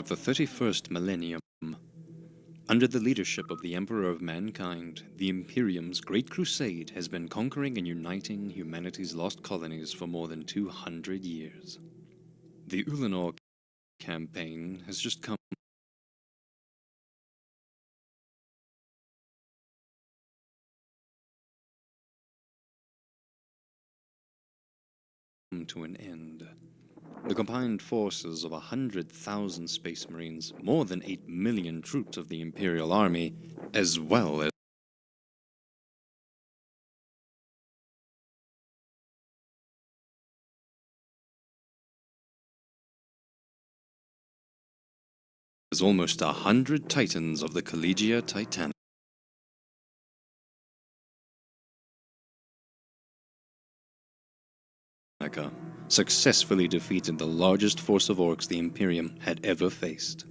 the 31st millennium. Under the leadership of the Emperor of Mankind, the Imperium's Great Crusade has been conquering and uniting humanity's lost colonies for more than 200 years. The Ulanor campaign has just come to an end. The combined forces of 100,000 Space Marines, more than 8 million troops of the Imperial Army, as well as almost 100 Titans of the Collegia Titanica, successfully defeated the largest force of orcs the Imperium had ever faced.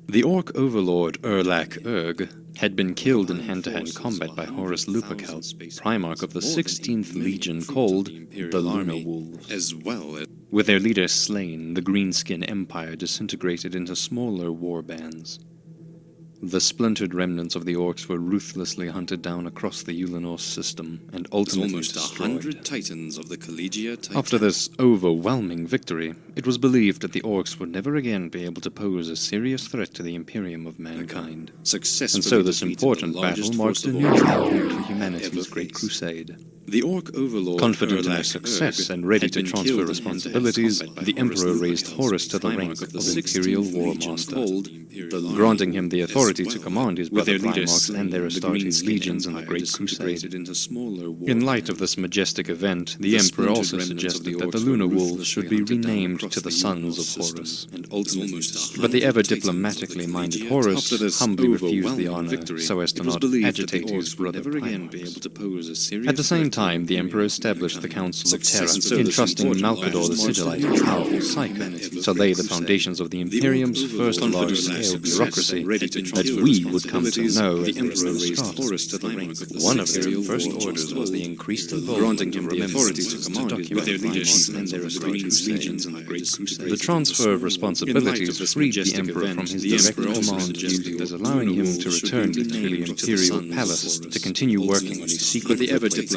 The orc overlord Erlak Erg had been killed in hand-to-hand combat by Horus Lupercal, Primarch of the 16th Legion called the Lunar Wolves. As well as with their leader slain, the Greenskin Empire disintegrated into smaller war bands. The splintered remnants of the orcs were ruthlessly hunted down across the Ulanor system and ultimately destroyed. 100 Titans of the Collegia Titanica. After this overwhelming victory, it was believed that the orcs would never again be able to pose a serious threat to the Imperium of Mankind. And so this important battle marked a new chapter for humanity's Great Crusade. The Orc Overlord, confident in their success and ready to transfer responsibilities, the Emperor raised Horus to the rank of Imperial War Master, granting him the authority to command his brother Primarchs and their Astartes legions in the Great Crusade. In light of this majestic event, the Emperor also suggested that the Lunar Wolves should be renamed to the Sons of Horus. But the ever-diplomatically minded Horus humbly refused the honor so as to not agitate his brother Primarchs. At the same time, the Emperor established the Council of Terra, entrusting Malkador the Sigillite with powerful psyche to lay the foundations of the Imperium's first large-scale bureaucracy that we would come to know as the Emperor's Staff. One of their first orders was the increased involvement of remembrance to document the achievements and their Astartes legions in the Great Crusade. The transfer of responsibilities freed the Emperor from his direct command duties, allowing him to return to the Imperial Palace to continue working on his secret project.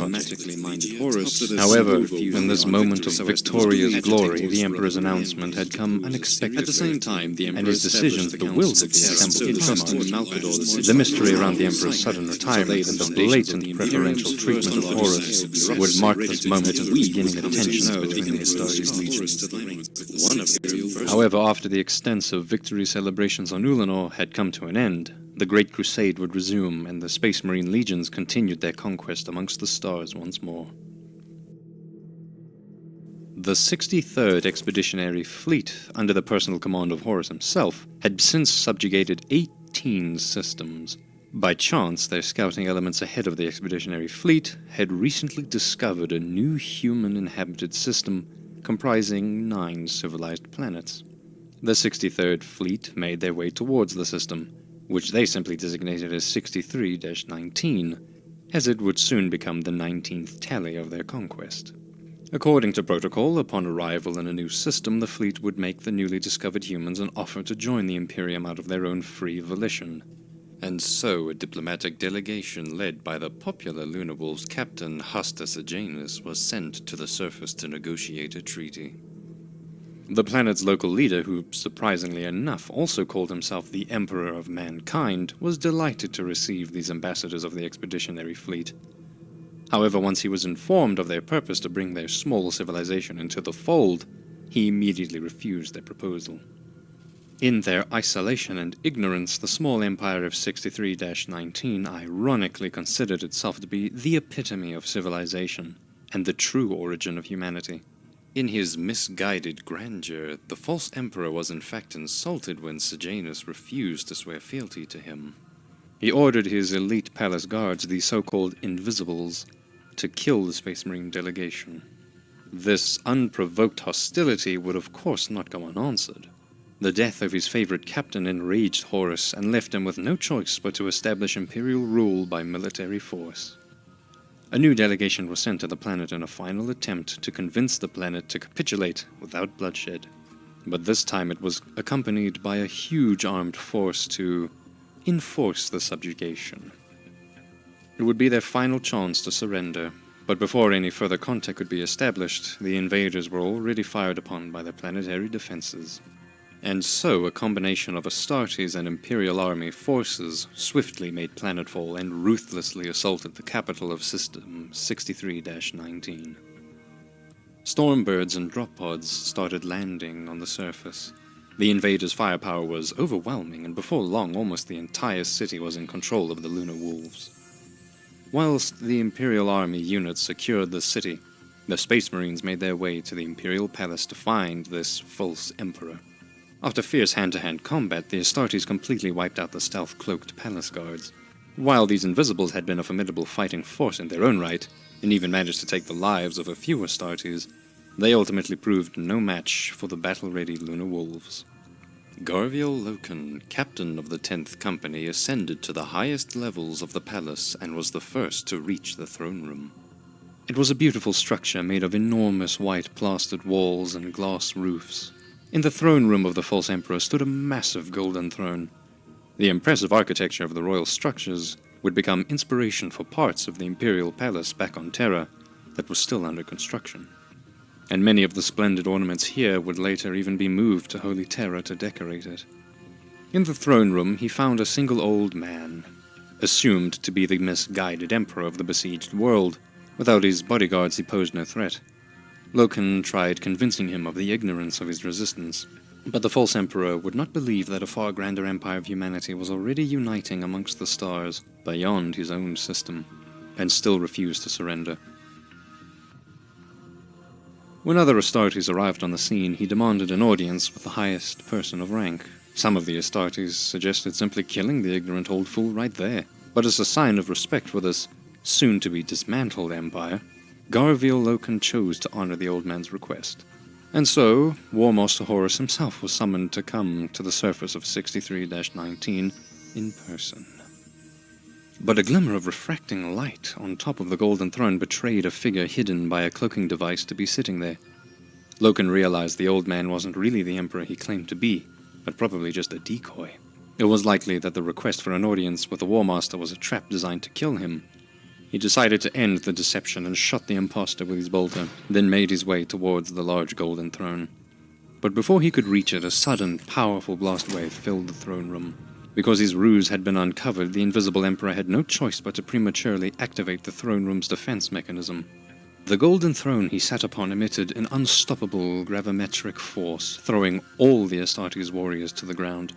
However, in this moment of victorious glory, the Emperor's announcement had come unexpectedly. At the same time, and his decision to the wills of the assembled Primarchs. The mystery around the Emperor's sudden retirement and the blatant preferential treatment of Horus would mark this moment as the beginning of tensions between the Astartes legions. However, after the extensive victory celebrations on Ulanor had come to an end, the Great Crusade would resume, and the Space Marine legions continued their conquest amongst the stars once more. The 63rd Expeditionary Fleet, under the personal command of Horus himself, had since subjugated 18 systems. By chance, their scouting elements ahead of the Expeditionary Fleet had recently discovered a new human-inhabited system comprising 9 civilized planets. The 63rd Fleet made their way towards the system, which they simply designated as 63-19, as it would soon become the 19th tally of their conquest. According to protocol, upon arrival in a new system, the fleet would make the newly discovered humans an offer to join the Imperium out of their own free volition. And so a diplomatic delegation led by the popular Lunar Wolves captain Hasta Sejanus was sent to the surface to negotiate a treaty. The planet's local leader, who, surprisingly enough, also called himself the Emperor of Mankind, was delighted to receive these ambassadors of the Expeditionary Fleet. However, once he was informed of their purpose to bring their small civilization into the fold, he immediately refused their proposal. In their isolation and ignorance, the small empire of 63-19 ironically considered itself to be the epitome of civilization and the true origin of humanity. In his misguided grandeur, the false emperor was in fact insulted when Sejanus refused to swear fealty to him. He ordered his elite palace guards, the so-called Invisibles, to kill the Space Marine delegation. This unprovoked hostility would of course not go unanswered. The death of his favorite captain enraged Horus and left him with no choice but to establish imperial rule by military force. A new delegation was sent to the planet in a final attempt to convince the planet to capitulate without bloodshed. but this time it was accompanied by a huge armed force to enforce the subjugation. It would be their final chance to surrender, but before any further contact could be established, the invaders were already fired upon by their planetary defenses. And so a combination of Astartes and Imperial Army forces swiftly made planetfall and ruthlessly assaulted the capital of System 63-19. Stormbirds and drop pods started landing on the surface. The invaders' firepower was overwhelming, and before long almost the entire city was in control of the Lunar Wolves. Whilst the Imperial Army units secured the city, the Space Marines made their way to the Imperial Palace to find this false Emperor. After fierce hand-to-hand combat, the Astartes completely wiped out the stealth-cloaked palace guards. While these Invisibles had been a formidable fighting force in their own right, and even managed to take the lives of a few Astartes, they ultimately proved no match for the battle-ready Lunar Wolves. Garviel Loken, captain of the 10th Company, ascended to the highest levels of the palace and was the first to reach the throne room. It was a beautiful structure made of enormous white plastered walls and glass roofs. In the throne room of the false emperor stood a massive golden throne. The impressive architecture of the royal structures would become inspiration for parts of the imperial palace back on Terra that was still under construction. And many of the splendid ornaments here would later even be moved to Holy Terra to decorate it. In the throne room he found a single old man, assumed to be the misguided emperor of the besieged world. Without his bodyguards he posed no threat. Loken tried convincing him of the ignorance of his resistance, but the false emperor would not believe that a far grander empire of humanity was already uniting amongst the stars beyond his own system, and still refused to surrender. When other Astartes arrived on the scene, he demanded an audience with the highest person of rank. Some of the Astartes suggested simply killing the ignorant old fool right there, but as a sign of respect for this soon-to-be dismantled empire, Garviel Loken chose to honor the old man's request. And so, War Master Horus himself was summoned to come to the surface of 63-19 in person. But a glimmer of refracting light on top of the golden throne betrayed a figure hidden by a cloaking device to be sitting there. Loken realized the old man wasn't really the emperor he claimed to be, but probably just a decoy. It was likely that the request for an audience with the War Master was a trap designed to kill him. He decided to end the deception and shot the impostor with his bolter, then made his way towards the large golden throne. But before he could reach it, a sudden, powerful blast wave filled the throne room. Because his ruse had been uncovered, the Invisible Emperor had no choice but to prematurely activate the throne room's defense mechanism. The golden throne he sat upon emitted an unstoppable gravimetric force, throwing all the Astartes warriors to the ground.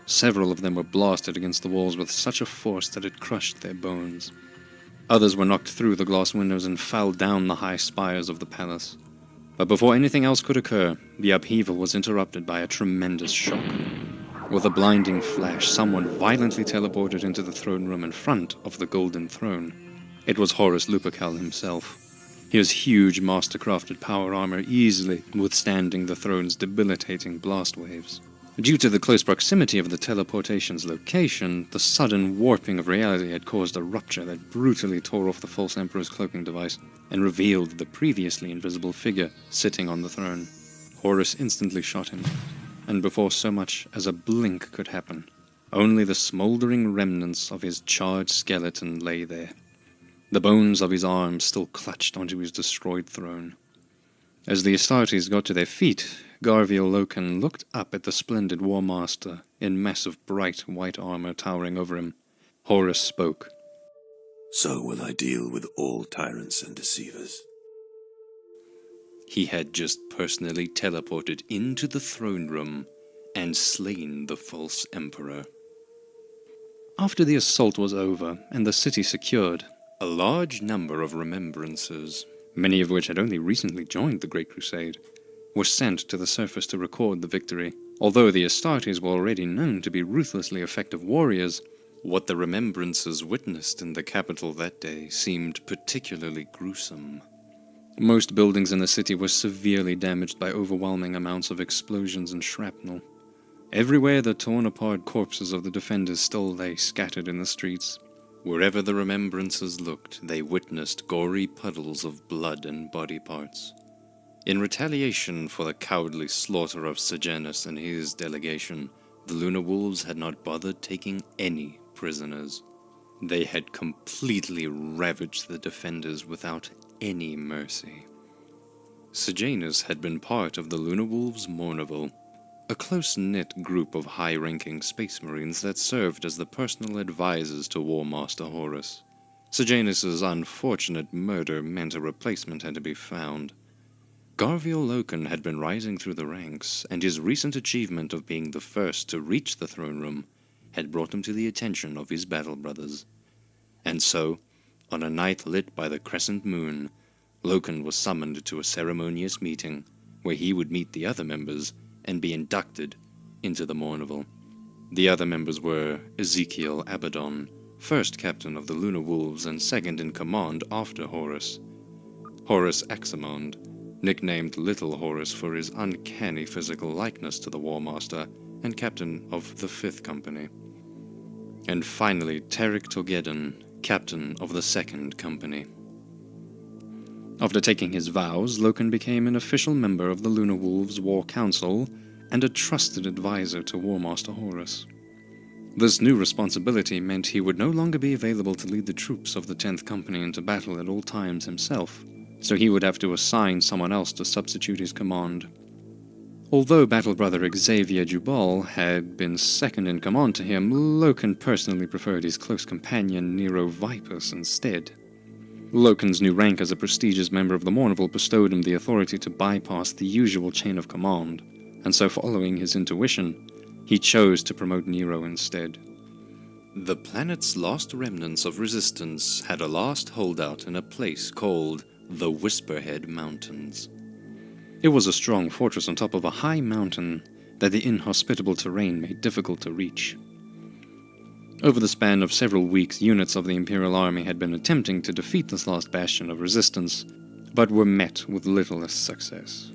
Several of them were blasted against the walls with such a force that it crushed their bones. Others were knocked through the glass windows and fell down the high spires of the palace. But before anything else could occur, the upheaval was interrupted by a tremendous shock. With a blinding flash, someone violently teleported into the throne room in front of the golden throne. It was Horus Lupercal himself. His huge master-crafted power armor easily withstanding the throne's debilitating blast waves. Due to the close proximity of the teleportation's location, the sudden warping of reality had caused a rupture that brutally tore off the false emperor's cloaking device and revealed the previously invisible figure sitting on the throne. Horus instantly shot him, and before so much as a blink could happen, only the smoldering remnants of his charred skeleton lay there. The bones of his arms still clutched onto his destroyed throne. As the Astartes got to their feet, Garviel Loken looked up at the splendid War Master in massive bright white armor towering over him. Horus spoke. So will I deal with all tyrants and deceivers. He had just personally teleported into the throne room and slain the false emperor. After the assault was over and the city secured, a large number of remembrancers, many of which had only recently joined the Great Crusade, were sent to the surface to record the victory. Although the Astartes were already known to be ruthlessly effective warriors, what the remembrancers witnessed in the capital that day seemed particularly gruesome. Most buildings in the city were severely damaged by overwhelming amounts of explosions and shrapnel. Everywhere the torn-apart corpses of the defenders still lay scattered in the streets. Wherever the remembrancers looked, they witnessed gory puddles of blood and body parts. In retaliation for the cowardly slaughter of Sejanus and his delegation, the Lunar Wolves had not bothered taking any prisoners. They had completely ravaged the defenders without any mercy. Sejanus had been part of the Lunar Wolves' Mournival, a close-knit group of high-ranking space marines that served as the personal advisors to War Master Horus. Sejanus's unfortunate murder meant a replacement had to be found. Garviel Loken had been rising through the ranks, and his recent achievement of being the first to reach the throne room had brought him to the attention of his battle brothers. And so, on a night lit by the crescent moon, Loken was summoned to a ceremonious meeting where he would meet the other members and be inducted into the Mournival. The other members were Ezekiel Abaddon, first captain of the Lunar Wolves and second in command after Horus; Horus Axamond, nicknamed Little Horus for his uncanny physical likeness to the War Master and captain of the 5th Company; and finally Tarik Togeddon, captain of the 2nd Company. After taking his vows, Loken became an official member of the Lunar Wolves' War Council and a trusted advisor to War Master Horus. This new responsibility meant he would no longer be available to lead the troops of the 10th Company into battle at all times himself, so he would have to assign someone else to substitute his command. Although battle brother Xavier Jubal had been second in command to him, Loken personally preferred his close companion Nero Vipus instead. Loken's new rank as a prestigious member of the Mournival bestowed him the authority to bypass the usual chain of command, and so following his intuition, he chose to promote Nero instead. The planet's last remnants of resistance had a last holdout in a place called the Whisperhead Mountains. It was a strong fortress on top of a high mountain that the inhospitable terrain made difficult to reach. Over the span of several weeks, units of the Imperial Army had been attempting to defeat this last bastion of resistance, but were met with little success.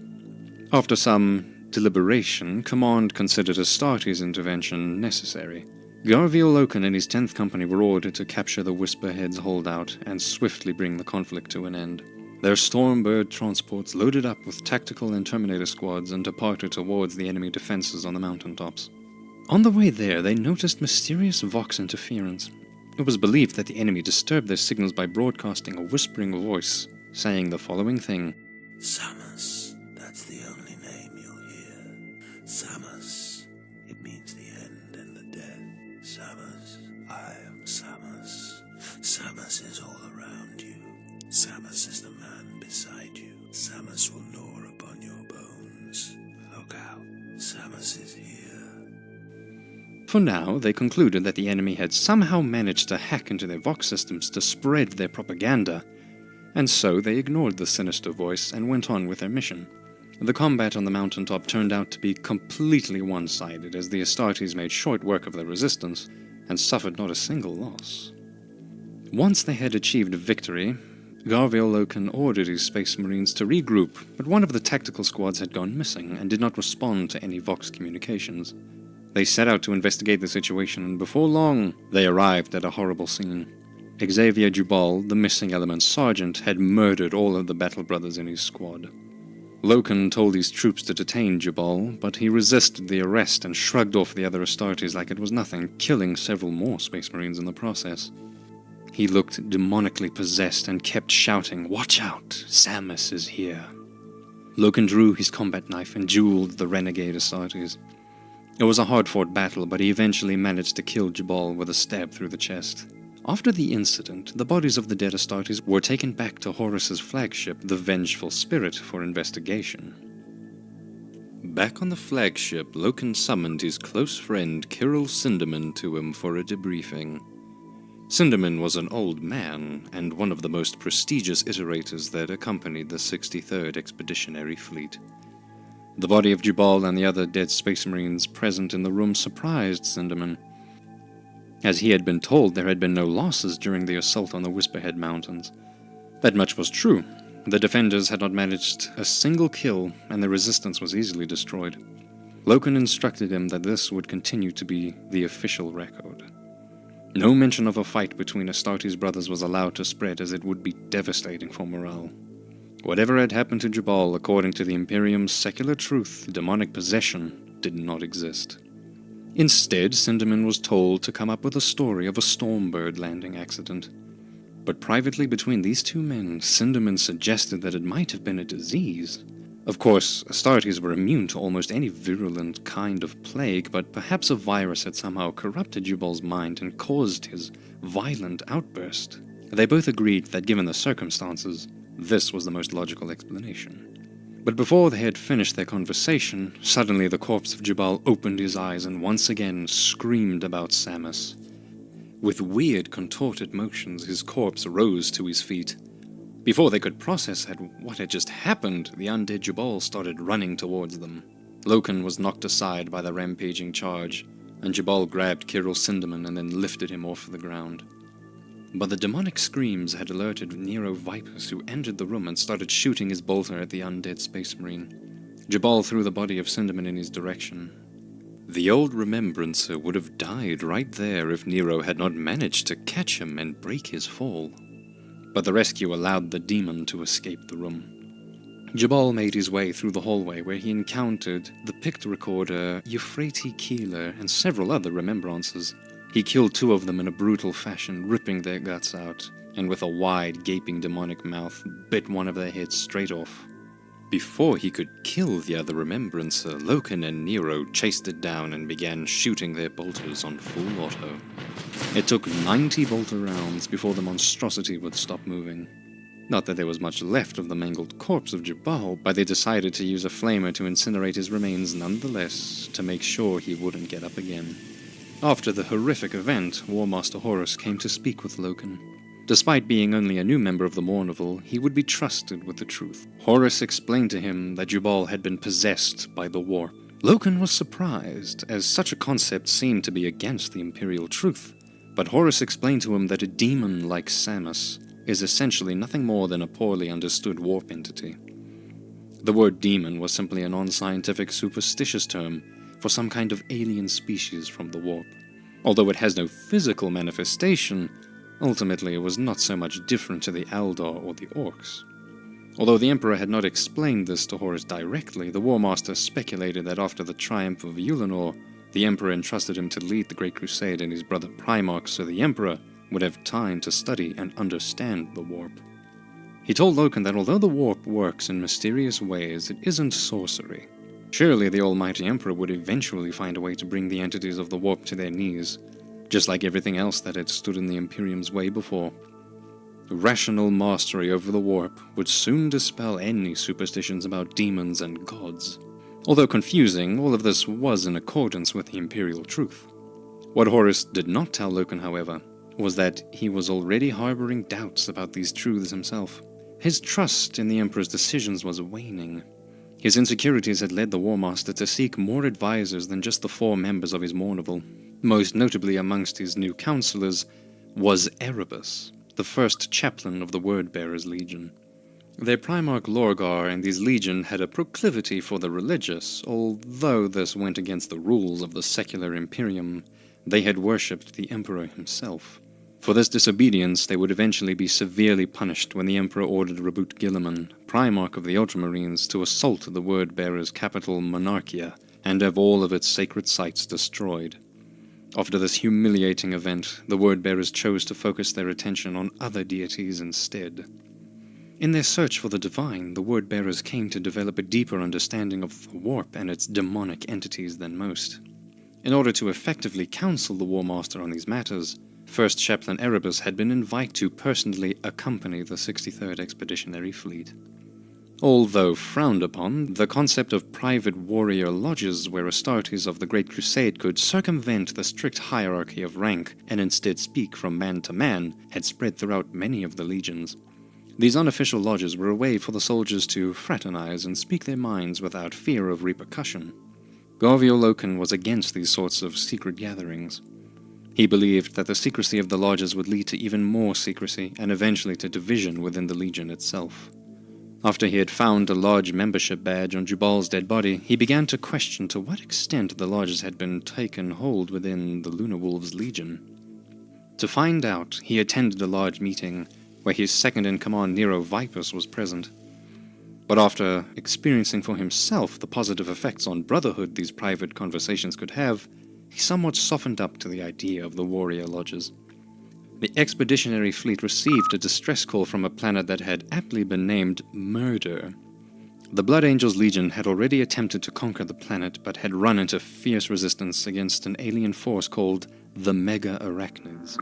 After some deliberation, Command considered Astartes' intervention necessary. Garviel Loken and his 10th Company were ordered to capture the Whisperhead's holdout and swiftly bring the conflict to an end. Their Stormbird transports loaded up with tactical and Terminator squads and departed towards the enemy defenses on the mountaintops. On the way there, they noticed mysterious Vox interference. It was believed that the enemy disturbed their signals by broadcasting a whispering voice, saying the following thing: Samus, that's the only name you'll hear. Samus, it means the end and the death. Samus, I am Samus. Samus is all around you. Samus is the man beside you. Samus will gnaw upon your bones. Look out, Samus is here. For now, they concluded that the enemy had somehow managed to hack into their Vox systems to spread their propaganda, and so they ignored the sinister voice and went on with their mission. The combat on the mountaintop turned out to be completely one-sided, as the Astartes made short work of their resistance and suffered not a single loss. Once they had achieved victory, Garviel Loken ordered his Space Marines to regroup, but one of the tactical squads had gone missing and did not respond to any Vox communications. They set out to investigate the situation, and before long, they arrived at a horrible scene. Xavier Jubal, the missing element's sergeant, had murdered all of the battle brothers in his squad. Loken told his troops to detain Jubal, but he resisted the arrest and shrugged off the other Astartes like it was nothing, killing several more Space Marines in the process. He looked demonically possessed and kept shouting, "Watch out! Samus is here!" Loken drew his combat knife and dueled the renegade Astartes. It was a hard-fought battle, but he eventually managed to kill Jubal with a stab through the chest. After the incident, the bodies of the dead Astartes were taken back to Horus's flagship, the Vengeful Spirit, for investigation. Back on the flagship, Loken summoned his close friend Kirill Sinderman to him for a debriefing. Sinderman was an old man, and one of the most prestigious iterators that accompanied the 63rd Expeditionary Fleet. The body of Jubal and the other dead Space Marines present in the room surprised Sinderman. As he had been told, there had been no losses during the assault on the Whisperhead Mountains. That much was true. The defenders had not managed a single kill, and the resistance was easily destroyed. Loken instructed him that this would continue to be the official record. No mention of a fight between Astartes brothers was allowed to spread, as it would be devastating for morale. Whatever had happened to Jabal, according to the Imperium's secular truth, demonic possession did not exist. Instead, Sindamin was told to come up with a story of a Stormbird landing accident. But privately between these two men, Sindamin suggested that it might have been a disease. Of course, Astartes were immune to almost any virulent kind of plague, but perhaps a virus had somehow corrupted Jubal's mind and caused his violent outburst. They both agreed that given the circumstances, this was the most logical explanation. But before they had finished their conversation, suddenly the corpse of Jubal opened his eyes and once again screamed about Samus. With weird, contorted motions, his corpse rose to his feet. Before they could process what had just happened, the undead Jubal started running towards them. Loken was knocked aside by the rampaging charge, and Jubal grabbed Kirill Sindamin and then lifted him off the ground. But the demonic screams had alerted Nero Vipers, who entered the room and started shooting his bolter at the undead space marine. Jubal threw the body of Sindamin in his direction. The old Remembrancer would have died right there if Nero had not managed to catch him and break his fall. But the rescue allowed the demon to escape the room. Jabal made his way through the hallway where he encountered the Pict Recorder, Euphrates Keeler, and several other remembrances. He killed 2 of them in a brutal fashion, ripping their guts out, and with a wide, gaping demonic mouth, bit one of their heads straight off. Before he could kill the other Remembrancer, Loken and Nero chased it down and began shooting their bolters on full auto. It took 90 bolter rounds before the monstrosity would stop moving. Not that there was much left of the mangled corpse of Jabal, but they decided to use a flamer to incinerate his remains nonetheless, to make sure he wouldn't get up again. After the horrific event, War Master Horus came to speak with Loken. Despite being only a new member of the Mournival, he would be trusted with the truth. Horus explained to him that Jubal had been possessed by the warp. Loken was surprised, as such a concept seemed to be against the Imperial truth. But Horus explained to him that a demon like Samus is essentially nothing more than a poorly understood warp entity. The word demon was simply a non-scientific superstitious term for some kind of alien species from the warp. Although it has no physical manifestation, ultimately it was not so much different to the Eldar or the Orcs. Although the Emperor had not explained this to Horus directly, the War Master speculated that after the triumph of Ulanor, the Emperor entrusted him to lead the Great Crusade and his brother Primarch, so the Emperor would have time to study and understand the warp. He told Loken that although the warp works in mysterious ways, it isn't sorcery. Surely the Almighty Emperor would eventually find a way to bring the entities of the warp to their knees, just like everything else that had stood in the Imperium's way before. Rational mastery over the warp would soon dispel any superstitions about demons and gods. Although confusing, all of this was in accordance with the Imperial truth. What Horus did not tell Loken, however, was that he was already harboring doubts about these truths himself. His trust in the Emperor's decisions was waning. His insecurities had led the War Master to seek more advisors than just the 4 members of his Mournival. Most notably amongst his new counselors was Erebus, the first chaplain of the Word-Bearers Legion. Their Primarch Lorgar and his legion had a proclivity for the religious, although this went against the rules of the secular Imperium. They had worshipped the Emperor himself. For this disobedience, they would eventually be severely punished when the Emperor ordered Rabut Gilliman, Primarch of the Ultramarines, to assault the Word-Bearers' capital Monarchia and have all of its sacred sites destroyed. After this humiliating event, the Word-Bearers chose to focus their attention on other deities instead. In their search for the divine, the Word-Bearers came to develop a deeper understanding of the warp and its demonic entities than most. In order to effectively counsel the War Master on these matters, First Chaplain Erebus had been invited to personally accompany the 63rd Expeditionary Fleet. Although frowned upon, the concept of private warrior lodges where Astartes of the Great Crusade could circumvent the strict hierarchy of rank and instead speak from man to man had spread throughout many of the legions. These unofficial lodges were a way for the soldiers to fraternize and speak their minds without fear of repercussion. Garvio Loken was against these sorts of secret gatherings. He believed that the secrecy of the lodges would lead to even more secrecy and eventually to division within the Legion itself. After he had found a large membership badge on Jubal's dead body, he began to question to what extent the lodges had been taken hold within the Lunar Wolves Legion. To find out, he attended a large meeting where his second-in-command Nero Vipers was present. But after experiencing for himself the positive effects on brotherhood these private conversations could have, he somewhat softened up to the idea of the warrior lodges. The expeditionary fleet received a distress call from a planet that had aptly been named Murder. The Blood Angels Legion had already attempted to conquer the planet, but had run into fierce resistance against an alien force called the Mega Arachnids.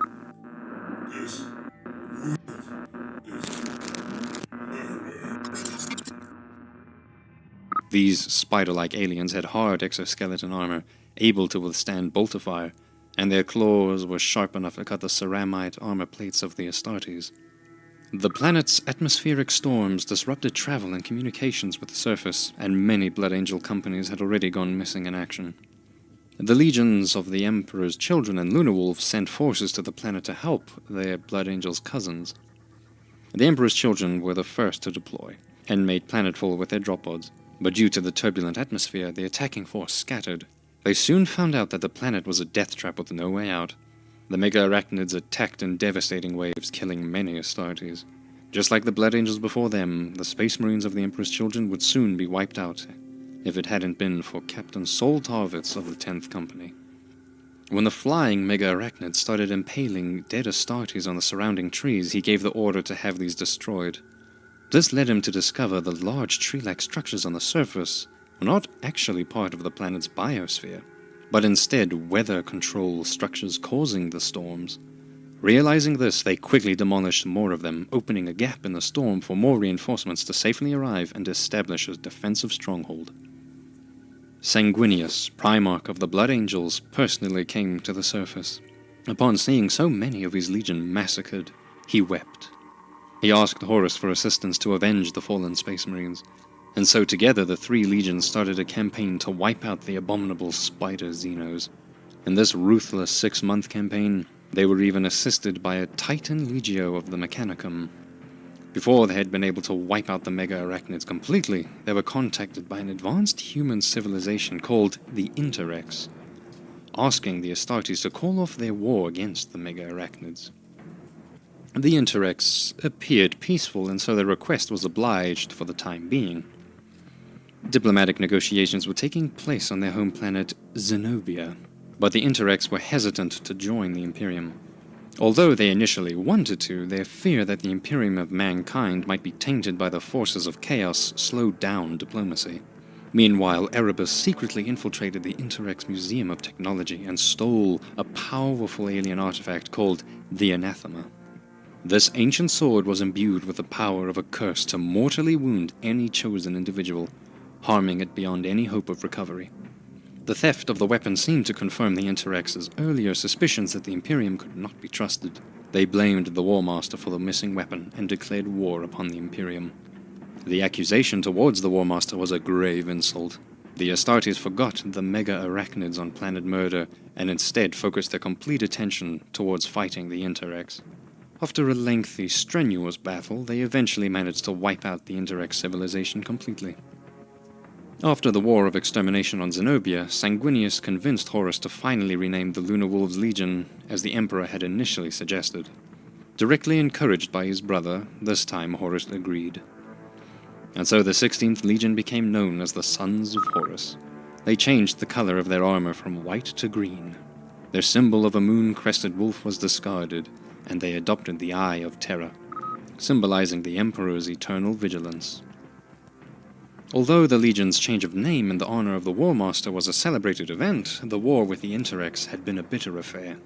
These spider-like aliens had hard exoskeleton armor, able to withstand bolter fire, and their claws were sharp enough to cut the ceramite armor plates of the Astartes. The planet's atmospheric storms disrupted travel and communications with the surface, and many Blood Angel companies had already gone missing in action. The legions of the Emperor's children and Lunar Wolves sent forces to the planet to help their Blood Angels cousins. The Emperor's children were the first to deploy, and made planetfall with their drop pods, but due to the turbulent atmosphere, the attacking force scattered. They soon found out that the planet was a death trap with no way out. The Mega Arachnids attacked in devastating waves, killing many Astartes. Just like the Blood Angels before them, the Space Marines of the Emperor's children would soon be wiped out, if it hadn't been for Captain Sol Tarvitz of the 10th Company. When the flying Mega Arachnids started impaling dead Astartes on the surrounding trees, he gave the order to have these destroyed. This led him to discover the large tree-like structures on the surface were not actually part of the planet's biosphere, but instead weather control structures causing the storms. Realizing this, they quickly demolished more of them, opening a gap in the storm for more reinforcements to safely arrive and establish a defensive stronghold. Sanguinius, Primarch of the Blood Angels, personally came to the surface. Upon seeing so many of his legion massacred, he wept. He asked Horus for assistance to avenge the fallen Space Marines, and so together the three legions started a campaign to wipe out the abominable Spider Xenos. In this ruthless 6-month campaign, they were even assisted by a Titan Legio of the Mechanicum. Before they had been able to wipe out the Mega Arachnids completely, they were contacted by an advanced human civilization called the Interrex, asking the Astartes to call off their war against the Mega Arachnids. The Interrex appeared peaceful, and so their request was obliged for the time being. Diplomatic negotiations were taking place on their home planet Zenobia, but the Interrex were hesitant to join the Imperium. Although they initially wanted to, their fear that the Imperium of mankind might be tainted by the forces of chaos slowed down diplomacy. Meanwhile, Erebus secretly infiltrated the Interrex Museum of Technology and stole a powerful alien artifact called the Anathema. This ancient sword was imbued with the power of a curse to mortally wound any chosen individual, harming it beyond any hope of recovery. The theft of the weapon seemed to confirm the Interrex's earlier suspicions that the Imperium could not be trusted. They blamed the War Master for the missing weapon and declared war upon the Imperium. The accusation towards the War Master was a grave insult. The Astartes forgot the Mega Arachnids on planet Murder and instead focused their complete attention towards fighting the Interrex. After a lengthy, strenuous battle, they eventually managed to wipe out the Interrex civilization completely. After the War of Extermination on Zenobia, Sanguinius convinced Horus to finally rename the Lunar Wolves Legion as the Emperor had initially suggested. Directly encouraged by his brother, this time Horus agreed. And so the 16th Legion became known as the Sons of Horus. They changed the color of their armor from white to green. Their symbol of a moon-crested wolf was discarded, and they adopted the Eye of Terror, symbolizing the Emperor's eternal vigilance. Although the Legion's change of name in the honor of the War Master was a celebrated event, the war with the Interrex had been a bitter affair.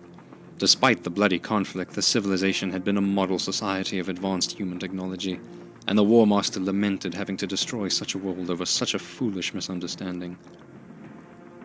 Despite the bloody conflict, the civilization had been a model society of advanced human technology, and the War Master lamented having to destroy such a world over such a foolish misunderstanding.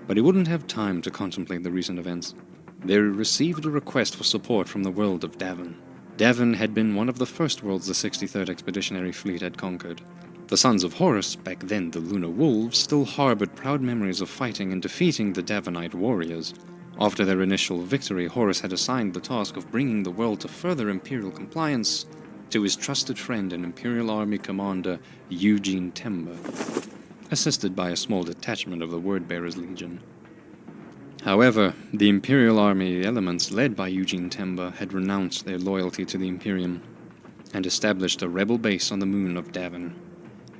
But he wouldn't have time to contemplate the recent events. They received a request for support from the world of Davin. Davin had been one of the first worlds the 63rd Expeditionary Fleet had conquered. The Sons of Horus, back then the Lunar Wolves, still harbored proud memories of fighting and defeating the Davinite warriors. After their initial victory, Horus had assigned the task of bringing the world to further Imperial compliance to his trusted friend and Imperial Army Commander Eugene Temba, assisted by a small detachment of the Wordbearers Legion. However, the Imperial Army elements led by Eugene Temba had renounced their loyalty to the Imperium and established a rebel base on the moon of Davin.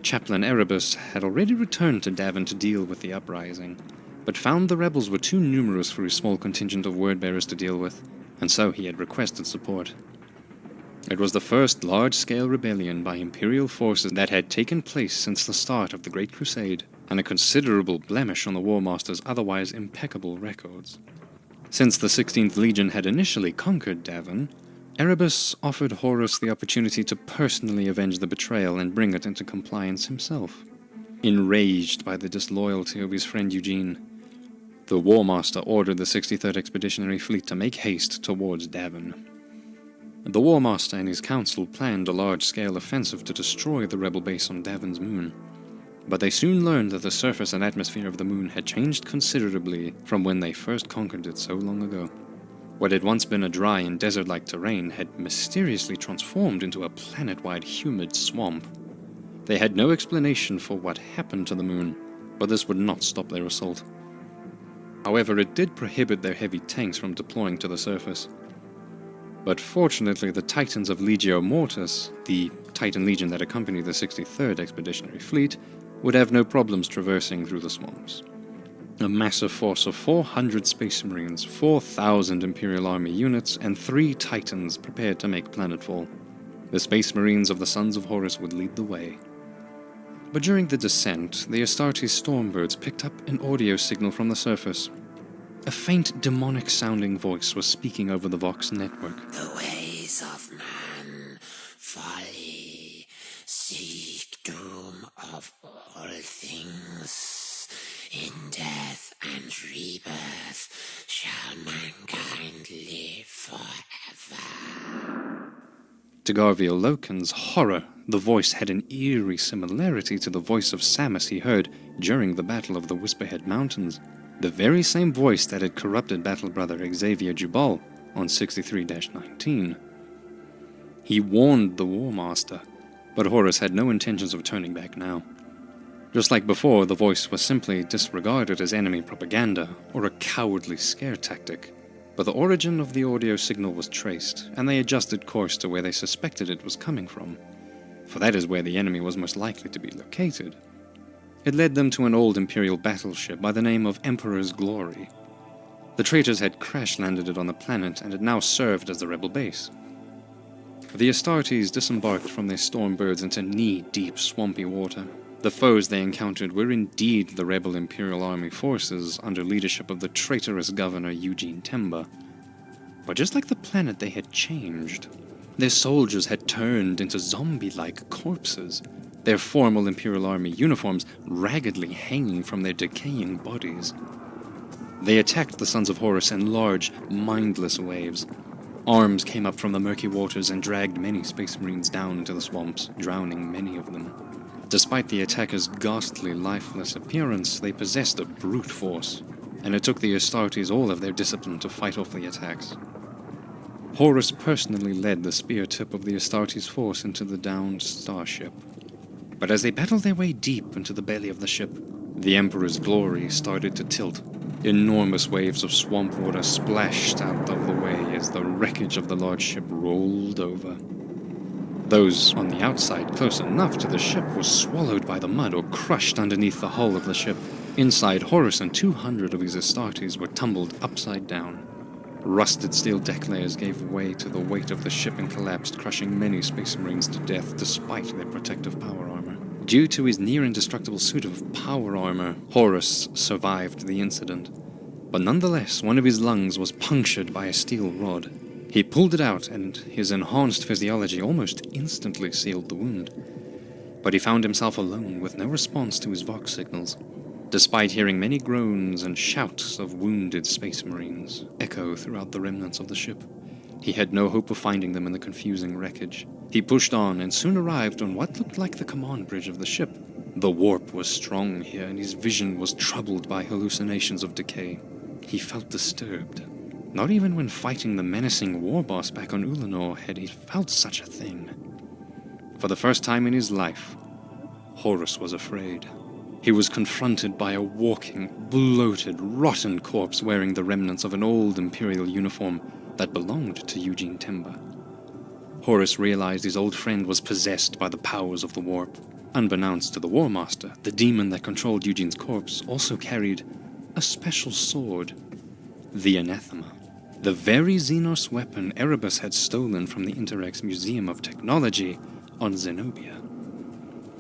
Chaplain Erebus had already returned to Davin to deal with the uprising, but found the rebels were too numerous for his small contingent of word-bearers to deal with, and so he had requested support. It was the first large-scale rebellion by Imperial forces that had taken place since the start of the Great Crusade, and a considerable blemish on the War Master's otherwise impeccable records. Since the 16th Legion had initially conquered Davin, Erebus offered Horus the opportunity to personally avenge the betrayal and bring it into compliance himself. Enraged by the disloyalty of his friend Eugene, the War Master ordered the 63rd Expeditionary Fleet to make haste towards Davin. The War Master and his council planned a large-scale offensive to destroy the rebel base on Davin's moon, but they soon learned that the surface and atmosphere of the moon had changed considerably from when they first conquered it so long ago. What had once been a dry and desert-like terrain had mysteriously transformed into a planet-wide humid swamp. They had no explanation for what happened to the moon, but this would not stop their assault. However, it did prohibit their heavy tanks from deploying to the surface. But fortunately, the Titans of Legio Mortis, the Titan Legion that accompanied the 63rd Expeditionary Fleet, would have no problems traversing through the swamps. A massive force of 400 Space Marines, 4,000 Imperial Army units, and 3 Titans prepared to make planetfall. The Space Marines of the Sons of Horus would lead the way. But during the descent, the Astartes Stormbirds picked up an audio signal from the surface. A faint, demonic-sounding voice was speaking over the Vox network. The ways of man, folly, seek doom of all things. In death and rebirth shall mankind live forever. To Garviel Loken's horror, the voice had an eerie similarity to the voice of Samus he heard during the Battle of the Whisperhead Mountains. The very same voice that had corrupted battle brother Xavier Jubal on 63-19. He warned the War Master, but Horus had no intentions of turning back now. Just like before, the voice was simply disregarded as enemy propaganda or a cowardly scare tactic. But the origin of the audio signal was traced, and they adjusted course to where they suspected it was coming from, for that is where the enemy was most likely to be located. It led them to an old Imperial battleship by the name of Emperor's Glory. The traitors had crash-landed it on the planet, and it now served as the rebel base. The Astartes disembarked from their Stormbirds into knee-deep swampy water. The foes they encountered were indeed the rebel Imperial Army forces under leadership of the traitorous governor Eugene Temba. But just like the planet, they had changed. Their soldiers had turned into zombie-like corpses, their formal Imperial Army uniforms raggedly hanging from their decaying bodies. They attacked the Sons of Horus in large, mindless waves. Arms came up from the murky waters and dragged many Space Marines down into the swamps, drowning many of them. Despite the attackers' ghastly, lifeless appearance, they possessed a brute force, and it took the Astartes all of their discipline to fight off the attacks. Horus personally led the spear tip of the Astartes force into the downed starship. But as they battled their way deep into the belly of the ship, the Emperor's Glory started to tilt. Enormous waves of swamp water splashed out of the way as the wreckage of the large ship rolled over. Those on the outside, close enough to the ship, were swallowed by the mud or crushed underneath the hull of the ship. Inside, Horus and 200 of his Astartes were tumbled upside down. Rusted steel deck layers gave way to the weight of the ship and collapsed, crushing many Space Marines to death despite their protective power armor. Due to his near-indestructible suit of power armor, Horus survived the incident. But nonetheless, one of his lungs was punctured by a steel rod. He pulled it out, and his enhanced physiology almost instantly sealed the wound. But he found himself alone, with no response to his Vox signals, despite hearing many groans and shouts of wounded Space Marines echo throughout the remnants of the ship. He had no hope of finding them in the confusing wreckage. He pushed on and soon arrived on what looked like the command bridge of the ship. The warp was strong here, and his vision was troubled by hallucinations of decay. He felt disturbed. Not even when fighting the menacing war boss back on Ulanor had he felt such a thing. For the first time in his life, Horus was afraid. He was confronted by a walking, bloated, rotten corpse wearing the remnants of an old Imperial uniform that belonged to Eugene Temba. Horus realized his old friend was possessed by the powers of the warp. Unbeknownst to the War Master, the demon that controlled Eugene's corpse also carried a special sword, the Anathema. The very Xenos weapon Erebus had stolen from the Interrex Museum of Technology on Zenobia.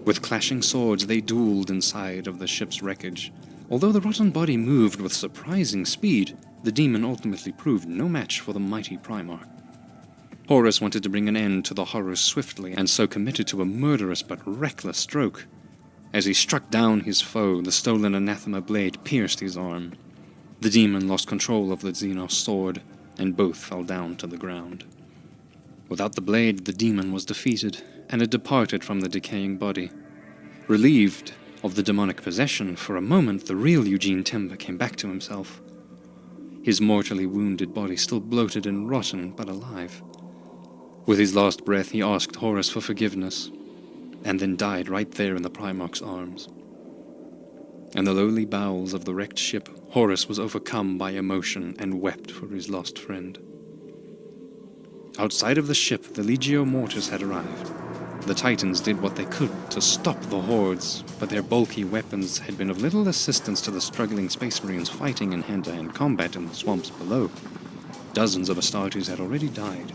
With clashing swords, they dueled inside of the ship's wreckage. Although the rotten body moved with surprising speed, the demon ultimately proved no match for the mighty Primarch. Horus wanted to bring an end to the horrors swiftly, and so committed to a murderous but reckless stroke. As he struck down his foe, the stolen anathema blade pierced his arm. The demon lost control of the Xenos sword, and both fell down to the ground. Without the blade, the demon was defeated, and it departed from the decaying body. Relieved of the demonic possession, for a moment the real Eugene Timber came back to himself. His mortally wounded body still bloated and rotten, but alive. With his last breath, he asked Horus for forgiveness, and then died right there in the Primarch's arms. In the lowly bowels of the wrecked ship, Horus was overcome by emotion and wept for his lost friend. Outside of the ship, the Legio Mortis had arrived. The Titans did what they could to stop the hordes, but their bulky weapons had been of little assistance to the struggling Space Marines fighting in hand-to-hand combat in the swamps below. Dozens of Astartes had already died.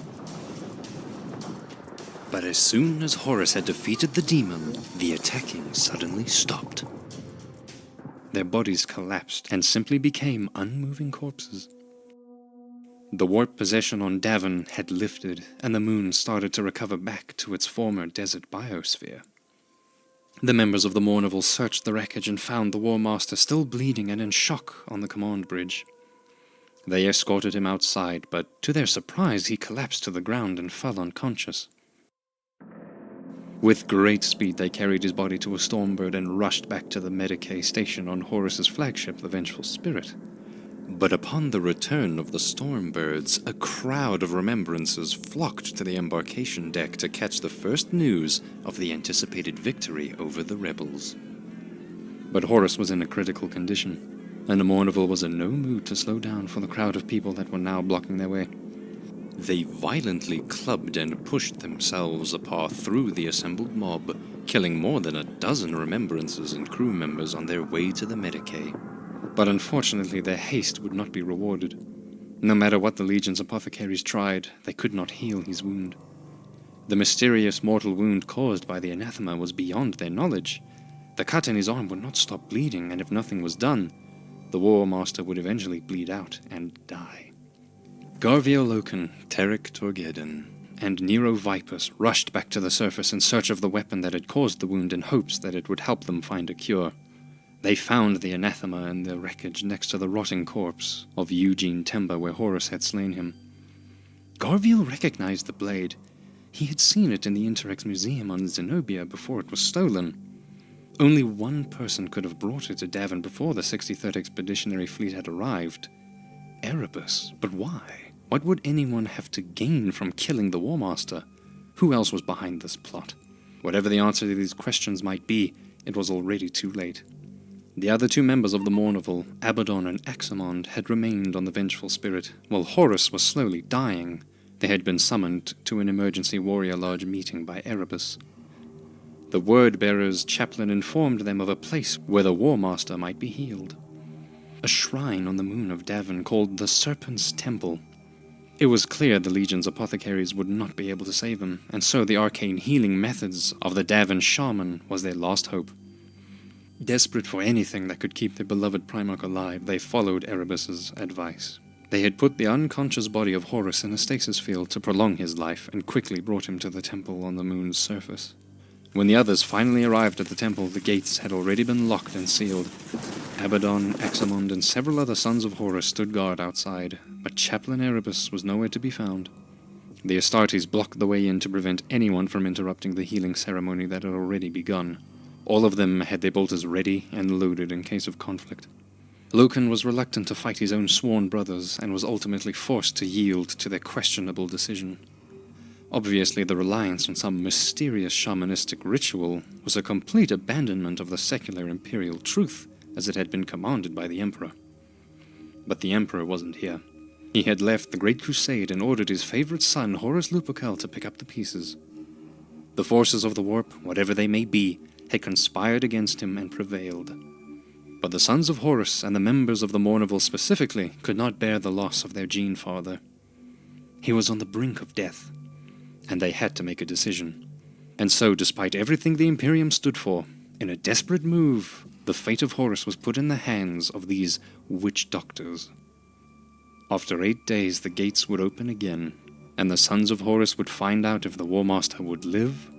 But as soon as Horus had defeated the demon, the attacking suddenly stopped. Their bodies collapsed and simply became unmoving corpses. The warp possession on Davin had lifted, and the moon started to recover back to its former desert biosphere. The members of the Mournival searched the wreckage and found the War Master still bleeding and in shock on the command bridge. They escorted him outside, but to their surprise he collapsed to the ground and fell unconscious. With great speed they carried his body to a Stormbird and rushed back to the Medicae station on Horus's flagship, the Vengeful Spirit. But upon the return of the Stormbirds, a crowd of remembrances flocked to the embarkation deck to catch the first news of the anticipated victory over the rebels. But Horus was in a critical condition, and the Mournival was in no mood to slow down for the crowd of people that were now blocking their way. They violently clubbed and pushed themselves apart through the assembled mob, killing more than a dozen remembrances and crew members on their way to the Medicae. But unfortunately their haste would not be rewarded. No matter what the Legion's apothecaries tried, they could not heal his wound. The mysterious mortal wound caused by the anathema was beyond their knowledge. The cut in his arm would not stop bleeding, and if nothing was done, the War Master would eventually bleed out and die. Garvio Loken, Terek Torgeddon, and Nero Vipus rushed back to the surface in search of the weapon that had caused the wound in hopes that it would help them find a cure. They found the anathema in the wreckage next to the rotting corpse of Eugene Timber where Horus had slain him. Garvio recognized the blade. He had seen it in the Interrex Museum on Zenobia before it was stolen. Only one person could have brought it to Davin before the 63rd Expeditionary Fleet had arrived. Erebus. But why? What would anyone have to gain from killing the War Master? Who else was behind this plot? Whatever the answer to these questions might be, it was already too late. The other two members of the Mournival, Abaddon and Axamond, had remained on the Vengeful Spirit, while Horus was slowly dying. They had been summoned to an emergency warrior lodge meeting by Erebus. The word-bearer's chaplain informed them of a place where the War Master might be healed. A shrine on the moon of Davin called the Serpent's Temple. It was clear the Legion's apothecaries would not be able to save him, and so the arcane healing methods of the Davin shaman was their last hope. Desperate for anything that could keep their beloved Primarch alive, they followed Erebus's advice. They had put the unconscious body of Horus in a stasis field to prolong his life, and quickly brought him to the temple on the moon's surface. When the others finally arrived at the temple, the gates had already been locked and sealed. Abaddon, Axamond, and several other sons of Horus stood guard outside, but Chaplain Erebus was nowhere to be found. The Astartes blocked the way in to prevent anyone from interrupting the healing ceremony that had already begun. All of them had their bolters ready and loaded in case of conflict. Loken was reluctant to fight his own sworn brothers, and was ultimately forced to yield to their questionable decision. Obviously, the reliance on some mysterious shamanistic ritual was a complete abandonment of the secular imperial truth as it had been commanded by the Emperor. But the Emperor wasn't here. He had left the Great Crusade and ordered his favorite son, Horus Lupercal, to pick up the pieces. The forces of the warp, whatever they may be, had conspired against him and prevailed. But the sons of Horus and the members of the Mournival specifically could not bear the loss of their Gene Father. He was on the brink of death, and they had to make a decision. And so, despite everything the Imperium stood for, in a desperate move, the fate of Horus was put in the hands of these witch doctors. After 8 days, the gates would open again, and the sons of Horus would find out if the War Master would live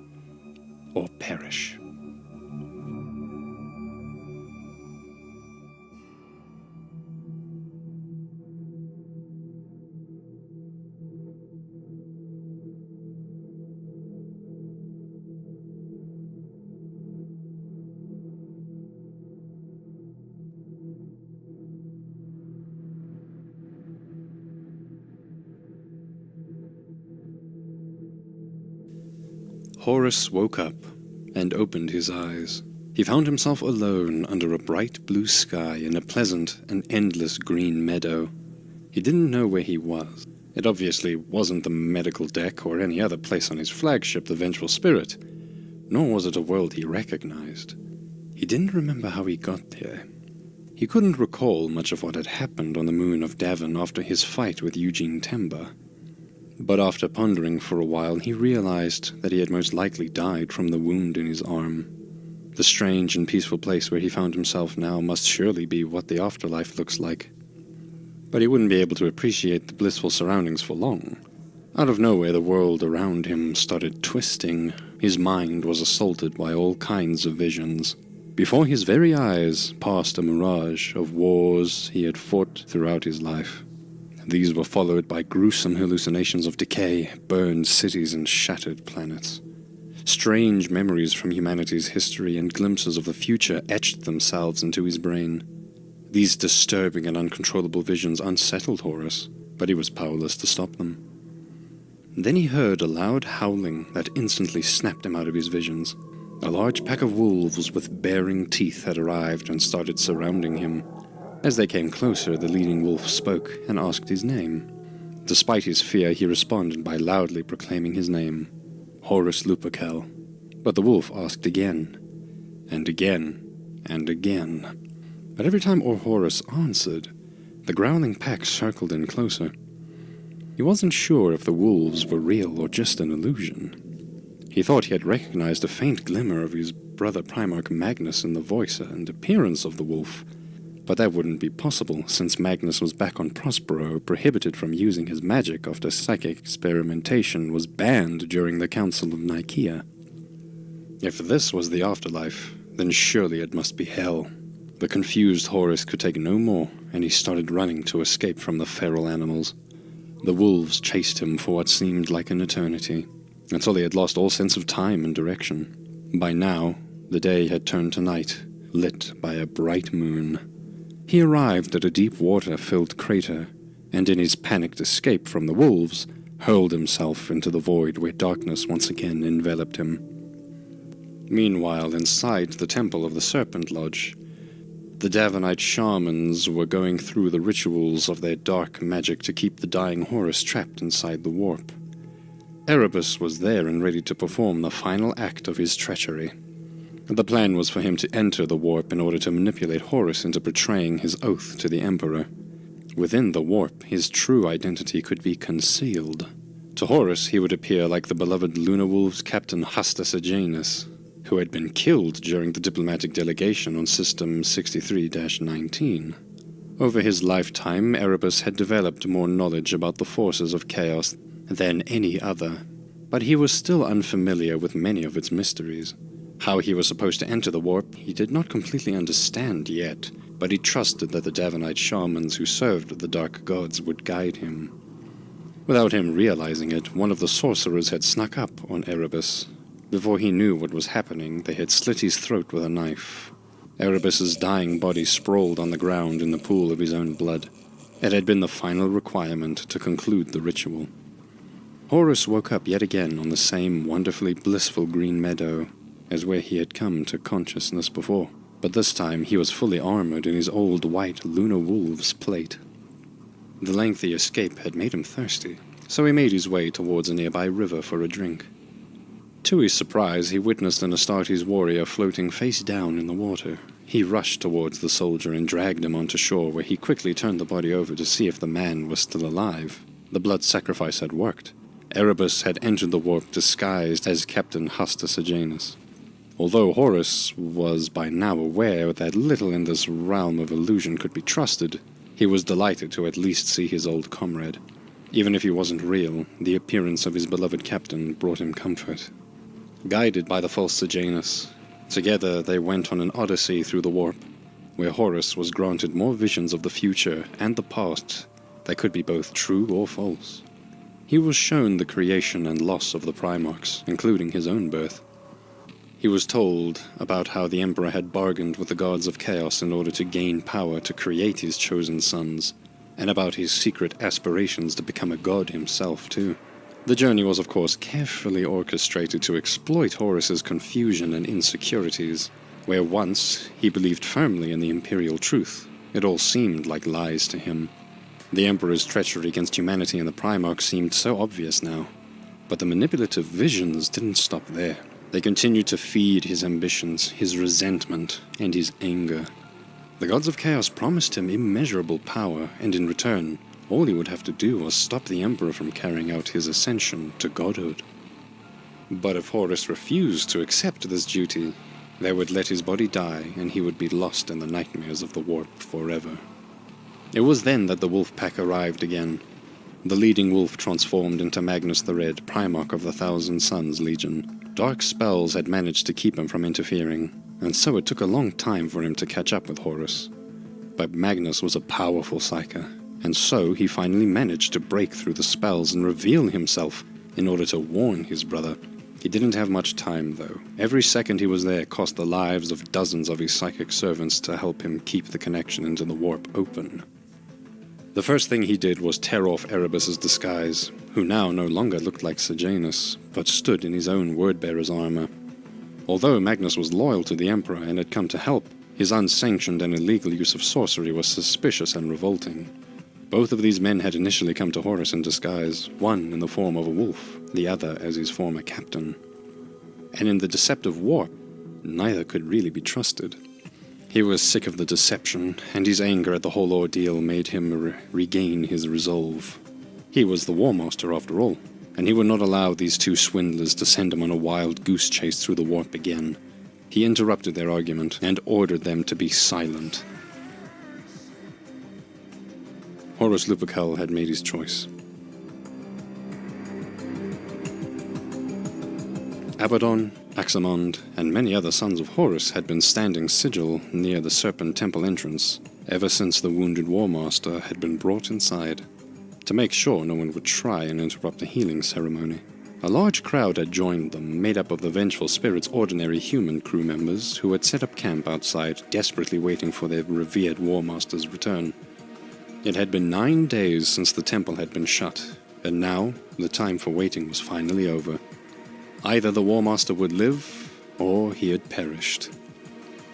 or perish. Horus woke up and opened his eyes. He found himself alone under a bright blue sky in a pleasant and endless green meadow. He didn't know where he was. It obviously wasn't the medical deck or any other place on his flagship, the Vengeful Spirit, nor was it a world he recognized. He didn't remember how he got there. He couldn't recall much of what had happened on the moon of Davin after his fight with Eugene Temba. But after pondering for a while, he realized that he had most likely died from the wound in his arm. The strange and peaceful place where he found himself now must surely be what the afterlife looks like. But he wouldn't be able to appreciate the blissful surroundings for long. Out of nowhere, the world around him started twisting. His mind was assaulted by all kinds of visions. Before his very eyes passed a mirage of wars he had fought throughout his life. These were followed by gruesome hallucinations of decay, burned cities, and shattered planets. Strange memories from humanity's history and glimpses of the future etched themselves into his brain. These disturbing and uncontrollable visions unsettled Horus, but he was powerless to stop them. Then he heard a loud howling that instantly snapped him out of his visions. A large pack of wolves with baring teeth had arrived and started surrounding him. As they came closer, the leading wolf spoke and asked his name. Despite his fear, he responded by loudly proclaiming his name, Horus Lupercal. But the wolf asked again, and again, and again. But every time Horus answered, the growling pack circled in closer. He wasn't sure if the wolves were real or just an illusion. He thought he had recognized a faint glimmer of his brother Primarch Magnus in the voice and appearance of the wolf, but that wouldn't be possible, since Magnus was back on Prospero, prohibited from using his magic after psychic experimentation was banned during the Council of Nicaea. If this was the afterlife, then surely it must be hell. The confused Horus could take no more, and he started running to escape from the feral animals. The wolves chased him for what seemed like an eternity, until he had lost all sense of time and direction. By now, the day had turned to night, lit by a bright moon. He arrived at a deep water-filled crater, and in his panicked escape from the wolves, hurled himself into the void where darkness once again enveloped him. Meanwhile, inside the Temple of the Serpent Lodge, the Davinite shamans were going through the rituals of their dark magic to keep the dying Horus trapped inside the warp. Erebus was there and ready to perform the final act of his treachery. The plan was for him to enter the warp in order to manipulate Horus into betraying his oath to the Emperor. Within the warp, his true identity could be concealed. To Horus, he would appear like the beloved Lunar Wolves Captain Hasta Sejanus, who had been killed during the diplomatic delegation on System 63-19. Over his lifetime, Erebus had developed more knowledge about the forces of chaos than any other, but he was still unfamiliar with many of its mysteries. How he was supposed to enter the warp, he did not completely understand yet, but he trusted that the Davinite shamans who served the dark gods would guide him. Without him realizing it, one of the sorcerers had snuck up on Erebus. Before he knew what was happening, they had slit his throat with a knife. Erebus's dying body sprawled on the ground in the pool of his own blood. It had been the final requirement to conclude the ritual. Horus woke up yet again on the same wonderfully blissful green meadow as where he had come to consciousness before, but this time he was fully armored in his old white Lunar Wolf's plate. The lengthy escape had made him thirsty, so he made his way towards a nearby river for a drink. To his surprise, he witnessed an Astartes warrior floating face down in the water. He rushed towards the soldier and dragged him onto shore, where he quickly turned the body over to see if the man was still alive. The blood sacrifice had worked. Erebus had entered the warp disguised as Captain Hustus Sejanus. Although Horus was by now aware that little in this realm of illusion could be trusted, he was delighted to at least see his old comrade. Even if he wasn't real, the appearance of his beloved captain brought him comfort. Guided by the false Sejanus, together they went on an odyssey through the warp, where Horus was granted more visions of the future and the past that could be both true or false. He was shown the creation and loss of the Primarchs, including his own birth. He was told about how the Emperor had bargained with the gods of chaos in order to gain power to create his chosen sons, and about his secret aspirations to become a god himself, too. The journey was, of course, carefully orchestrated to exploit Horus's confusion and insecurities, where once he believed firmly in the imperial truth. It all seemed like lies to him. The Emperor's treachery against humanity and the Primarchs seemed so obvious now, but the manipulative visions didn't stop there. They continued to feed his ambitions, his resentment, and his anger. The gods of chaos promised him immeasurable power, and in return, all he would have to do was stop the Emperor from carrying out his ascension to godhood. But if Horus refused to accept this duty, they would let his body die and he would be lost in the nightmares of the warp forever. It was then that the wolf pack arrived again. The leading wolf transformed into Magnus the Red, Primarch of the Thousand Suns Legion. Dark spells had managed to keep him from interfering, and so it took a long time for him to catch up with Horus. But Magnus was a powerful psyker, and so he finally managed to break through the spells and reveal himself in order to warn his brother. He didn't have much time, though. Every second he was there cost the lives of dozens of his psychic servants to help him keep the connection into the warp open. The first thing he did was tear off Erebus's disguise, who now no longer looked like Sejanus, but stood in his own word-bearer's armor. Although Magnus was loyal to the Emperor and had come to help, his unsanctioned and illegal use of sorcery was suspicious and revolting. Both of these men had initially come to Horus in disguise, one in the form of a wolf, the other as his former captain. And in the deceptive warp, neither could really be trusted. He was sick of the deception, and his anger at the whole ordeal made him regain his resolve. He was the War Master after all, and he would not allow these two swindlers to send him on a wild goose chase through the warp again. He interrupted their argument and ordered them to be silent. Horus Lupercal had made his choice. Abaddon, Axamond, and many other sons of Horus had been standing sigil near the Serpent Temple entrance ever since the wounded War Master had been brought inside, to make sure no one would try and interrupt the healing ceremony. A large crowd had joined them, made up of the Vengeful Spirit's ordinary human crew members who had set up camp outside, desperately waiting for their revered War Master's return. It had been 9 days since the temple had been shut, and now the time for waiting was finally over. Either the War Master would live, or he had perished.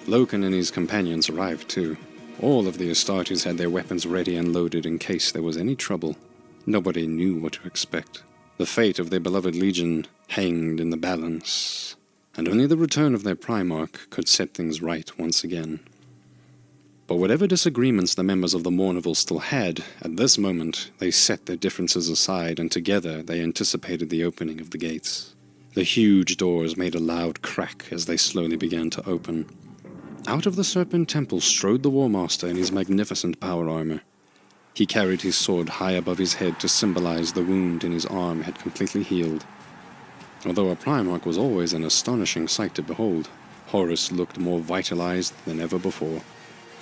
Loken and his companions arrived too. All of the Astartes had their weapons ready and loaded in case there was any trouble. Nobody knew what to expect. The fate of their beloved legion hanged in the balance, and only the return of their Primarch could set things right once again. But whatever disagreements the members of the Mournival still had, at this moment they set their differences aside, and together they anticipated the opening of the gates. The huge doors made a loud crack as they slowly began to open. Out of the Serpent Temple strode the War Master in his magnificent power armor. He carried his sword high above his head to symbolize the wound in his arm had completely healed. Although a Primarch was always an astonishing sight to behold, Horus looked more vitalized than ever before.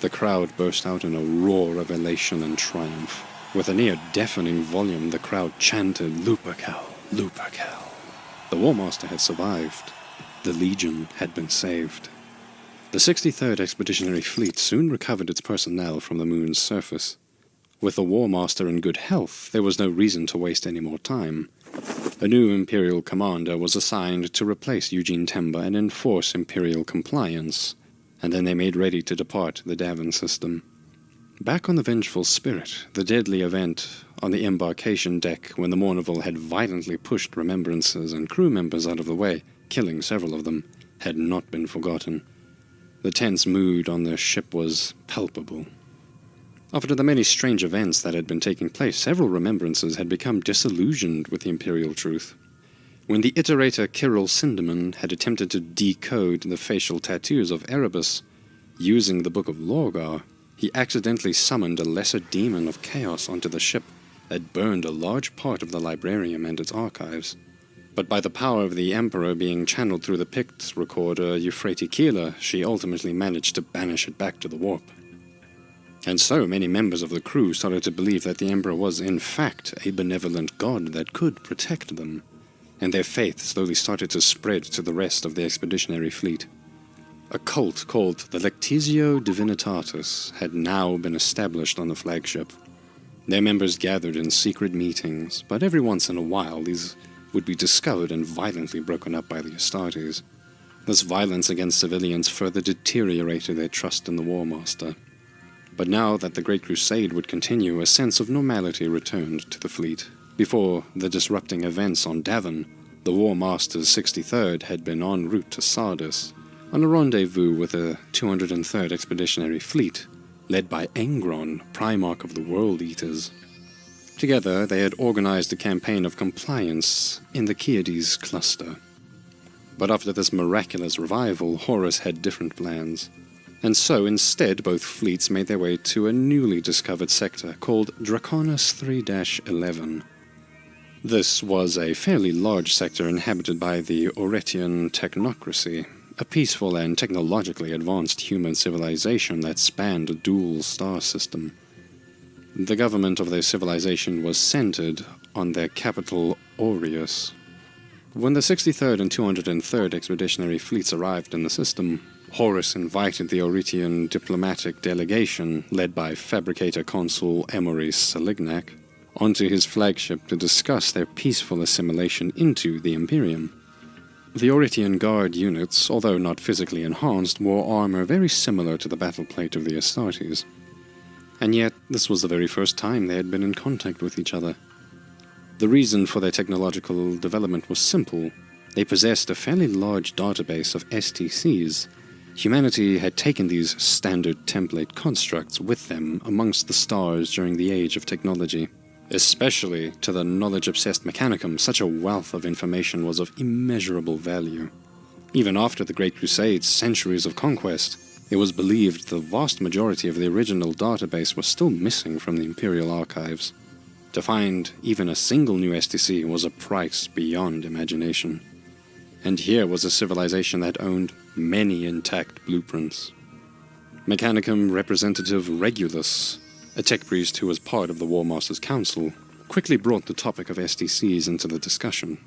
The crowd burst out in a roar of elation and triumph. With a near-deafening volume, the crowd chanted, "Lupercal, Lupercal." The War Master had survived. The Legion had been saved. The 63rd Expeditionary Fleet soon recovered its personnel from the moon's surface. With the War Master in good health, there was no reason to waste any more time. A new Imperial commander was assigned to replace Eugene Temba and enforce Imperial compliance, and then they made ready to depart the Davin system. Back on the Vengeful Spirit, the deadly event on the embarkation deck when the Mournival had violently pushed Remembrances and crew members out of the way, killing several of them, had not been forgotten. The tense mood on the ship was palpable. After the many strange events that had been taking place, several Remembrances had become disillusioned with the Imperial truth. When the iterator Kirill Sinderman had attempted to decode the facial tattoos of Erebus using the Book of Lorgar, he accidentally summoned a lesser demon of chaos onto the ship that burned a large part of the librarium and its archives. But by the power of the Emperor being channeled through the Pict recorder Euphrates, she ultimately managed to banish it back to the warp. And so many members of the crew started to believe that the Emperor was in fact a benevolent god that could protect them, and their faith slowly started to spread to the rest of the expeditionary fleet. A cult called the Lectitio Divinitatis had now been established on the flagship. Their members gathered in secret meetings, but every once in a while these would be discovered and violently broken up by the Astartes. This violence against civilians further deteriorated their trust in the War Master. But now that the Great Crusade would continue, a sense of normality returned to the fleet. Before the disrupting events on Davin, the War Master's 63rd had been en route to Sardis, on a rendezvous with the 203rd Expeditionary Fleet, led by Angron, Primarch of the World Eaters. Together, they had organized a campaign of compliance in the Chiades cluster. But after this miraculous revival, Horus had different plans. And so, instead, both fleets made their way to a newly discovered sector called Draconis 3-11. This was a fairly large sector inhabited by the Oretian technocracy, a peaceful and technologically advanced human civilization that spanned a dual star system. The government of their civilization was centered on their capital, Aureus. When the 63rd and 203rd Expeditionary Fleets arrived in the system, Horus invited the Oretian diplomatic delegation, led by Fabricator Consul Emoris Salignac, onto his flagship to discuss their peaceful assimilation into the Imperium. The Oretian Guard units, although not physically enhanced, wore armor very similar to the battle plate of the Astartes. And yet, this was the very first time they had been in contact with each other. The reason for their technological development was simple. They possessed a fairly large database of STCs. Humanity had taken these standard template constructs with them amongst the stars during the age of technology. Especially to the knowledge-obsessed Mechanicum, such a wealth of information was of immeasurable value. Even after the Great Crusade's centuries of conquest, it was believed the vast majority of the original database was still missing from the Imperial archives. To find even a single new STC was a price beyond imagination. And here was a civilization that owned many intact blueprints. Mechanicum representative Regulus, a tech priest who was part of the War Master's Council, quickly brought the topic of STCs into the discussion.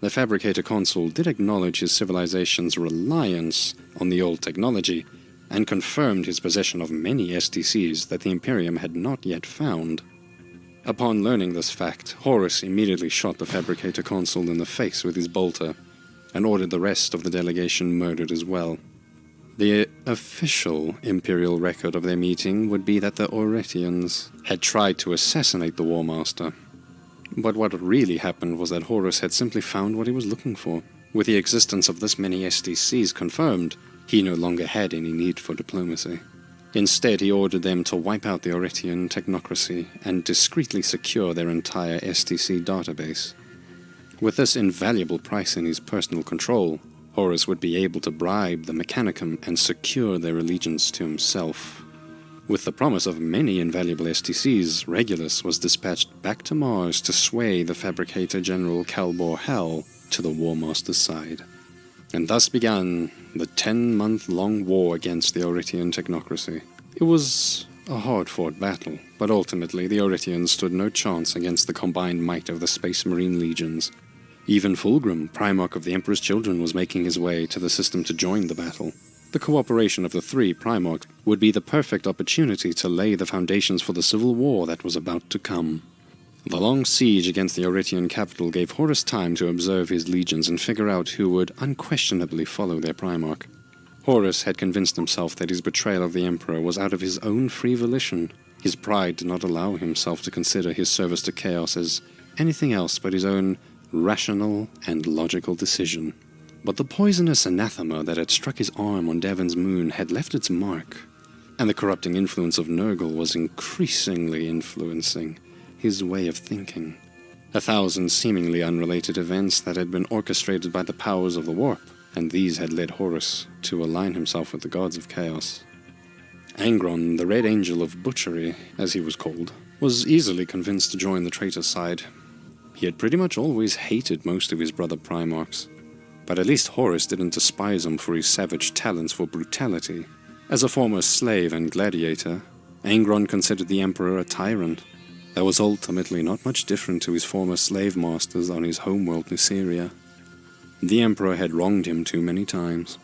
The Fabricator Consul did acknowledge his civilization's reliance on the old technology, and confirmed his possession of many STCs that the Imperium had not yet found. Upon learning this fact, Horus immediately shot the Fabricator Consul in the face with his bolter, and ordered the rest of the delegation murdered as well. The official Imperial record of their meeting would be that the Oretians had tried to assassinate the War Master. But what really happened was that Horus had simply found what he was looking for. With the existence of this many STCs confirmed, he no longer had any need for diplomacy. Instead, he ordered them to wipe out the Oretian technocracy and discreetly secure their entire STC database. With this invaluable price in his personal control, Horus would be able to bribe the Mechanicum and secure their allegiance to himself. With the promise of many invaluable STCs, Regulus was dispatched back to Mars to sway the Fabricator General Calbor Hell to the War Master's side. And thus began the 10-month-long war against the Oretian technocracy. It was a hard-fought battle, but ultimately the Oretians stood no chance against the combined might of the Space Marine legions. Even Fulgrim, Primarch of the Emperor's Children, was making his way to the system to join the battle. The cooperation of the three Primarchs would be the perfect opportunity to lay the foundations for the civil war that was about to come. The long siege against the Oretian capital gave Horus time to observe his legions and figure out who would unquestionably follow their Primarch. Horus had convinced himself that his betrayal of the Emperor was out of his own free volition, His pride did not allow himself to consider his service to Chaos as anything else but his own rational and logical decision. But the poisonous anathema that had struck his arm on Devon's moon had left its mark, and the corrupting influence of Nurgle was increasingly influencing his way of thinking. 1,000 seemingly unrelated events that had been orchestrated by the powers of the warp, and these had led Horus to align himself with the gods of chaos. Angron, the Red Angel of Butchery, as he was called, was easily convinced to join the traitor's side. He had pretty much always hated most of his brother Primarchs, but at least Horus didn't despise him for his savage talents for brutality. As a former slave and gladiator, Angron considered the Emperor a tyrant that was ultimately not much different to his former slave masters on his homeworld Nuceria. The Emperor had wronged him too many times.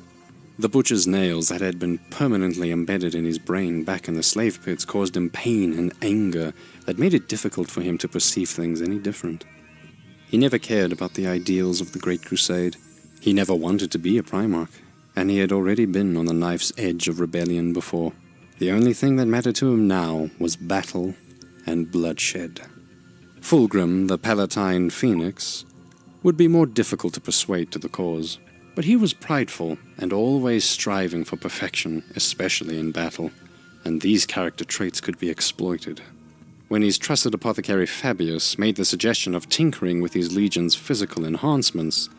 The butcher's nails that had been permanently embedded in his brain back in the slave pits caused him pain and anger that made it difficult for him to perceive things any different. He never cared about the ideals of the Great Crusade. He never wanted to be a Primarch, and he had already been on the knife's edge of rebellion before. The only thing that mattered to him now was battle and bloodshed. Fulgrim, the Palatine Phoenix, would be more difficult to persuade to the cause, but he was prideful and always striving for perfection, especially in battle, and these character traits could be exploited. When his trusted apothecary Fabius made the suggestion of tinkering with his legion's physical enhancements,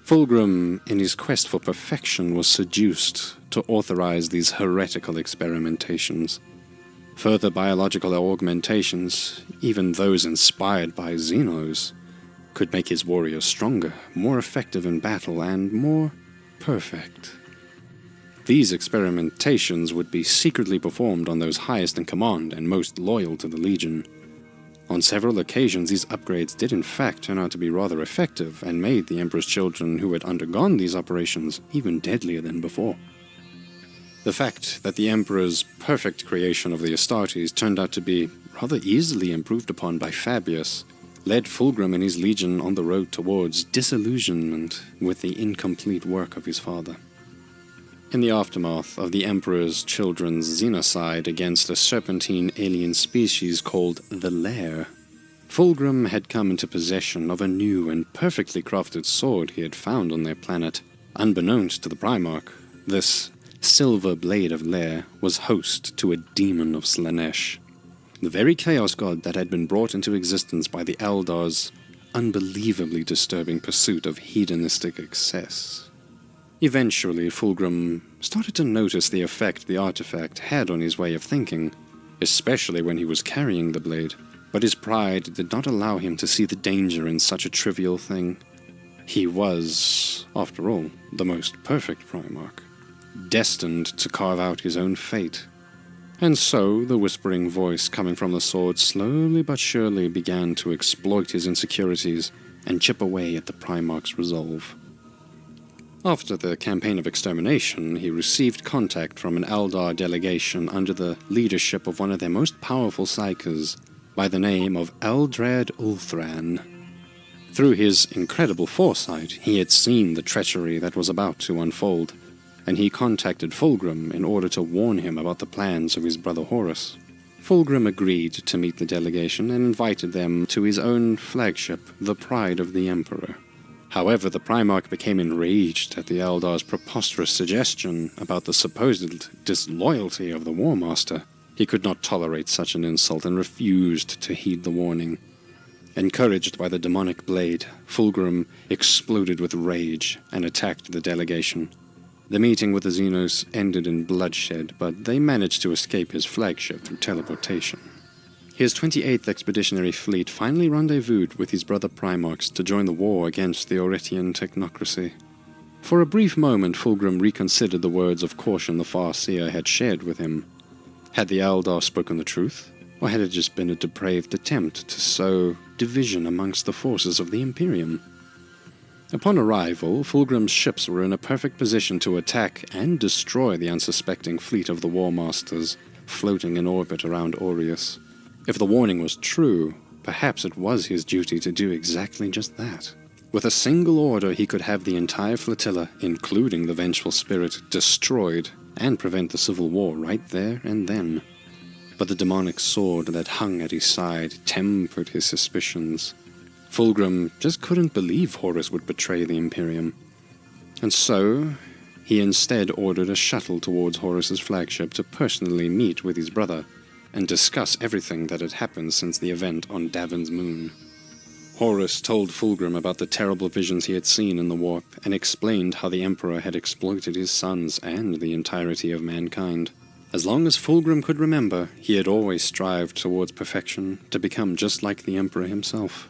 Fulgrim, in his quest for perfection, was seduced to authorize these heretical experimentations. Further biological augmentations, even those inspired by Xenos, could make his warriors stronger, more effective in battle, and more perfect. These experimentations would be secretly performed on those highest in command and most loyal to the Legion. On several occasions, these upgrades did in fact turn out to be rather effective and made the Emperor's children who had undergone these operations even deadlier than before. The fact that the Emperor's perfect creation of the Astartes turned out to be rather easily improved upon by Fabius led Fulgrim and his legion on the road towards disillusionment with the incomplete work of his father. In the aftermath of the Emperor's children's xenocide against a serpentine alien species called the Lair, Fulgrim had come into possession of a new and perfectly crafted sword he had found on their planet. Unbeknownst to the Primarch, this silver blade of Lair was host to a demon of Slanesh, the very chaos god that had been brought into existence by the Eldar's unbelievably disturbing pursuit of hedonistic excess. Eventually, Fulgrim started to notice the effect the artifact had on his way of thinking, especially when he was carrying the blade, but his pride did not allow him to see the danger in such a trivial thing. He was, after all, the most perfect Primarch, destined to carve out his own fate. And so, the whispering voice coming from the sword slowly but surely began to exploit his insecurities and chip away at the Primarch's resolve. After the campaign of extermination, he received contact from an Eldar delegation under the leadership of one of their most powerful psykers, by the name of Eldrad Ulthran. Through his incredible foresight, he had seen the treachery that was about to unfold, and he contacted Fulgrim in order to warn him about the plans of his brother Horus. Fulgrim agreed to meet the delegation and invited them to his own flagship, the Pride of the Emperor. However, the Primarch became enraged at the Eldar's preposterous suggestion about the supposed disloyalty of the War Master. He could not tolerate such an insult and refused to heed the warning. Encouraged by the demonic blade, Fulgrim exploded with rage and attacked the delegation. The meeting with the Xenos ended in bloodshed, but they managed to escape his flagship through teleportation. His 28th Expeditionary Fleet finally rendezvoused with his brother Primarchs to join the war against the Oretian technocracy. For a brief moment, Fulgrim reconsidered the words of caution the Farseer had shared with him. Had the Eldar spoken the truth, or had it just been a depraved attempt to sow division amongst the forces of the Imperium? Upon arrival, Fulgrim's ships were in a perfect position to attack and destroy the unsuspecting fleet of the War Masters floating in orbit around Aureus. If the warning was true, perhaps it was his duty to do exactly just that. With a single order, he could have the entire flotilla, including the Vengeful Spirit, destroyed and prevent the civil war right there and then. but the demonic sword that hung at his side tempered his suspicions. Fulgrim just couldn't believe Horus would betray the Imperium. And so, he instead ordered a shuttle towards Horus's flagship to personally meet with his brother and discuss everything that had happened since the event on Davin's moon. Horus told Fulgrim about the terrible visions he had seen in the warp and explained how the Emperor had exploited his sons and the entirety of mankind. As long as Fulgrim could remember, he had always strived towards perfection, to become just like the Emperor himself.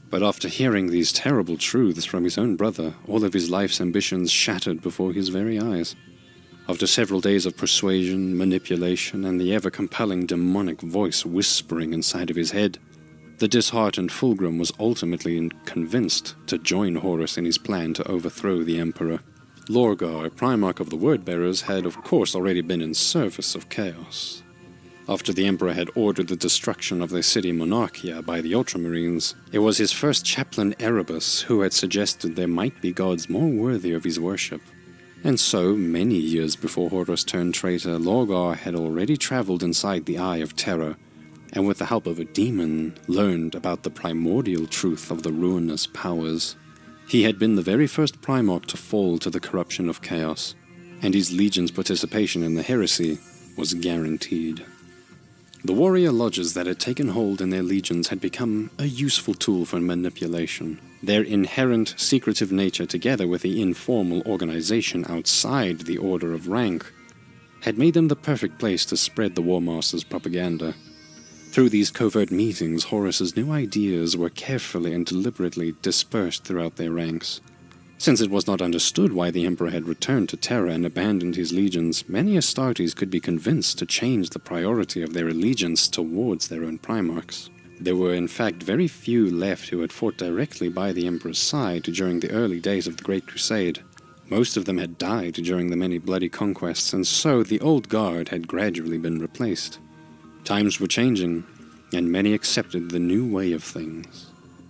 But after hearing these terrible truths from his own brother, all of his life's ambitions shattered before his very eyes. After several days of persuasion, manipulation, and the ever-compelling demonic voice whispering inside of his head, the disheartened Fulgrim was ultimately convinced to join Horus in his plan to overthrow the Emperor. Lorgar, Primarch of the Wordbearers, had of course already been in service of chaos. After the Emperor had ordered the destruction of their city Monarchia by the Ultramarines, it was his first chaplain Erebus who had suggested there might be gods more worthy of his worship. And so, many years before Horus turned traitor, Lorgar had already traveled inside the Eye of Terror, and with the help of a demon, learned about the primordial truth of the ruinous powers. He had been the very first Primarch to fall to the corruption of chaos, and his legion's participation in the heresy was guaranteed. The warrior lodges that had taken hold in their legions had become a useful tool for manipulation. Their inherent secretive nature, together with the informal organization outside the order of rank, had made them the perfect place to spread the War Master's propaganda. Through these covert meetings, Horus's new ideas were carefully and deliberately dispersed throughout their ranks. Since it was not understood why the Emperor had returned to Terra and abandoned his legions, many Astartes could be convinced to change the priority of their allegiance towards their own Primarchs. There were in fact very few left who had fought directly by the Emperor's side during the early days of the Great Crusade. Most of them had died during the many bloody conquests, and so the old guard had gradually been replaced. Times were changing, and many accepted the new way of things.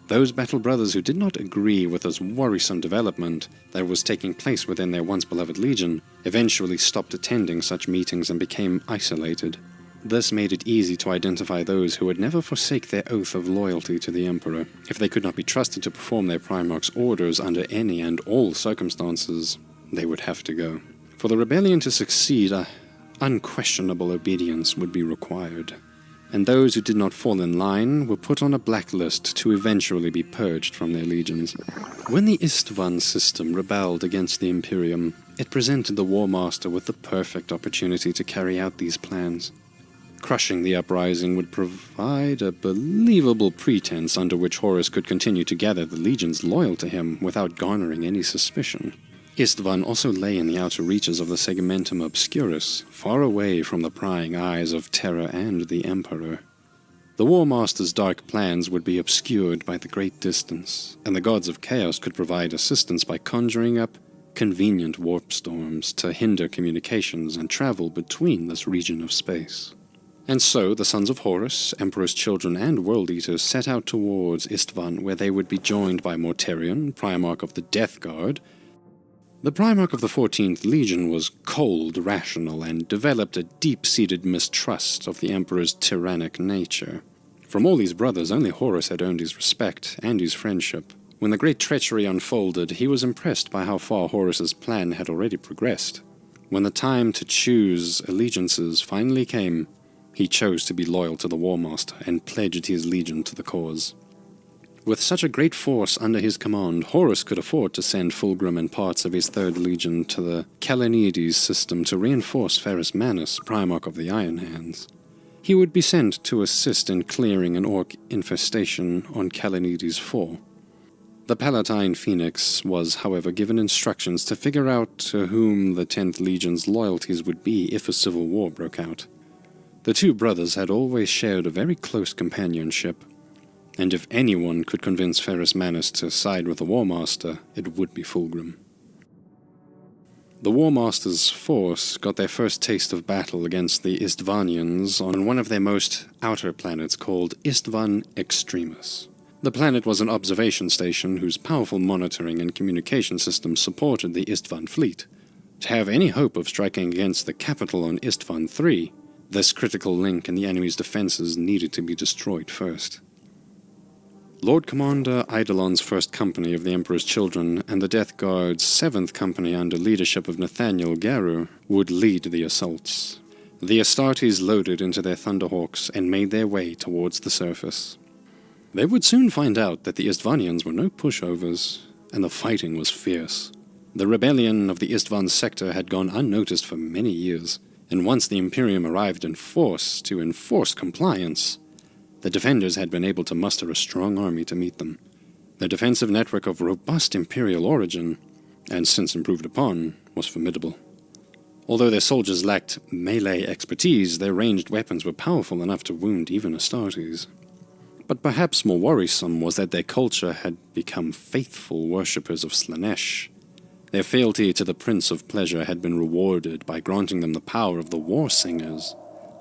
Those battle brothers who did not agree with this worrisome development that was taking place within their once-beloved legion eventually stopped attending such meetings and became isolated. This made it easy to identify those who would never forsake their oath of loyalty to the Emperor. If they could not be trusted to perform their Primarch's orders under any and all circumstances, they would have to go. For the rebellion to succeed, unquestionable obedience would be required, and those who did not fall in line were put on a blacklist to eventually be purged from their legions. When the Istvan system rebelled against the Imperium, it presented the War Master with the perfect opportunity to carry out these plans. Crushing the uprising would provide a believable pretense under which Horus could continue to gather the legions loyal to him without garnering any suspicion. Istvan also lay in the outer reaches of the Segmentum Obscurus, far away from the prying eyes of Terra and the Emperor. The War Master's dark plans would be obscured by the great distance, and the gods of chaos could provide assistance by conjuring up convenient warp storms to hinder communications and travel between this region of space. And so the sons of Horus, Emperor's children and World Eaters set out towards Istvan, where they would be joined by Mortarion, Primarch of the Death Guard. The Primarch of the 14th Legion was cold, rational, and developed a deep-seated mistrust of the Emperor's tyrannic nature. From all these brothers, only Horus had earned his respect and his friendship. When the great treachery unfolded, he was impressed by how far Horus's plan had already progressed. When the time to choose allegiances finally came, he chose to be loyal to the War Master and pledged his legion to the cause. With such a great force under his command, Horus could afford to send Fulgrim and parts of his 3rd Legion to the Kalanides system to reinforce Ferrus Manus, Primarch of the Iron Hands. He would be sent to assist in clearing an orc infestation on Kalanides IV. The Palatine Phoenix was, however, given instructions to figure out to whom the 10th Legion's loyalties would be if a civil war broke out. The two brothers had always shared a very close companionship, and if anyone could convince Ferrus Manus to side with the War Master, it would be Fulgrim. The War Master's force got their first taste of battle against the Istvanians on one of their most outer planets called Istvan Extremis. The planet was an observation station whose powerful monitoring and communication systems supported the Istvan fleet. To have any hope of striking against the capital on Istvan III, This critical link in the enemy's defenses needed to be destroyed first. Lord Commander Eidolon's 1st Company of the Emperor's Children and the Death Guard's 7th Company under leadership of Nathaniel Garu would lead the assaults. The Astartes loaded into their Thunderhawks and made their way towards the surface. They would soon find out that the Istvanians were no pushovers, and the fighting was fierce. The rebellion of the Istvan sector had gone unnoticed for many years, and once the Imperium arrived in force to enforce compliance, the defenders had been able to muster a strong army to meet them. Their defensive network of robust Imperial origin, and since improved upon, was formidable. Although their soldiers lacked melee expertise, their ranged weapons were powerful enough to wound even Astartes. But perhaps more worrisome was that their culture had become faithful worshippers of Slanesh. Their fealty to the Prince of Pleasure had been rewarded by granting them the power of the war singers,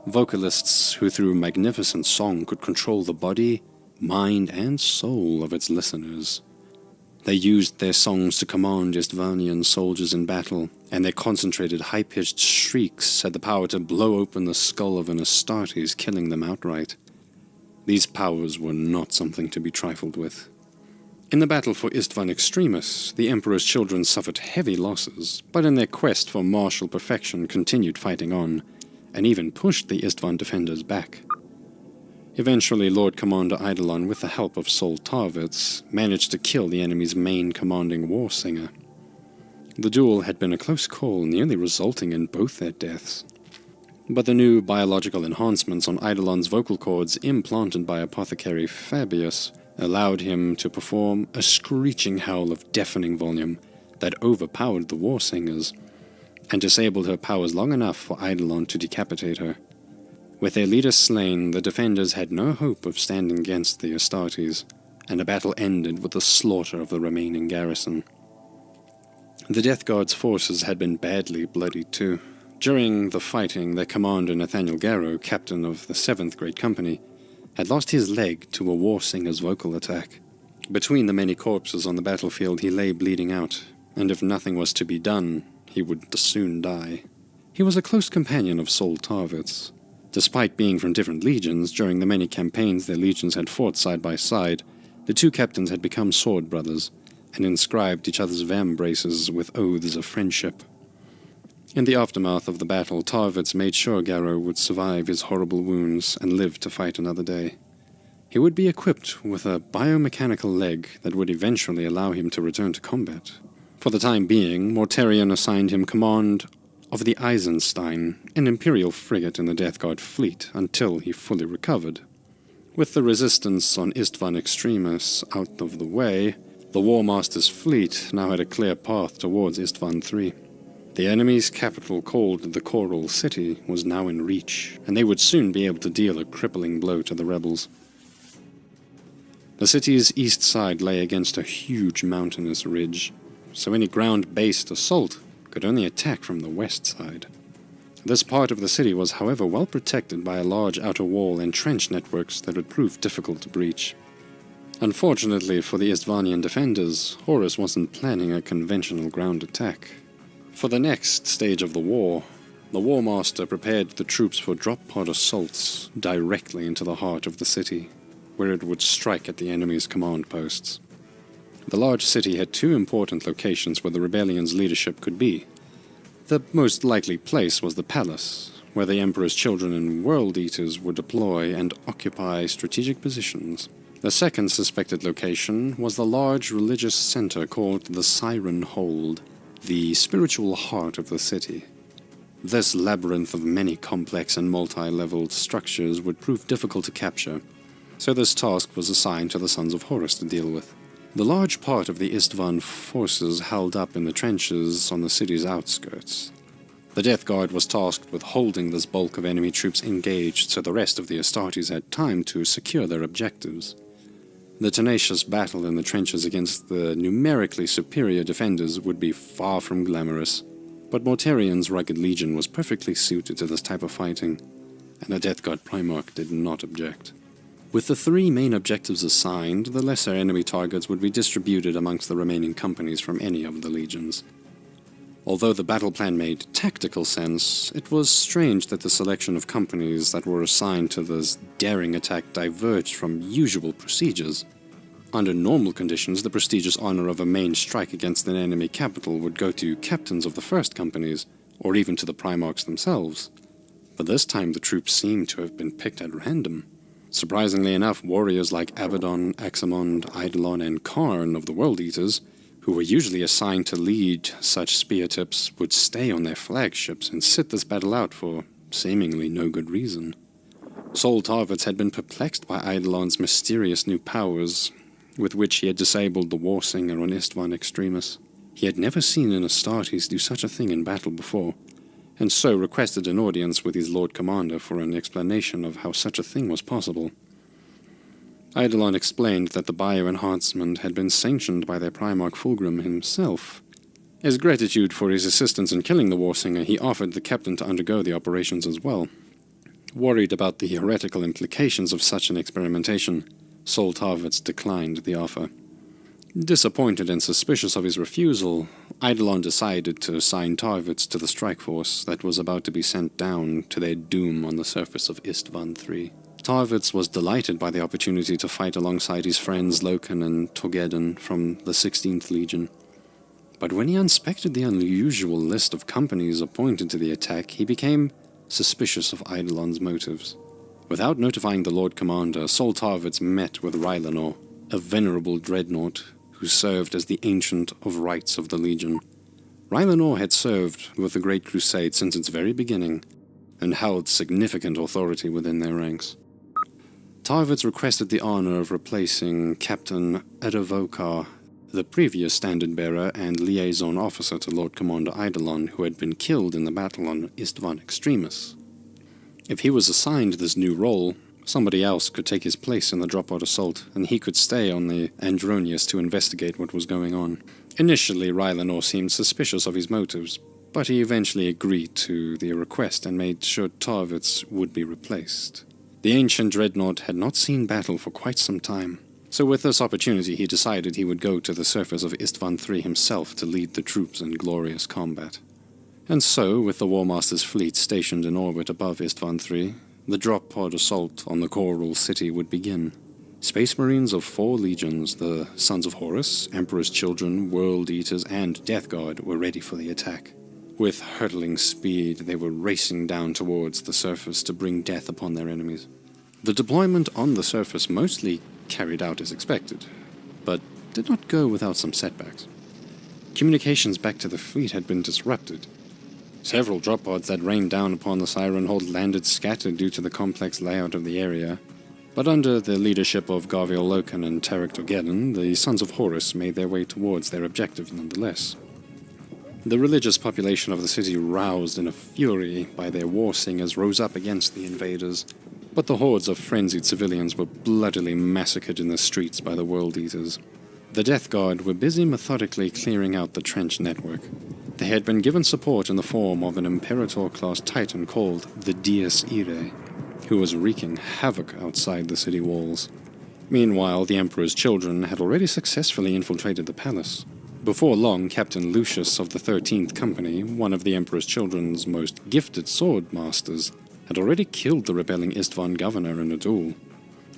vocalists who through magnificent song could control the body, mind, and soul of its listeners. They used their songs to command Istvanian soldiers in battle, and their concentrated high-pitched shrieks had the power to blow open the skull of an Astartes, killing them outright. These powers were not something to be trifled with. In the battle for Istvan Extremis, the Emperor's children suffered heavy losses, but in their quest for martial perfection continued fighting on, and even pushed the Istvan defenders back. Eventually, Lord Commander Eidolon, with the help of Sol Tarvitz, managed to kill the enemy's main commanding war singer. The duel had been a close call, nearly resulting in both their deaths. But the new biological enhancements on Eidolon's vocal cords implanted by apothecary Fabius allowed him to perform a screeching howl of deafening volume that overpowered the war singers and disabled her powers long enough for Eidolon to decapitate her. With their leader slain, the defenders had no hope of standing against the Astartes, and the battle ended with the slaughter of the remaining garrison. The Death Guard's forces had been badly bloodied too. During the fighting, their commander Nathaniel Garu, captain of the 7th Great Company, had lost his leg to a war singer's vocal attack. Between the many corpses on the battlefield, he lay bleeding out, and if nothing was to be done, he would soon die. He was a close companion of Sol Tarvitz. Despite being from different legions, during the many campaigns their legions had fought side by side, the two captains had become sword brothers, and inscribed each other's vambraces with oaths of friendship. In the aftermath of the battle, Tarvitz made sure Garu would survive his horrible wounds and live to fight another day. He would be equipped with a biomechanical leg that would eventually allow him to return to combat. For the time being, Mortarion assigned him command of the Eisenstein, an Imperial frigate in the Death Guard fleet, until he fully recovered. With the resistance on Istvan Extremis out of the way, the War Master's fleet now had a clear path towards Istvan III. The enemy's capital, called the Coral City, was now in reach, and they would soon be able to deal a crippling blow to the rebels. The city's east side lay against a huge mountainous ridge, so any ground-based assault could only attack from the west side. This part of the city was, however, well protected by a large outer wall and trench networks that would prove difficult to breach. Unfortunately for the Istvanian defenders, Horus wasn't planning a conventional ground attack. For the next stage of the War Master prepared the troops for drop-pod assaults directly into the heart of the city, where it would strike at the enemy's command posts. The large city had two important locations where the rebellion's leadership could be. The most likely place was the palace, where the Emperor's children and World Eaters would deploy and occupy strategic positions. The second suspected location was the large religious center called the Siren Hold, the spiritual heart of the city. This labyrinth of many complex and multi-leveled structures would prove difficult to capture, so this task was assigned to the Sons of Horus to deal with. The large part of the Istvan forces held up in the trenches on the city's outskirts. The Death Guard was tasked with holding this bulk of enemy troops engaged so the rest of the Astartes had time to secure their objectives. The tenacious battle in the trenches against the numerically superior defenders would be far from glamorous, but Mortarion's rugged legion was perfectly suited to this type of fighting, and the Death Guard Primarch did not object. With the three main objectives assigned, the lesser enemy targets would be distributed amongst the remaining companies from any of the legions. Although the battle plan made tactical sense, it was strange that the selection of companies that were assigned to this daring attack diverged from usual procedures. Under normal conditions, the prestigious honor of a main strike against an enemy capital would go to captains of the first companies, or even to the Primarchs themselves. But this time the troops seemed to have been picked at random. Surprisingly enough, warriors like Abaddon, Axamond, Eidolon, and Karn of the World Eaters, who were usually assigned to lead such spear tips, would stay on their flagships and sit this battle out for seemingly no good reason. Sol Tarvitz had been perplexed by Eidolon's mysterious new powers, with which he had disabled the War Singer on Istvan Extremis. He had never seen an Astartes do such a thing in battle before, and so requested an audience with his Lord Commander for an explanation of how such a thing was possible. Eidolon explained that the bioenhancement had been sanctioned by their Primarch Fulgrim himself. As gratitude for his assistance in killing the War Singer, he offered the captain to undergo the operations as well. Worried about the heretical implications of such an experimentation, Sol Tarvitz declined the offer. Disappointed and suspicious of his refusal, Eidolon decided to assign Tarvitz to the strike force that was about to be sent down to their doom on the surface of Istvan III. Tarvitz was delighted by the opportunity to fight alongside his friends Loken and Torgeddon from the 16th Legion. But when he inspected the unusual list of companies appointed to the attack, he became suspicious of Eidolon's motives. Without notifying the Lord Commander, Sol Tarvitz met with Rylanor, a venerable dreadnought who served as the Ancient of Rights of the Legion. Rylanor had served with the Great Crusade since its very beginning, and held significant authority within their ranks. Tarvitz requested the honor of replacing Captain Edavokar, the previous standard-bearer and liaison officer to Lord Commander Eidolon, who had been killed in the battle on Istvan Extremis. If he was assigned this new role, somebody else could take his place in the drop-pod assault, and he could stay on the Andronius to investigate what was going on. Initially, Rylanor seemed suspicious of his motives, but he eventually agreed to the request and made sure Tarvitz would be replaced. The ancient dreadnought had not seen battle for quite some time, so with this opportunity he decided he would go to the surface of Istvan III himself to lead the troops in glorious combat. And so, with the War Master's fleet stationed in orbit above Istvan III, the drop-pod assault on the Coral City would begin. Space Marines of 4 legions, the Sons of Horus, Emperor's Children, World Eaters, and Death Guard, were ready for the attack. With hurtling speed, they were racing down towards the surface to bring death upon their enemies. The deployment on the surface mostly carried out as expected, but did not go without some setbacks. Communications back to the fleet had been disrupted. Several drop pods that rained down upon the Siren Hold landed scattered due to the complex layout of the area, but under the leadership of Garviel Loken and Tarek Torgeddon, the Sons of Horus made their way towards their objective nonetheless. The religious population of the city, roused in a fury by their war singers, rose up against the invaders, but the hordes of frenzied civilians were bloodily massacred in the streets by the World Eaters. The Death Guard were busy methodically clearing out the trench network. They had been given support in the form of an Imperator-class Titan called the Dies Irae, who was wreaking havoc outside the city walls. Meanwhile, the Emperor's Children had already successfully infiltrated the palace. Before long, Captain Lucius of the 13th Company, one of the Emperor's Children's most gifted sword masters, had already killed the rebelling Istvan governor in a duel.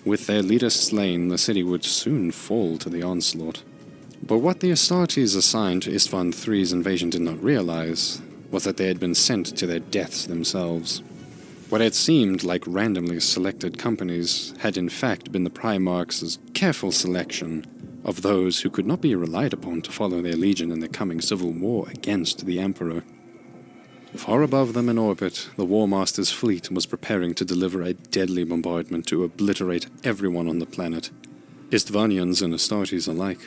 With their leader slain, the city would soon fall to the onslaught. But what the Astartes assigned to Istvan III's invasion did not realize was that they had been sent to their deaths themselves. What had seemed like randomly selected companies had in fact been the Primarch's careful selection of those who could not be relied upon to follow their legion in the coming civil war against the Emperor. Far above them in orbit, the War Master's fleet was preparing to deliver a deadly bombardment to obliterate everyone on the planet, Istvanians and Astartes alike.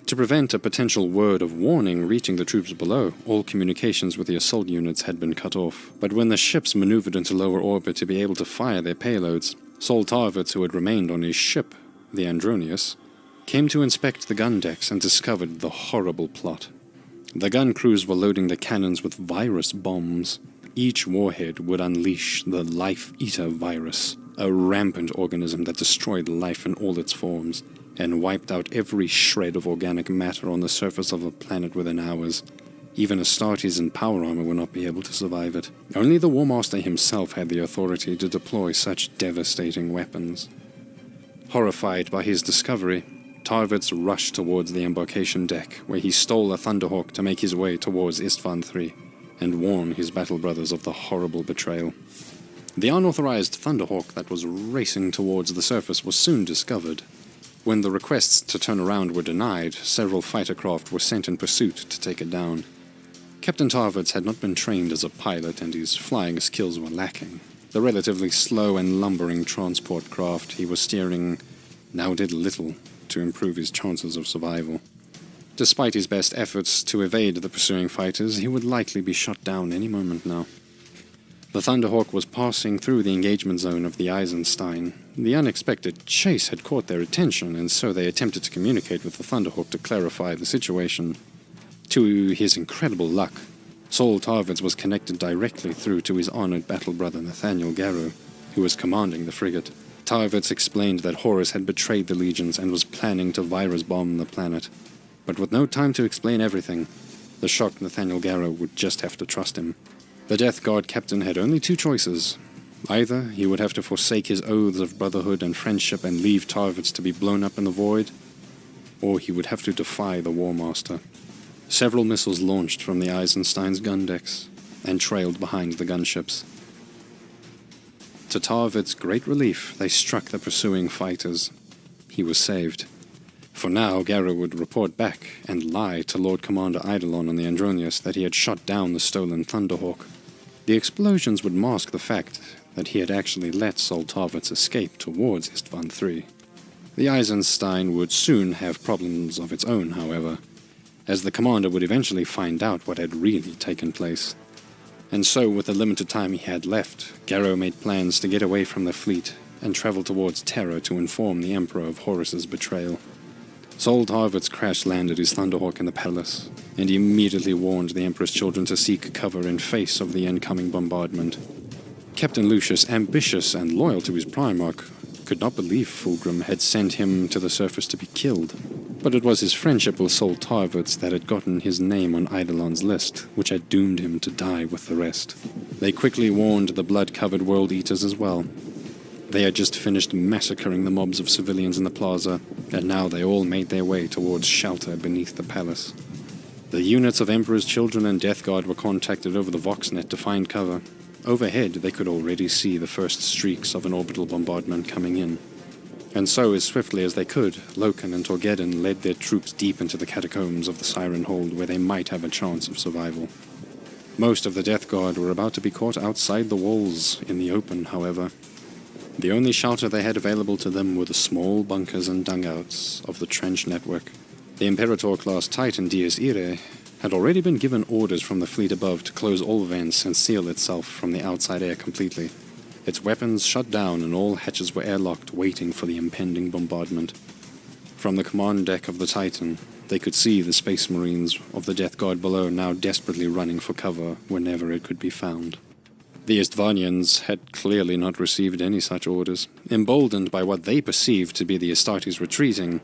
To prevent a potential word of warning reaching the troops below, all communications with the assault units had been cut off. But when the ships maneuvered into lower orbit to be able to fire their payloads, Sol Tarvitz, who had remained on his ship, the Andronius, came to inspect the gun decks and discovered the horrible plot. The gun crews were loading the cannons with virus bombs. Each warhead would unleash the Life Eater virus, a rampant organism that destroyed life in all its forms, and wiped out every shred of organic matter on the surface of a planet within hours. Even Astartes in power armor would not be able to survive it. Only the War Master himself had the authority to deploy such devastating weapons. Horrified by his discovery, Tarvitz rushed towards the embarkation deck, where he stole a Thunderhawk to make his way towards Istvan III, and warn his battle brothers of the horrible betrayal. The unauthorized Thunderhawk that was racing towards the surface was soon discovered. When the requests to turn around were denied, several fighter craft were sent in pursuit to take it down. Captain Tarvitz had not been trained as a pilot, and his flying skills were lacking. The relatively slow and lumbering transport craft he was steering now did little to improve his chances of survival. Despite his best efforts to evade the pursuing fighters, he would likely be shot down any moment now. The Thunderhawk was passing through the engagement zone of the Eisenstein. The unexpected chase had caught their attention, and so they attempted to communicate with the Thunderhawk to clarify the situation. To his incredible luck, Saul Tarvitz was connected directly through to his honored battle brother Nathaniel Garrow, who was commanding the frigate. Tarvitz explained that Horus had betrayed the legions and was planning to virus bomb the planet. But with no time to explain everything, the shocked Nathaniel Garrow would just have to trust him. The Death Guard captain had only two choices. Either he would have to forsake his oaths of brotherhood and friendship and leave Tarvitz to be blown up in the void, or he would have to defy the War Master. Several missiles launched from the Eisenstein's gun decks and trailed behind the gunships. To Tarvitz's great relief, they struck the pursuing fighters. He was saved. For now, Garrow would report back and lie to Lord Commander Eidolon on the Andronius that he had shot down the stolen Thunderhawk. The explosions would mask the fact that he had actually let Sol Tarvitz escape towards Istvan III. The Eisenstein would soon have problems of its own, however, as the commander would eventually find out what had really taken place. And so, with the limited time he had left, Garrow made plans to get away from the fleet and travel towards Terra to inform the Emperor of Horus's betrayal. Sol Tarvitz crash-landed his Thunderhawk in the palace, and he immediately warned the Emperor's children to seek cover in face of the incoming bombardment. Captain Lucius, ambitious and loyal to his Primarch, could not believe Fulgrim had sent him to the surface to be killed. But it was his friendship with Sol Tarvitz that had gotten his name on Eidolon's list, which had doomed him to die with the rest. They quickly warned the blood-covered World Eaters as well. They had just finished massacring the mobs of civilians in the plaza, and now they all made their way towards shelter beneath the palace. The units of Emperor's Children and Death Guard were contacted over the Voxnet to find cover. Overhead, they could already see the first streaks of an orbital bombardment coming in. And so, as swiftly as they could, Loken and Torgeddon led their troops deep into the catacombs of the Siren Hold, where they might have a chance of survival. Most of the Death Guard were about to be caught outside the walls in the open, however. The only shelter they had available to them were the small bunkers and dugouts of the trench network. The Imperator-class Titan Dies Irae had already been given orders from the fleet above to close all vents and seal itself from the outside air completely. Its weapons shut down and all hatches were airlocked, waiting for the impending bombardment. From the command deck of the Titan, they could see the Space Marines of the Death Guard below now desperately running for cover whenever it could be found. The Istvanians had clearly not received any such orders. Emboldened by what they perceived to be the Astartes retreating,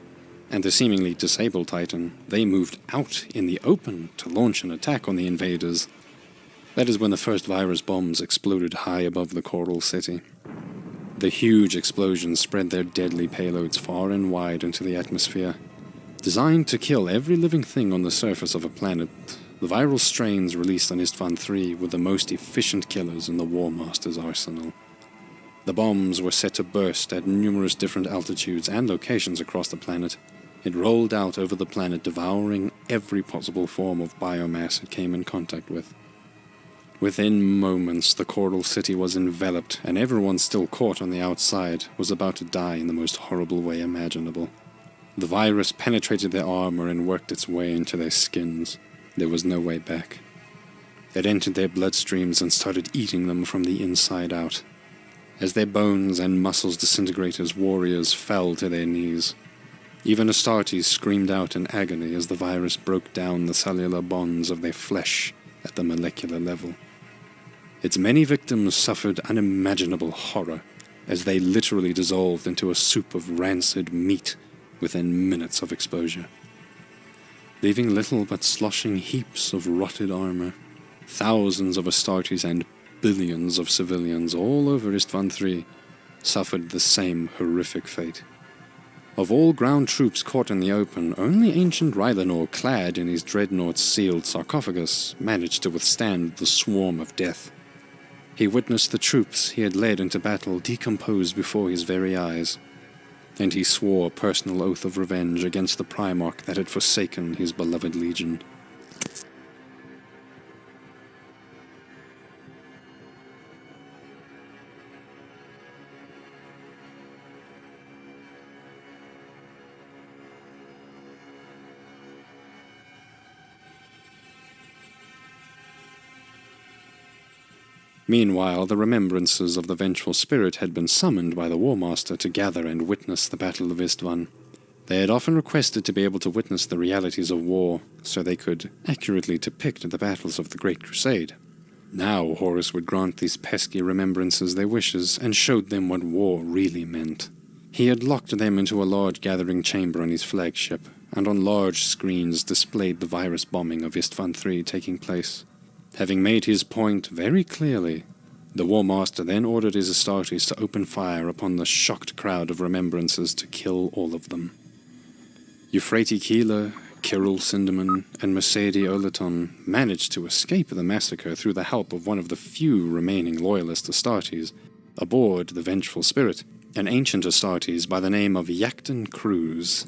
and the seemingly disabled Titan, they moved out in the open to launch an attack on the invaders. That is when the first virus bombs exploded high above the Coral City. The huge explosions spread their deadly payloads far and wide into the atmosphere. Designed to kill every living thing on the surface of a planet, the viral strains released on Istvan III were the most efficient killers in the War Master's arsenal. The bombs were set to burst at numerous different altitudes and locations across the planet. It rolled out over the planet, devouring every possible form of biomass it came in contact with. Within moments, the Coral City was enveloped, and everyone still caught on the outside was about to die in the most horrible way imaginable. The virus penetrated their armor and worked its way into their skins. There was no way back. It entered their bloodstreams and started eating them from the inside out. As their bones and muscles disintegrated, warriors fell to their knees. Even Astartes screamed out in agony as the virus broke down the cellular bonds of their flesh at the molecular level. Its many victims suffered unimaginable horror as they literally dissolved into a soup of rancid meat within minutes of exposure. leaving little but sloshing heaps of rotted armor. Thousands of Astartes and billions of civilians all over Istvan III suffered the same horrific fate. Of all ground troops caught in the open, only ancient Rylanor, clad in his dreadnought's sealed sarcophagus, managed to withstand the swarm of death. He witnessed the troops he had led into battle decompose before his very eyes, and he swore a personal oath of revenge against the Primarch that had forsaken his beloved legion. Meanwhile, the remembrances of the vengeful spirit had been summoned by the War Master to gather and witness the Battle of Istvan. They had often requested to be able to witness the realities of war, so they could accurately depict the battles of the Great Crusade. Now Horus would grant these pesky remembrances their wishes, and showed them what war really meant. He had locked them into a large gathering chamber on his flagship, and on large screens displayed the virus bombing of Istvan III taking place. Having made his point very clearly, the War Master then ordered his Astartes to open fire upon the shocked crowd of remembrances to kill all of them. Euphrates Keeler, Kirill Sinderman, and Mercedes Olaton managed to escape the massacre through the help of one of the few remaining loyalist Astartes aboard the Vengeful Spirit, an ancient Astartes by the name of Yakton Cruz.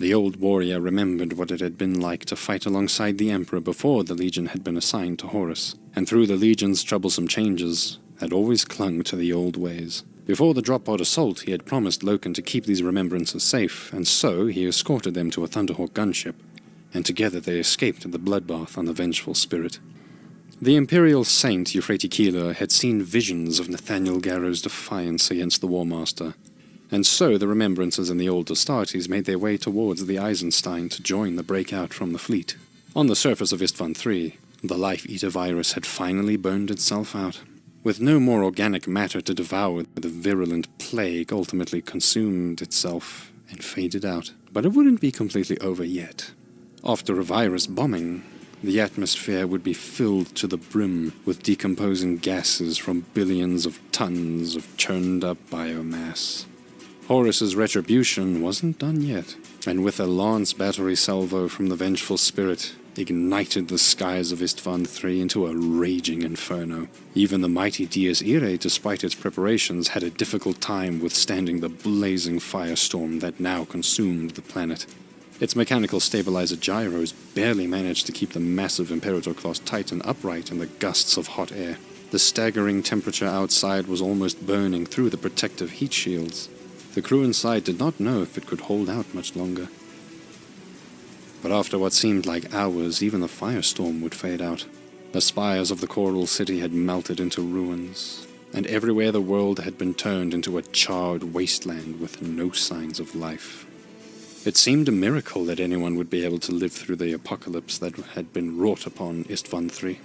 The old warrior remembered what it had been like to fight alongside the Emperor before the Legion had been assigned to Horus, and through the Legion's troublesome changes, had always clung to the old ways. Before the drop-pod assault, he had promised Loken to keep these remembrances safe, and so he escorted them to a Thunderhawk gunship, and together they escaped the bloodbath on the Vengeful Spirit. The Imperial Saint Euphrates Keeler had seen visions of Nathaniel Garrow's defiance against the War Master, and so the remembrances in the old Astartes made their way towards the Eisenstein to join the breakout from the fleet. On the surface of Istvan III, the Life-Eater virus had finally burned itself out. With no more organic matter to devour, the virulent plague ultimately consumed itself and faded out. But it wouldn't be completely over yet. After a virus bombing, the atmosphere would be filled to the brim with decomposing gases from billions of tons of churned-up biomass. Horus's retribution wasn't done yet, and with a lance battery salvo from the Vengeful Spirit, ignited the skies of Istvan III into a raging inferno. Even the mighty Dies Irae, despite its preparations, had a difficult time withstanding the blazing firestorm that now consumed the planet. Its mechanical stabilizer gyros barely managed to keep the massive Imperator-class Titan upright in the gusts of hot air. The staggering temperature outside was almost burning through the protective heat shields. The crew inside did not know if it could hold out much longer. But after what seemed like hours, even the firestorm would fade out. The spires of the Coral City had melted into ruins, and everywhere the world had been turned into a charred wasteland with no signs of life. It seemed a miracle that anyone would be able to live through the apocalypse that had been wrought upon Istvan III.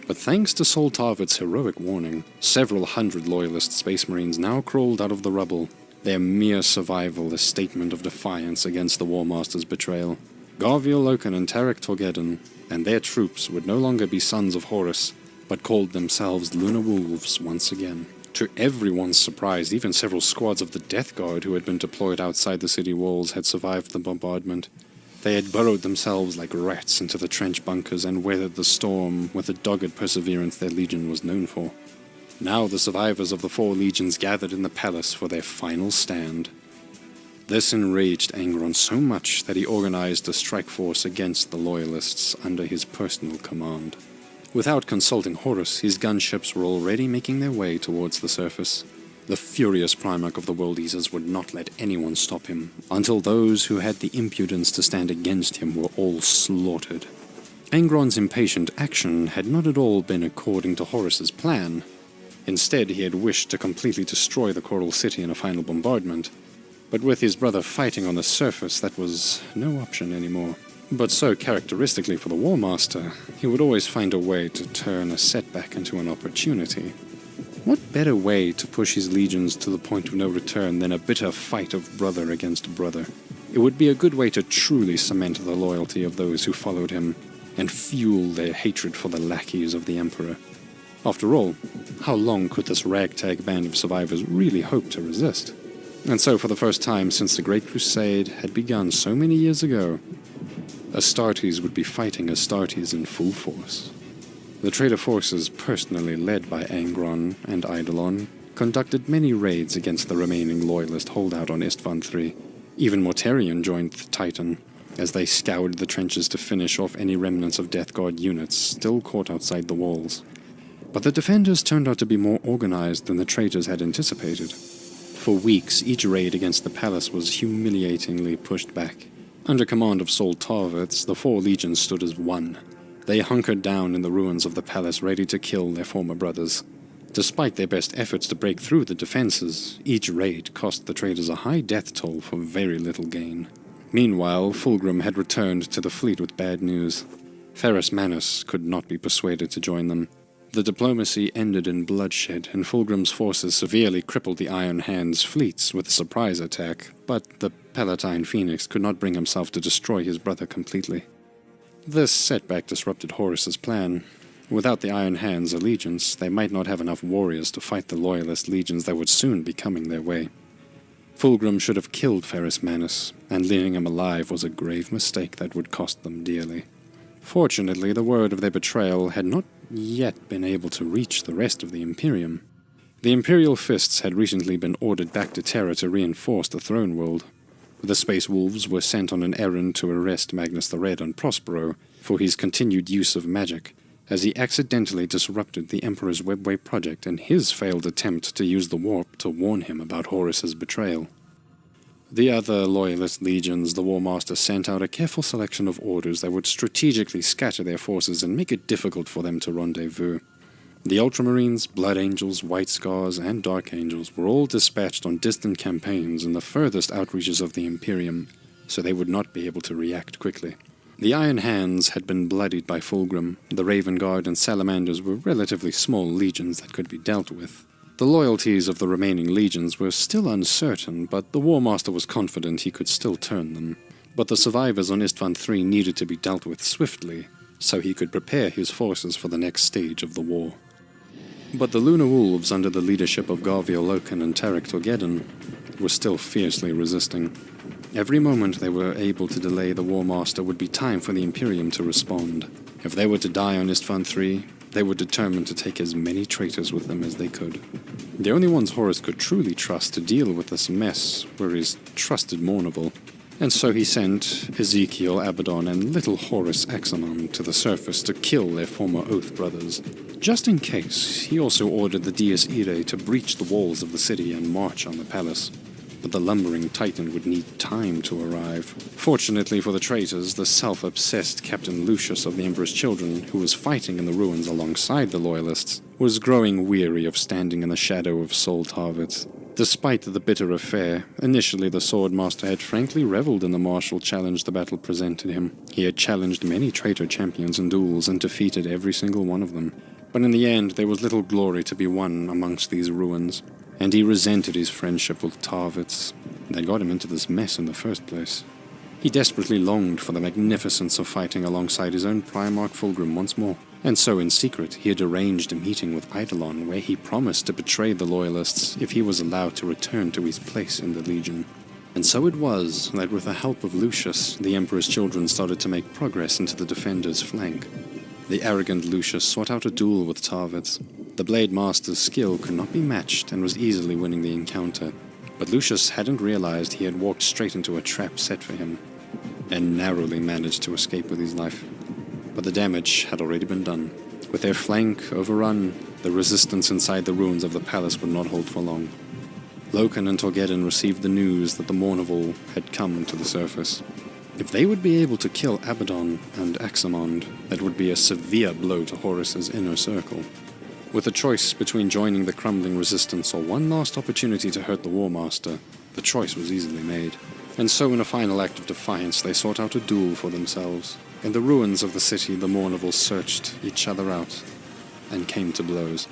But thanks to Soltarvit's heroic warning, several hundred loyalist space marines now crawled out of the rubble, their mere survival a statement of defiance against the War Master's betrayal. Garviel Loken and Tarek Torgeddon and their troops would no longer be sons of Horus, but called themselves Lunar Wolves once again. To everyone's surprise, even several squads of the Death Guard who had been deployed outside the city walls had survived the bombardment. They had burrowed themselves like rats into the trench bunkers and weathered the storm with the dogged perseverance their legion was known for. Now the survivors of the four legions gathered in the palace for their final stand. This enraged Angron so much that he organized a strike force against the Loyalists under his personal command. Without consulting Horus, his gunships were already making their way towards the surface. The furious Primarch of the World Eaters would not let anyone stop him, until those who had the impudence to stand against him were all slaughtered. Angron's impatient action had not at all been according to Horus's plan. Instead, he had wished to completely destroy the Coral City in a final bombardment, but with his brother fighting on the surface, that was no option anymore. But so characteristically for the War Master, he would always find a way to turn a setback into an opportunity. What better way to push his legions to the point of no return than a bitter fight of brother against brother? It would be a good way to truly cement the loyalty of those who followed him, and fuel their hatred for the lackeys of the Emperor. After all, how long could this ragtag band of survivors really hope to resist? And so, for the first time since the Great Crusade had begun so many years ago, Astartes would be fighting Astartes in full force. The traitor forces, personally led by Angron and Eidolon, conducted many raids against the remaining loyalist holdout on Istvan III. Even Mortarion joined the Titan, as they scoured the trenches to finish off any remnants of Death Guard units still caught outside the walls. But the defenders turned out to be more organized than the traitors had anticipated. For weeks, each raid against the palace was humiliatingly pushed back. Under command of Sol Tarvitz, the 4 legions stood as one. They hunkered down in the ruins of the palace, ready to kill their former brothers. Despite their best efforts to break through the defenses, each raid cost the traitors a high death toll for very little gain. Meanwhile, Fulgrim had returned to the fleet with bad news. Ferrus Manus could not be persuaded to join them. The diplomacy ended in bloodshed, and Fulgrim's forces severely crippled the Iron Hand's fleets with a surprise attack, but the Palatine Phoenix could not bring himself to destroy his brother completely. This setback disrupted Horus's plan. Without the Iron Hand's allegiance, they might not have enough warriors to fight the loyalist legions that would soon be coming their way. Fulgrim should have killed Ferrus Manus, and leaving him alive was a grave mistake that would cost them dearly. Fortunately, the word of their betrayal had not yet been able to reach the rest of the Imperium. The Imperial Fists had recently been ordered back to Terra to reinforce the Throne World. The Space Wolves were sent on an errand to arrest Magnus the Red on Prospero for his continued use of magic, as he accidentally disrupted the Emperor's Webway project and his failed attempt to use the warp to warn him about Horus's betrayal. The other loyalist legions, the War Master sent out a careful selection of orders that would strategically scatter their forces and make it difficult for them to rendezvous. The Ultramarines, Blood Angels, White Scars, and Dark Angels were all dispatched on distant campaigns in the furthest outreaches of the Imperium, so they would not be able to react quickly. The Iron Hands had been bloodied by Fulgrim. The Raven Guard and Salamanders were relatively small legions that could be dealt with. The loyalties of the remaining legions were still uncertain, but the War Master was confident he could still turn them. But the survivors on Istvan III needed to be dealt with swiftly, so he could prepare his forces for the next stage of the war. But the Lunar Wolves, under the leadership of Garviel Loken and Tarek Torgeddon, were still fiercely resisting. Every moment they were able to delay the War Master would be time for the Imperium to respond. If they were to die on Istvan III, they were determined to take as many traitors with them as they could. The only ones Horus could truly trust to deal with this mess were his trusted Mournival, and so he sent Ezekiel, Abaddon, and little Horus Axamon to the surface to kill their former Oath brothers. Just in case, he also ordered the Dies Irae to breach the walls of the city and march on the palace. But the lumbering Titan would need time to arrive. Fortunately for the traitors, the self-obsessed Captain Lucius of the Emperor's Children, who was fighting in the ruins alongside the Loyalists, was growing weary of standing in the shadow of Sol Tarvitz. Despite the bitter affair, initially the Swordmaster had frankly reveled in the martial challenge the battle presented him. He had challenged many traitor champions in duels and defeated every single one of them. But in the end, there was little glory to be won amongst these ruins, and he resented his friendship with Tarvitz that got him into this mess in the first place. He desperately longed for the magnificence of fighting alongside his own Primarch Fulgrim once more, and so in secret he had arranged a meeting with Eidolon where he promised to betray the Loyalists if he was allowed to return to his place in the Legion. And so it was that with the help of Lucius, the Emperor's Children started to make progress into the Defenders' flank. The arrogant Lucius sought out a duel with Tarvitz. The Blade Master's skill could not be matched and was easily winning the encounter, but Lucius hadn't realized he had walked straight into a trap set for him, and narrowly managed to escape with his life. But the damage had already been done. With their flank overrun, the resistance inside the ruins of the palace would not hold for long. Loken and Torgeddon received the news that the Mournival had come to the surface. If they would be able to kill Abaddon and Axamond, that would be a severe blow to Horus's inner circle. With a choice between joining the crumbling resistance or one last opportunity to hurt the War Master, the choice was easily made. And so in a final act of defiance, they sought out a duel for themselves. In the ruins of the city, the Mournivals searched each other out and came to blows.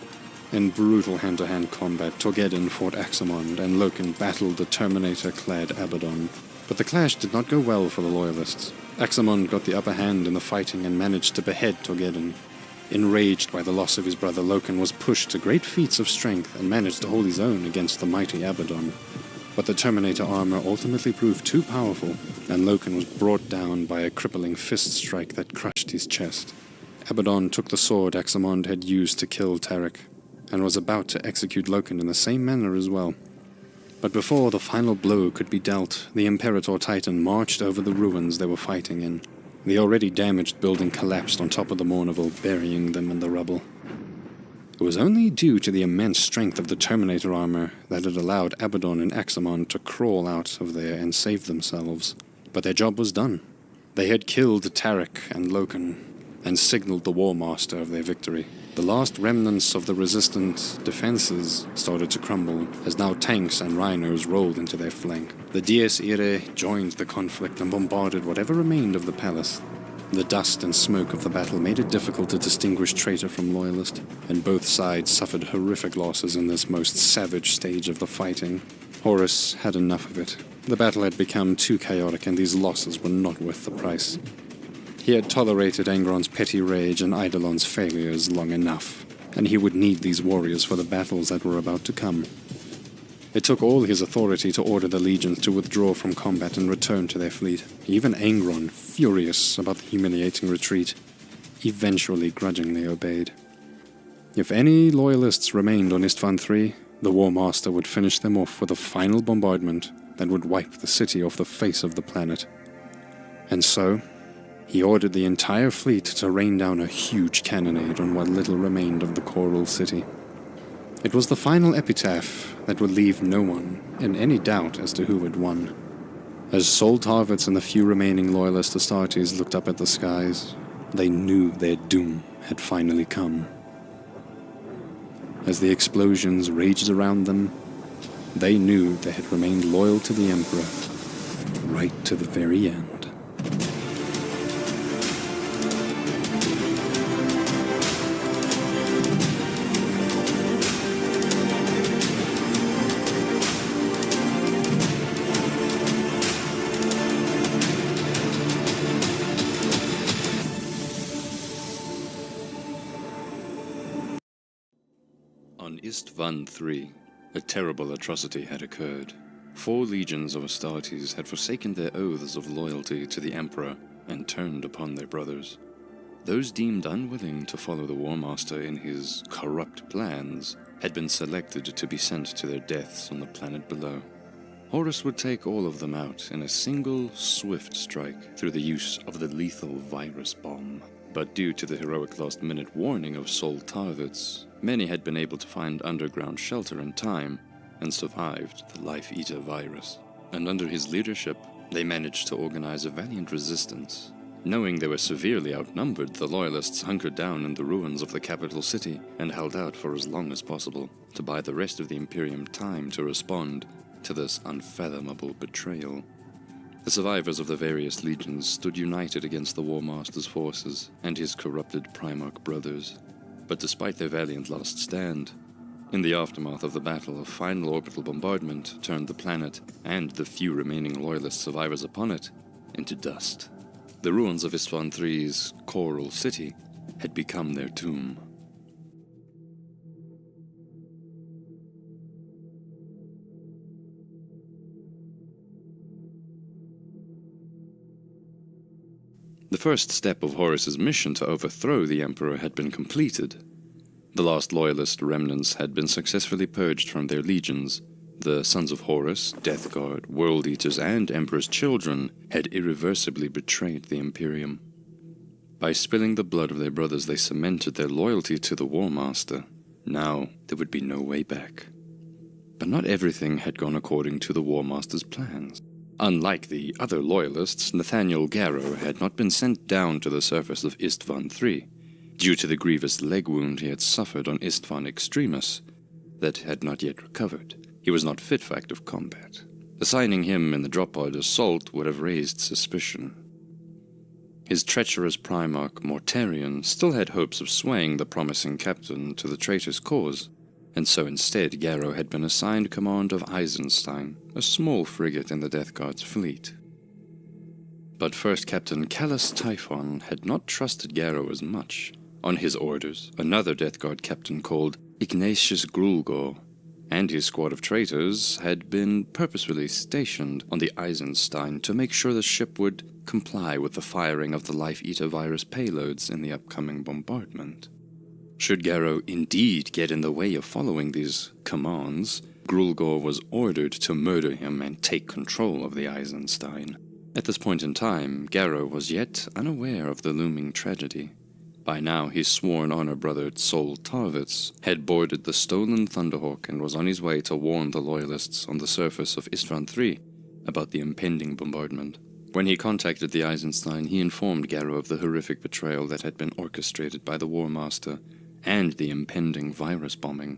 In brutal hand-to-hand combat, Torgeddon fought Axamond, and Loken battled the Terminator-clad Abaddon. But the clash did not go well for the Loyalists. Axamond got the upper hand in the fighting and managed to behead Torgeddon. Enraged by the loss of his brother, Loken was pushed to great feats of strength and managed to hold his own against the mighty Abaddon. But the Terminator armor ultimately proved too powerful, and Loken was brought down by a crippling fist strike that crushed his chest. Abaddon took the sword Axamond had used to kill Tarek, and was about to execute Loken in the same manner as well. But before the final blow could be dealt, the Imperator Titan marched over the ruins they were fighting in. The already damaged building collapsed on top of the Mournival, burying them in the rubble. It was only due to the immense strength of the Terminator armor that it allowed Abaddon and Axamond to crawl out of there and save themselves. But their job was done. They had killed Tarek and Loken, and signaled the War Master of their victory. The last remnants of the resistant defenses started to crumble, as now tanks and rhinos rolled into their flank. The Dies Irae joined the conflict and bombarded whatever remained of the palace. The dust and smoke of the battle made it difficult to distinguish traitor from loyalist, and both sides suffered horrific losses in this most savage stage of the fighting. Horus had enough of it. The battle had become too chaotic, and these losses were not worth the price. He had tolerated Angron's petty rage and Eidolon's failures long enough, and he would need these warriors for the battles that were about to come. It took all his authority to order the legions to withdraw from combat and return to their fleet. Even Angron, furious about the humiliating retreat, eventually grudgingly obeyed. If any loyalists remained on Istvan III, the War Master would finish them off with a final bombardment that would wipe the city off the face of the planet. And so, he ordered the entire fleet to rain down a huge cannonade on what little remained of the Coral City. It was the final epitaph that would leave no one in any doubt as to who had won. As Sol Tarvitz and the few remaining loyalist Astartes looked up at the skies, they knew their doom had finally come. As the explosions raged around them, they knew they had remained loyal to the Emperor right to the very end. On Istvan III, a terrible atrocity had occurred. 4 legions of Astartes had forsaken their oaths of loyalty to the Emperor and turned upon their brothers. Those deemed unwilling to follow the War Master in his corrupt plans had been selected to be sent to their deaths on the planet below. Horus would take all of them out in a single, swift strike through the use of the lethal virus bomb. But due to the heroic last-minute warning of Sol Tarvitz, many had been able to find underground shelter in time and survived the Life-Eater virus. And under his leadership, they managed to organize a valiant resistance. Knowing they were severely outnumbered, the Loyalists hunkered down in the ruins of the capital city and held out for as long as possible to buy the rest of the Imperium time to respond to this unfathomable betrayal. The survivors of the various legions stood united against the War Master's forces and his corrupted Primarch brothers. But despite their valiant last stand, in the aftermath of the battle, a final orbital bombardment turned the planet and the few remaining Loyalist survivors upon it into dust. The ruins of Istvan III's Coral City had become their tomb. The first step of Horus's mission to overthrow the Emperor had been completed. The last Loyalist remnants had been successfully purged from their legions. The Sons of Horus, Death Guard, World Eaters, and Emperor's children had irreversibly betrayed the Imperium. By spilling the blood of their brothers, they cemented their loyalty to the War Master. Now, there would be no way back. But not everything had gone according to the War Master's plans. Unlike the other Loyalists, Nathaniel Garrow had not been sent down to the surface of Istvan III, due to the grievous leg wound he had suffered on Istvan Extremis that had not yet recovered. He was not fit for active combat. Assigning him in the drop pod assault would have raised suspicion. His treacherous Primarch Mortarion still had hopes of swaying the promising captain to the traitor's cause, and so instead Garrow had been assigned command of Eisenstein, a small frigate in the Death Guard's fleet. But First Captain Callus Typhon had not trusted Garrow as much. On his orders, another Death Guard captain called Ignatius Grulgo and his squad of traitors had been purposefully stationed on the Eisenstein to make sure the ship would comply with the firing of the Life Eater virus payloads in the upcoming bombardment. Should Garrow indeed get in the way of following these commands, Grulgor was ordered to murder him and take control of the Eisenstein. At this point in time, Garrow was yet unaware of the looming tragedy. By now, his sworn honor-brother Sol Tarvitz had boarded the stolen Thunderhawk and was on his way to warn the Loyalists on the surface of Istvan III about the impending bombardment. When he contacted the Eisenstein, he informed Garrow of the horrific betrayal that had been orchestrated by the War Master and the impending virus bombing.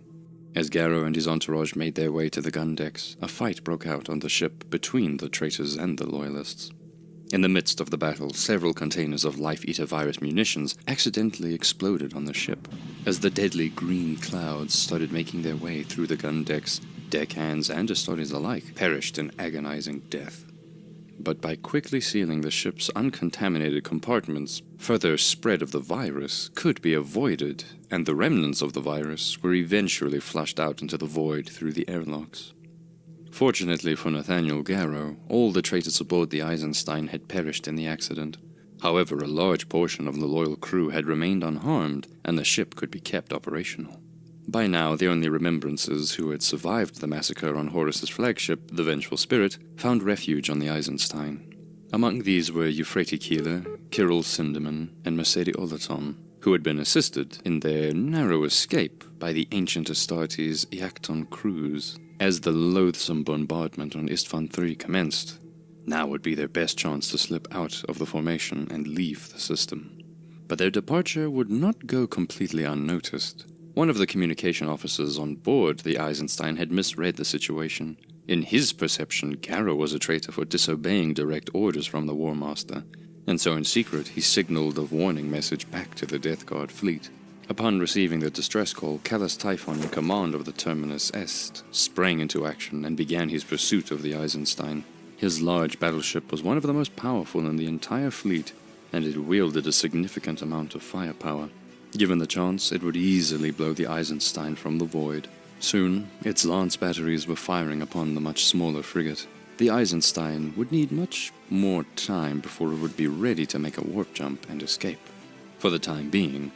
As Garrow and his entourage made their way to the gun decks, a fight broke out on the ship between the traitors and the Loyalists. In the midst of the battle, several containers of Life Eater virus munitions accidentally exploded on the ship. As the deadly green clouds started making their way through the gun decks, deckhands and Astartes alike perished in agonizing death. But by quickly sealing the ship's uncontaminated compartments, further spread of the virus could be avoided, and the remnants of the virus were eventually flushed out into the void through the airlocks. Fortunately for Nathaniel Garrow, all the traitors aboard the Eisenstein had perished in the accident. However, a large portion of the loyal crew had remained unharmed, and the ship could be kept operational. By now, the only remembrances who had survived the massacre on Horus's flagship, the Vengeful Spirit, found refuge on the Eisenstein. Among these were Euphrates Keeler, Kirill Sindeman, and Mercedes Olaton, who had been assisted in their narrow escape by the ancient Astartes Iacton crews. As the loathsome bombardment on Istvan III commenced, now would be their best chance to slip out of the formation and leave the system. But their departure would not go completely unnoticed. One of the communication officers on board the Eisenstein had misread the situation. In his perception, Garrow was a traitor for disobeying direct orders from the War Master, and so in secret he signaled a warning message back to the Death Guard fleet. Upon receiving the distress call, Callus Typhon, in command of the Terminus Est, sprang into action and began his pursuit of the Eisenstein. His large battleship was one of the most powerful in the entire fleet, and it wielded a significant amount of firepower. Given the chance, it would easily blow the Eisenstein from the void. Soon, its lance batteries were firing upon the much smaller frigate. The Eisenstein would need much more time before it would be ready to make a warp jump and escape. For the time being,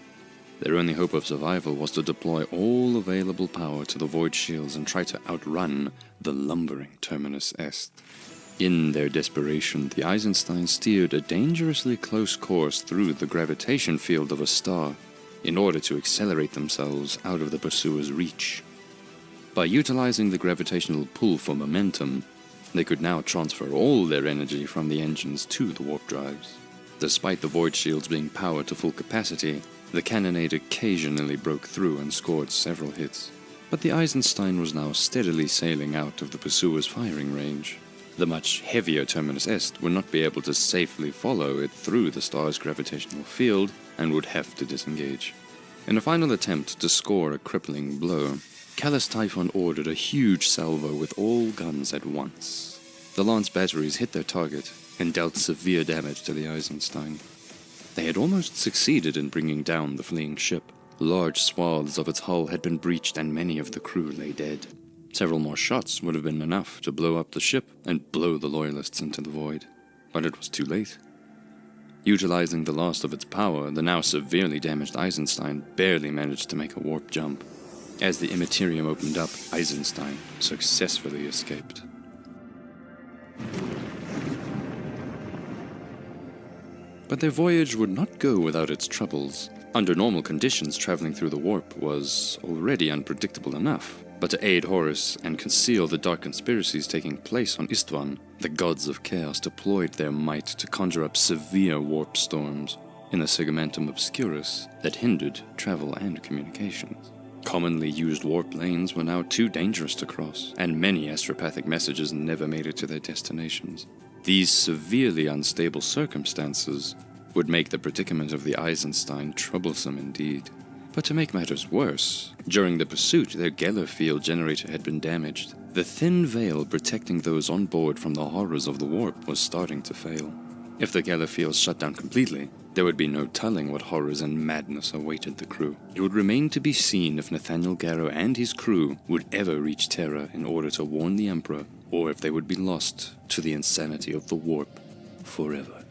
their only hope of survival was to deploy all available power to the void shields and try to outrun the lumbering Terminus Est. In their desperation, the Eisenstein steered a dangerously close course through the gravitation field of a star in order to accelerate themselves out of the pursuer's reach. By utilizing the gravitational pull for momentum, they could now transfer all their energy from the engines to the warp drives. Despite the void shields being powered to full capacity, the cannonade occasionally broke through and scored several hits. But the Eisenstein was now steadily sailing out of the pursuer's firing range. The much heavier Terminus Est would not be able to safely follow it through the star's gravitational field and would have to disengage. In a final attempt to score a crippling blow, Callus Typhon ordered a huge salvo with all guns at once. The lance batteries hit their target and dealt severe damage to the Eisenstein. They had almost succeeded in bringing down the fleeing ship. Large swaths of its hull had been breached and many of the crew lay dead. Several more shots would have been enough to blow up the ship and blow the Loyalists into the void. But it was too late. Utilizing the last of its power, the now severely damaged Eisenstein barely managed to make a warp jump. As the Immaterium opened up, Eisenstein successfully escaped. But their voyage would not go without its troubles. Under normal conditions, traveling through the warp was already unpredictable enough. But to aid Horus and conceal the dark conspiracies taking place on Istvan, the gods of chaos deployed their might to conjure up severe warp storms in the Segmentum Obscurus that hindered travel and communications. Commonly used warp lanes were now too dangerous to cross, and many astropathic messages never made it to their destinations. These severely unstable circumstances would make the predicament of the Eisenstein troublesome indeed. But to make matters worse, during the pursuit, their Geller field generator had been damaged. The thin veil protecting those on board from the horrors of the warp was starting to fail. If the Geller field shut down completely, there would be no telling what horrors and madness awaited the crew. It would remain to be seen if Nathaniel Garrow and his crew would ever reach Terra in order to warn the Emperor, or if they would be lost to the insanity of the warp forever.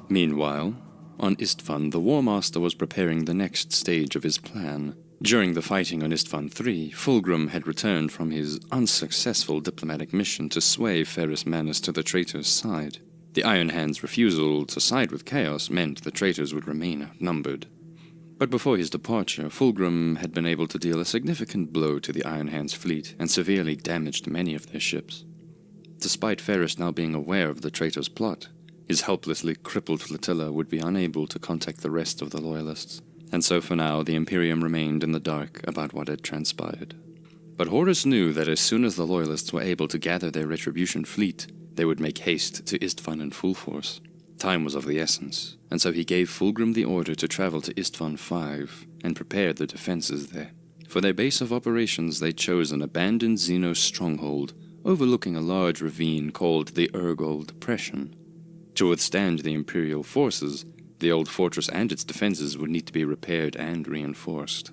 Meanwhile, on Istvan, the War Master was preparing the next stage of his plan. During the fighting on Istvan III, Fulgrim had returned from his unsuccessful diplomatic mission to sway Ferrus Manus to the traitor's side. The Iron Hand's refusal to side with Chaos meant the traitors would remain outnumbered. But before his departure, Fulgrim had been able to deal a significant blow to the Iron Hand's fleet and severely damaged many of their ships. Despite Ferrus now being aware of the traitor's plot, his helplessly crippled flotilla would be unable to contact the rest of the Loyalists, and so for now the Imperium remained in the dark about what had transpired. But Horus knew that as soon as the Loyalists were able to gather their Retribution fleet, they would make haste to Istvan in full force. Time was of the essence, and so he gave Fulgrim the order to travel to Istvan V and prepare the defenses there. For their base of operations, they chose an abandoned Xeno stronghold overlooking a large ravine called the Urgol Depression. To withstand the Imperial forces, the old fortress and its defenses would need to be repaired and reinforced.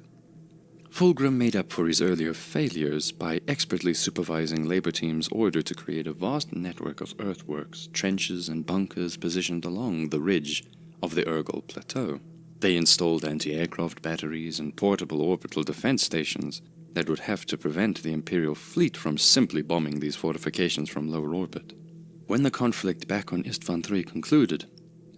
Fulgrim made up for his earlier failures by expertly supervising labor teams ordered to create a vast network of earthworks, trenches, and bunkers positioned along the ridge of the Urgol Plateau. They installed anti-aircraft batteries and portable orbital defense stations that would have to prevent the Imperial fleet from simply bombing these fortifications from lower orbit. When the conflict back on Istvan III concluded,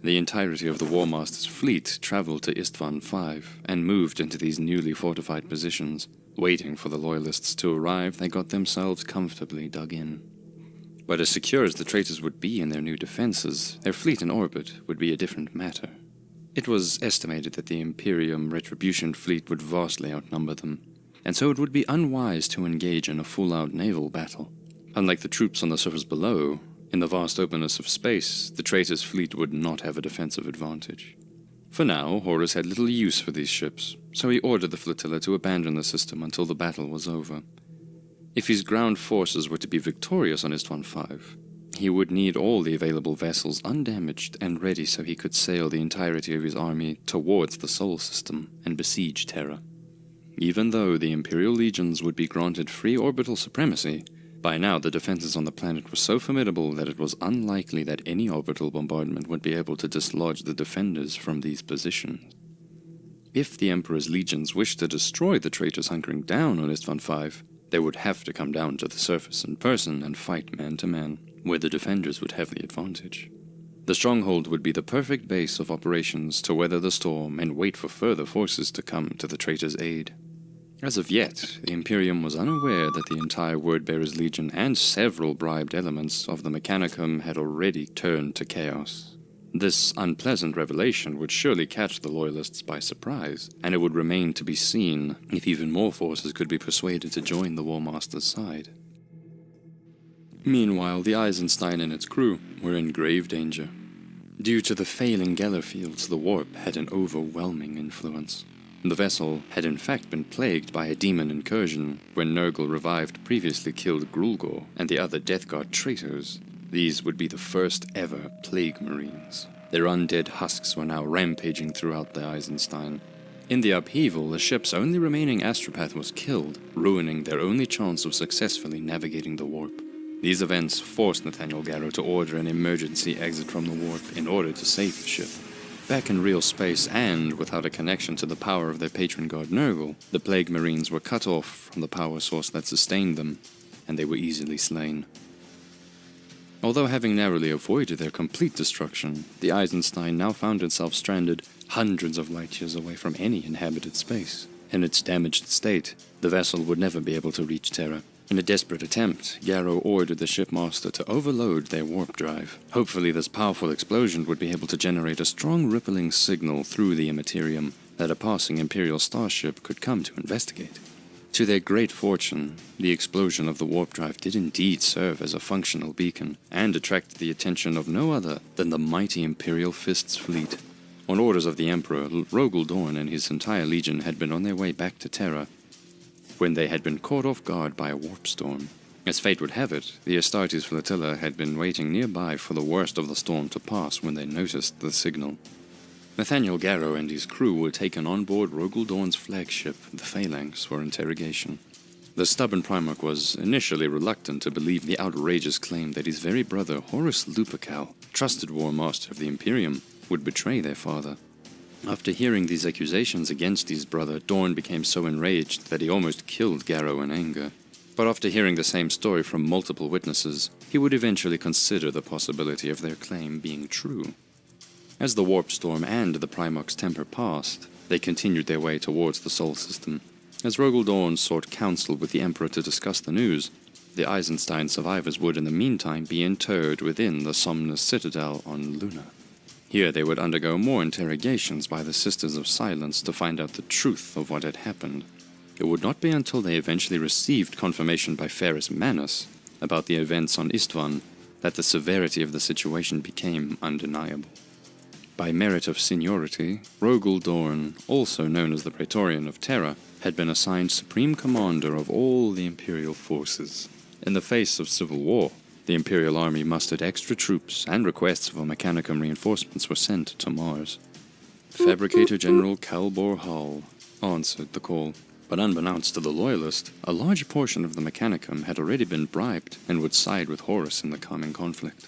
the entirety of the War Master's fleet traveled to Istvan V and moved into these newly fortified positions. Waiting for the Loyalists to arrive, they got themselves comfortably dug in. But as secure as the traitors would be in their new defenses, their fleet in orbit would be a different matter. It was estimated that the Imperium Retribution fleet would vastly outnumber them, and so it would be unwise to engage in a full-out naval battle. Unlike the troops on the surface below, in the vast openness of space, the traitor's fleet would not have a defensive advantage. For now, Horus had little use for these ships, so he ordered the flotilla to abandon the system until the battle was over. If his ground forces were to be victorious on Istvan V, he would need all the available vessels undamaged and ready so he could sail the entirety of his army towards the Sol system and besiege Terra. Even though the Imperial legions would be granted free orbital supremacy, by now the defenses on the planet were so formidable that it was unlikely that any orbital bombardment would be able to dislodge the defenders from these positions. If the Emperor's legions wished to destroy the traitors hunkering down on Istvan V, they would have to come down to the surface in person and fight man-to-man, where the defenders would have the advantage. The stronghold would be the perfect base of operations to weather the storm and wait for further forces to come to the traitors' aid. As of yet, the Imperium was unaware that the entire Wordbearer's Legion and several bribed elements of the Mechanicum had already turned to chaos. This unpleasant revelation would surely catch the Loyalists by surprise, and it would remain to be seen if even more forces could be persuaded to join the War Master's side. Meanwhile, the Eisenstein and its crew were in grave danger. Due to the failing Geller fields, the warp had an overwhelming influence. The vessel had in fact been plagued by a demon incursion when Nurgle revived previously killed Grulgor and the other Death Guard traitors. These would be the first ever Plague Marines. Their undead husks were now rampaging throughout the Eisenstein. In the upheaval, the ship's only remaining astropath was killed, ruining their only chance of successfully navigating the warp. These events forced Nathaniel Garrow to order an emergency exit from the warp in order to save the ship. Back in real space and without a connection to the power of their patron god Nurgle, the Plague Marines were cut off from the power source that sustained them, and they were easily slain. Although having narrowly avoided their complete destruction, the Eisenstein now found itself stranded hundreds of light years away from any inhabited space. In its damaged state, the vessel would never be able to reach Terra. In a desperate attempt, Garrow ordered the shipmaster to overload their warp drive. Hopefully this powerful explosion would be able to generate a strong rippling signal through the immaterium that a passing Imperial starship could come to investigate. To their great fortune, the explosion of the warp drive did indeed serve as a functional beacon and attracted the attention of no other than the mighty Imperial Fist's fleet. On orders of the Emperor, Rogel Dorn and his entire legion had been on their way back to Terra when they had been caught off guard by a warp storm. As fate would have it, the Astartes flotilla had been waiting nearby for the worst of the storm to pass when they noticed the signal. Nathaniel Garrow and his crew were taken on board Rogel Dorn's flagship, the Phalanx, for interrogation. The stubborn Primarch was initially reluctant to believe the outrageous claim that his very brother, Horus Lupercal, trusted war master of the Imperium, would betray their father. After hearing these accusations against his brother, Dorn became so enraged that he almost killed Garrow in anger. But after hearing the same story from multiple witnesses, he would eventually consider the possibility of their claim being true. As the warp storm and the Primarch's temper passed, they continued their way towards the Sol system. As Rogel Dorn sought counsel with the Emperor to discuss the news, the Eisenstein survivors would in the meantime be interred within the Somnus Citadel on Luna. Here they would undergo more interrogations by the Sisters of Silence to find out the truth of what had happened. It would not be until they eventually received confirmation by Ferrus Manus about the events on Istvan that the severity of the situation became undeniable. By merit of seniority, Rogel Dorn, also known as the Praetorian of Terra, had been assigned supreme commander of all the Imperial forces. In the face of civil war, the Imperial army mustered extra troops, and requests for Mechanicum reinforcements were sent to Mars. Fabricator General Calbor Hall answered the call, but unbeknownst to the Loyalist, a large portion of the Mechanicum had already been bribed and would side with Horus in the coming conflict.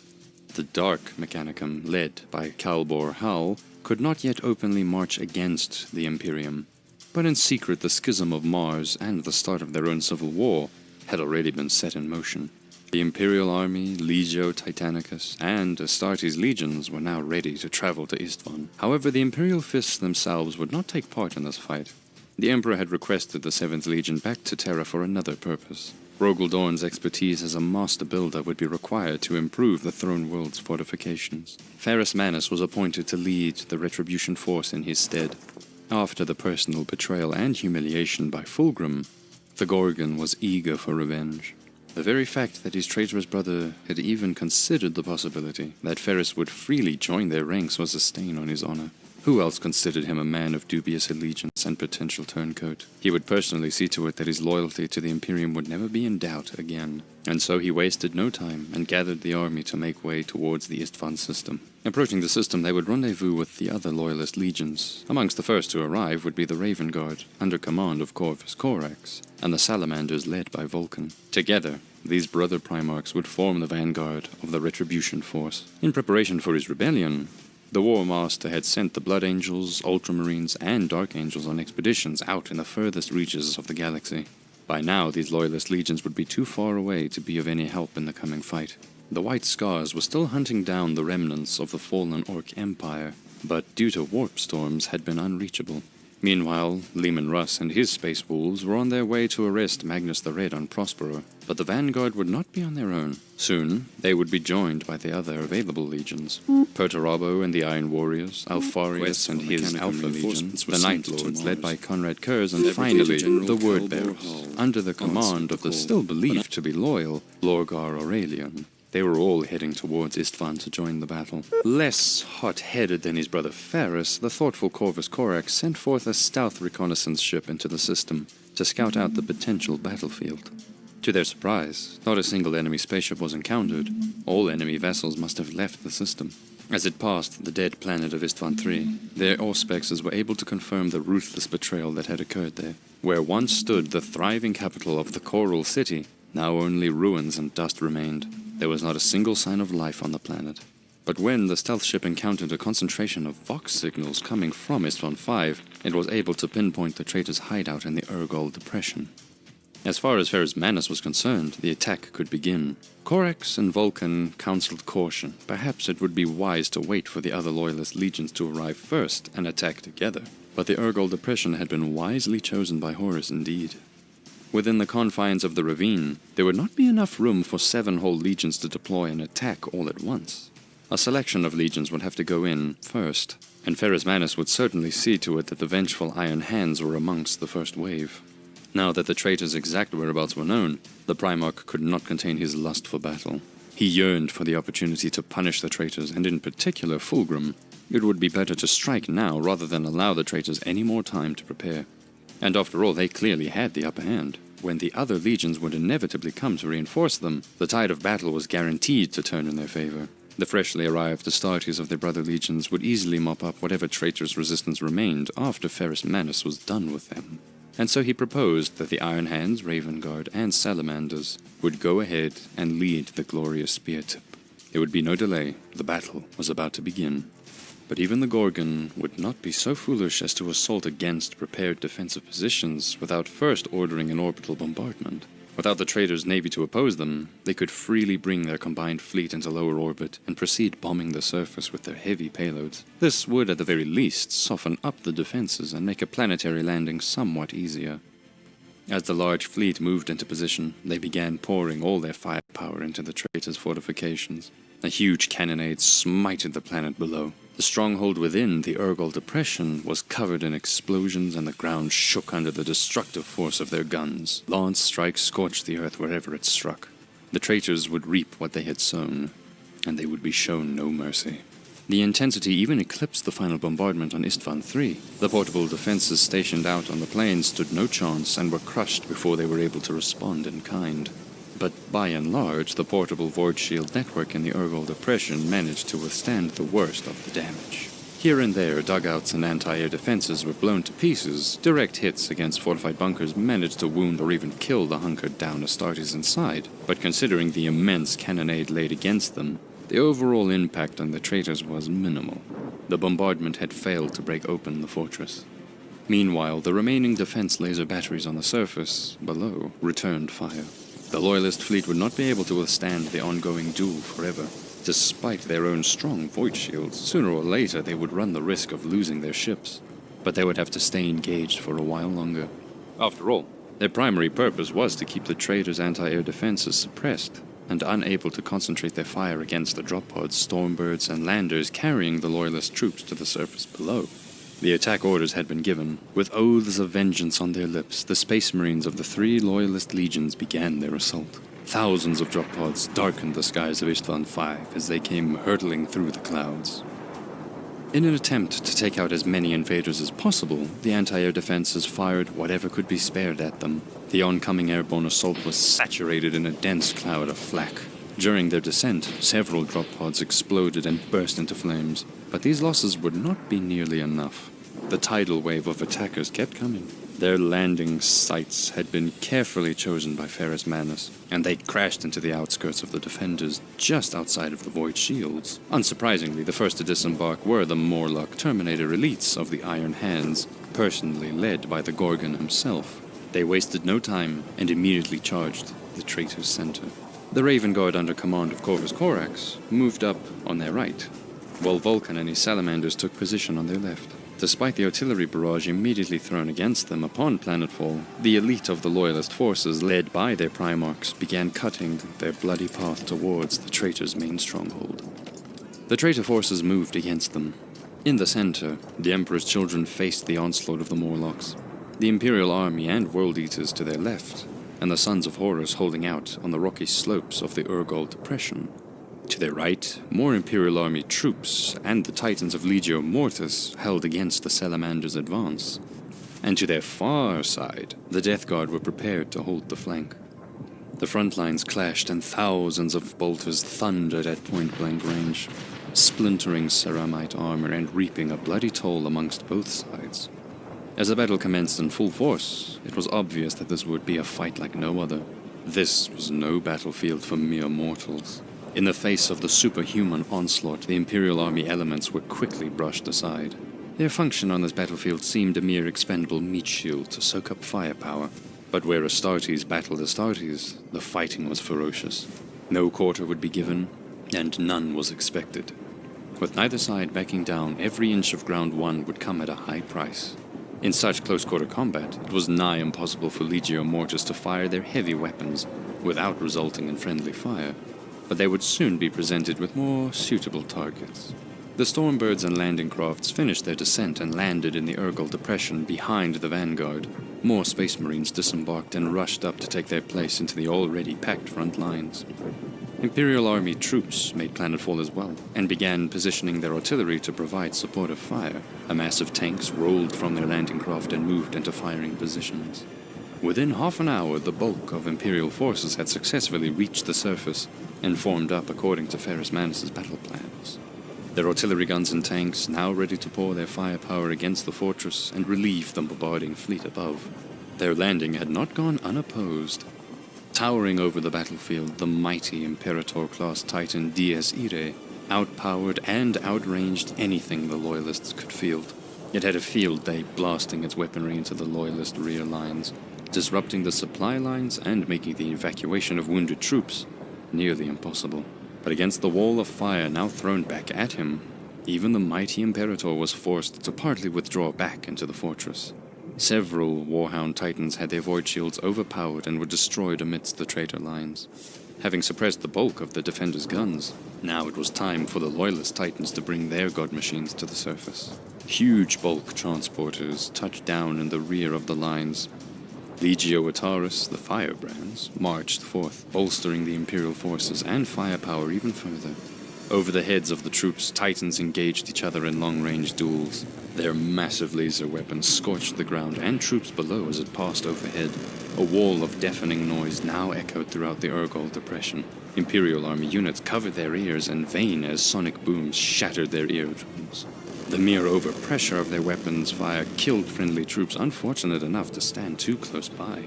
The Dark Mechanicum, led by Calbor Hall, could not yet openly march against the Imperium, but in secret the schism of Mars and the start of their own civil war had already been set in motion. The Imperial army, Legio Titanicus, and Astartes legions were now ready to travel to Istvan. However, the Imperial Fists themselves would not take part in this fight. The Emperor had requested the 7th Legion back to Terra for another purpose. Rogel Dorn's expertise as a master builder would be required to improve the Throne World's fortifications. Ferrus Manus was appointed to lead the Retribution Force in his stead. After the personal betrayal and humiliation by Fulgrim, the Gorgon was eager for revenge. The very fact that his traitorous brother had even considered the possibility that Ferrus would freely join their ranks was a stain on his honor. Who else considered him a man of dubious allegiance and potential turncoat? He would personally see to it that his loyalty to the Imperium would never be in doubt again. And so he wasted no time and gathered the army to make way towards the Istvan system. Approaching the system, they would rendezvous with the other Loyalist legions. Amongst the first to arrive would be the Raven Guard, under command of Corvus Corax, and the Salamanders led by Vulcan. Together, these brother Primarchs would form the vanguard of the Retribution Force. In preparation for his rebellion, the War Master had sent the Blood Angels, Ultramarines, and Dark Angels on expeditions out in the furthest reaches of the galaxy. By now, these Loyalist legions would be too far away to be of any help in the coming fight. The White Scars were still hunting down the remnants of the fallen Orc Empire, but due to warp storms had been unreachable. Meanwhile, Leman Russ and his Space Wolves were on their way to arrest Magnus the Red on Prospero, but the vanguard would not be on their own. Soon, they would be joined by the other available legions. Perturabo and the Iron Warriors, Alfarius and his Alpha Legion, the Night Lords led by Conrad Kurz, and finally, the Word Bearers, under the command of the still believed to be loyal Lorgar Aurelian. They were all heading towards Istvan to join the battle. Less hot-headed than his brother Ferrus, the thoughtful Corvus Corax sent forth a stealth reconnaissance ship into the system to scout out the potential battlefield. To their surprise, not a single enemy spaceship was encountered. All enemy vessels must have left the system. As it passed the dead planet of Istvan III, their auspexes were able to confirm the ruthless betrayal that had occurred there. Where once stood the thriving capital of the Coral City, now only ruins and dust remained. There was not a single sign of life on the planet. But when the stealth ship encountered a concentration of Vox signals coming from Istvan V, it was able to pinpoint the traitor's hideout in the Urgol Depression. As far as Ferrus Manus was concerned, the attack could begin. Corax and Vulcan counseled caution. Perhaps it would be wise to wait for the other Loyalist legions to arrive first and attack together. But the Urgol Depression had been wisely chosen by Horus indeed. Within the confines of the ravine, there would not be enough room for 7 whole legions to deploy and attack all at once. A selection of legions would have to go in first, and Ferrus Manus would certainly see to it that the vengeful Iron Hands were amongst the first wave. Now that the traitor's exact whereabouts were known, the Primarch could not contain his lust for battle. He yearned for the opportunity to punish the traitors, and in particular Fulgrim. It would be better to strike now rather than allow the traitors any more time to prepare. And after all, they clearly had the upper hand. When the other legions would inevitably come to reinforce them, the tide of battle was guaranteed to turn in their favor. The freshly arrived Astartes of their brother legions would easily mop up whatever traitor's resistance remained after Ferrus Manus was done with them. And so he proposed that the Iron Hands, Raven Guard, and Salamanders would go ahead and lead the glorious spear tip. There would be no delay. The battle was about to begin. But even the Gorgon would not be so foolish as to assault against prepared defensive positions without first ordering an orbital bombardment. Without the traitors' navy to oppose them, they could freely bring their combined fleet into lower orbit and proceed bombing the surface with their heavy payloads. This would, at the very least, soften up the defenses and make a planetary landing somewhat easier. As the large fleet moved into position, they began pouring all their firepower into the traitors' fortifications. A huge cannonade smited the planet below. The stronghold within the Urgol Depression was covered in explosions, and the ground shook under the destructive force of their guns. Lance strikes scorched the earth wherever it struck. The traitors would reap what they had sown, and they would be shown no mercy. The intensity even eclipsed the final bombardment on Istvan III. The portable defenses stationed out on the plains stood no chance and were crushed before they were able to respond in kind. But by and large, the portable void shield network in the Urgol Depression managed to withstand the worst of the damage. Here and there, dugouts and anti-air defenses were blown to pieces. Direct hits against fortified bunkers managed to wound or even kill the hunkered-down Astartes inside. But considering the immense cannonade laid against them, the overall impact on the traitors was minimal. The bombardment had failed to break open the fortress. Meanwhile, the remaining defense laser batteries on the surface below returned fire. The Loyalist fleet would not be able to withstand the ongoing duel forever. Despite their own strong void shields, sooner or later they would run the risk of losing their ships. But they would have to stay engaged for a while longer. After all, their primary purpose was to keep the traitors' anti-air defenses suppressed and unable to concentrate their fire against the drop pods, stormbirds, and landers carrying the Loyalist troops to the surface below. The attack orders had been given. With oaths of vengeance on their lips, the Space Marines of the 3 Loyalist legions began their assault. Thousands of drop pods darkened the skies of Istvan V as they came hurtling through the clouds. In an attempt to take out as many invaders as possible, the anti-air defenses fired whatever could be spared at them. The oncoming airborne assault was saturated in a dense cloud of flak. During their descent, several drop pods exploded and burst into flames, but these losses would not be nearly enough. The tidal wave of attackers kept coming. Their landing sites had been carefully chosen by Ferrus Manus, and they crashed into the outskirts of the defenders just outside of the Void Shields. Unsurprisingly, the first to disembark were the Morlock Terminator elites of the Iron Hands, personally led by the Gorgon himself. They wasted no time and immediately charged the traitor's center. The Raven Guard under command of Corvus Corax moved up on their right, while Vulcan and his salamanders took position on their left. Despite the artillery barrage immediately thrown against them upon planetfall, the elite of the Loyalist forces, led by their Primarchs, began cutting their bloody path towards the traitors' main stronghold. The traitor forces moved against them. In the center, the Emperor's children faced the onslaught of the Morlocks, the Imperial Army and World Eaters to their left, and the Sons of Horus holding out on the rocky slopes of the Urgol Depression. To their right, more Imperial Army troops and the Titans of Legio Mortis held against the Salamander's advance. And to their far side, the Death Guard were prepared to hold the flank. The front lines clashed and thousands of bolters thundered at point-blank range, splintering ceramite armor and reaping a bloody toll amongst both sides. As the battle commenced in full force, it was obvious that this would be a fight like no other. This was no battlefield for mere mortals. In the face of the superhuman onslaught, the Imperial Army elements were quickly brushed aside. Their function on this battlefield seemed a mere expendable meat shield to soak up firepower. But where Astartes battled Astartes, the fighting was ferocious. No quarter would be given, and none was expected. With neither side backing down, every inch of ground won would come at a high price. In such close-quarter combat, it was nigh impossible for Legio Mortis to fire their heavy weapons without resulting in friendly fire. But they would soon be presented with more suitable targets. The Stormbirds and landing crafts finished their descent and landed in the Urgol Depression behind the vanguard. More Space Marines disembarked and rushed up to take their place into the already packed front lines. Imperial Army troops made planetfall as well, and began positioning their artillery to provide supportive fire. A mass of tanks rolled from their landing craft and moved into firing positions. Within half an hour, the bulk of Imperial forces had successfully reached the surface and formed up according to Ferrus Manus' battle plans. Their artillery guns and tanks now ready to pour their firepower against the fortress and relieve the bombarding fleet above. Their landing had not gone unopposed. Towering over the battlefield, the mighty Imperator-class Titan Dies Irae outpowered and outranged anything the Loyalists could field. It had a field day, blasting its weaponry into the Loyalist rear lines, disrupting the supply lines and making the evacuation of wounded troops nearly impossible. But against the wall of fire now thrown back at him, even the mighty Imperator was forced to partly withdraw back into the fortress. Several Warhound Titans had their void shields overpowered and were destroyed amidst the traitor lines. Having suppressed the bulk of the defenders' guns, now it was time for the Loyalist Titans to bring their god machines to the surface. Huge bulk transporters touched down in the rear of the lines. Legio Ataris, the Firebrands, marched forth, bolstering the Imperial forces and firepower even further. Over the heads of the troops, Titans engaged each other in long-range duels. Their massive laser weapons scorched the ground and troops below as it passed overhead. A wall of deafening noise now echoed throughout the Urgol Depression. Imperial Army units covered their ears in vain as sonic booms shattered their eardrums. The mere overpressure of their weapons fire killed friendly troops unfortunate enough to stand too close by.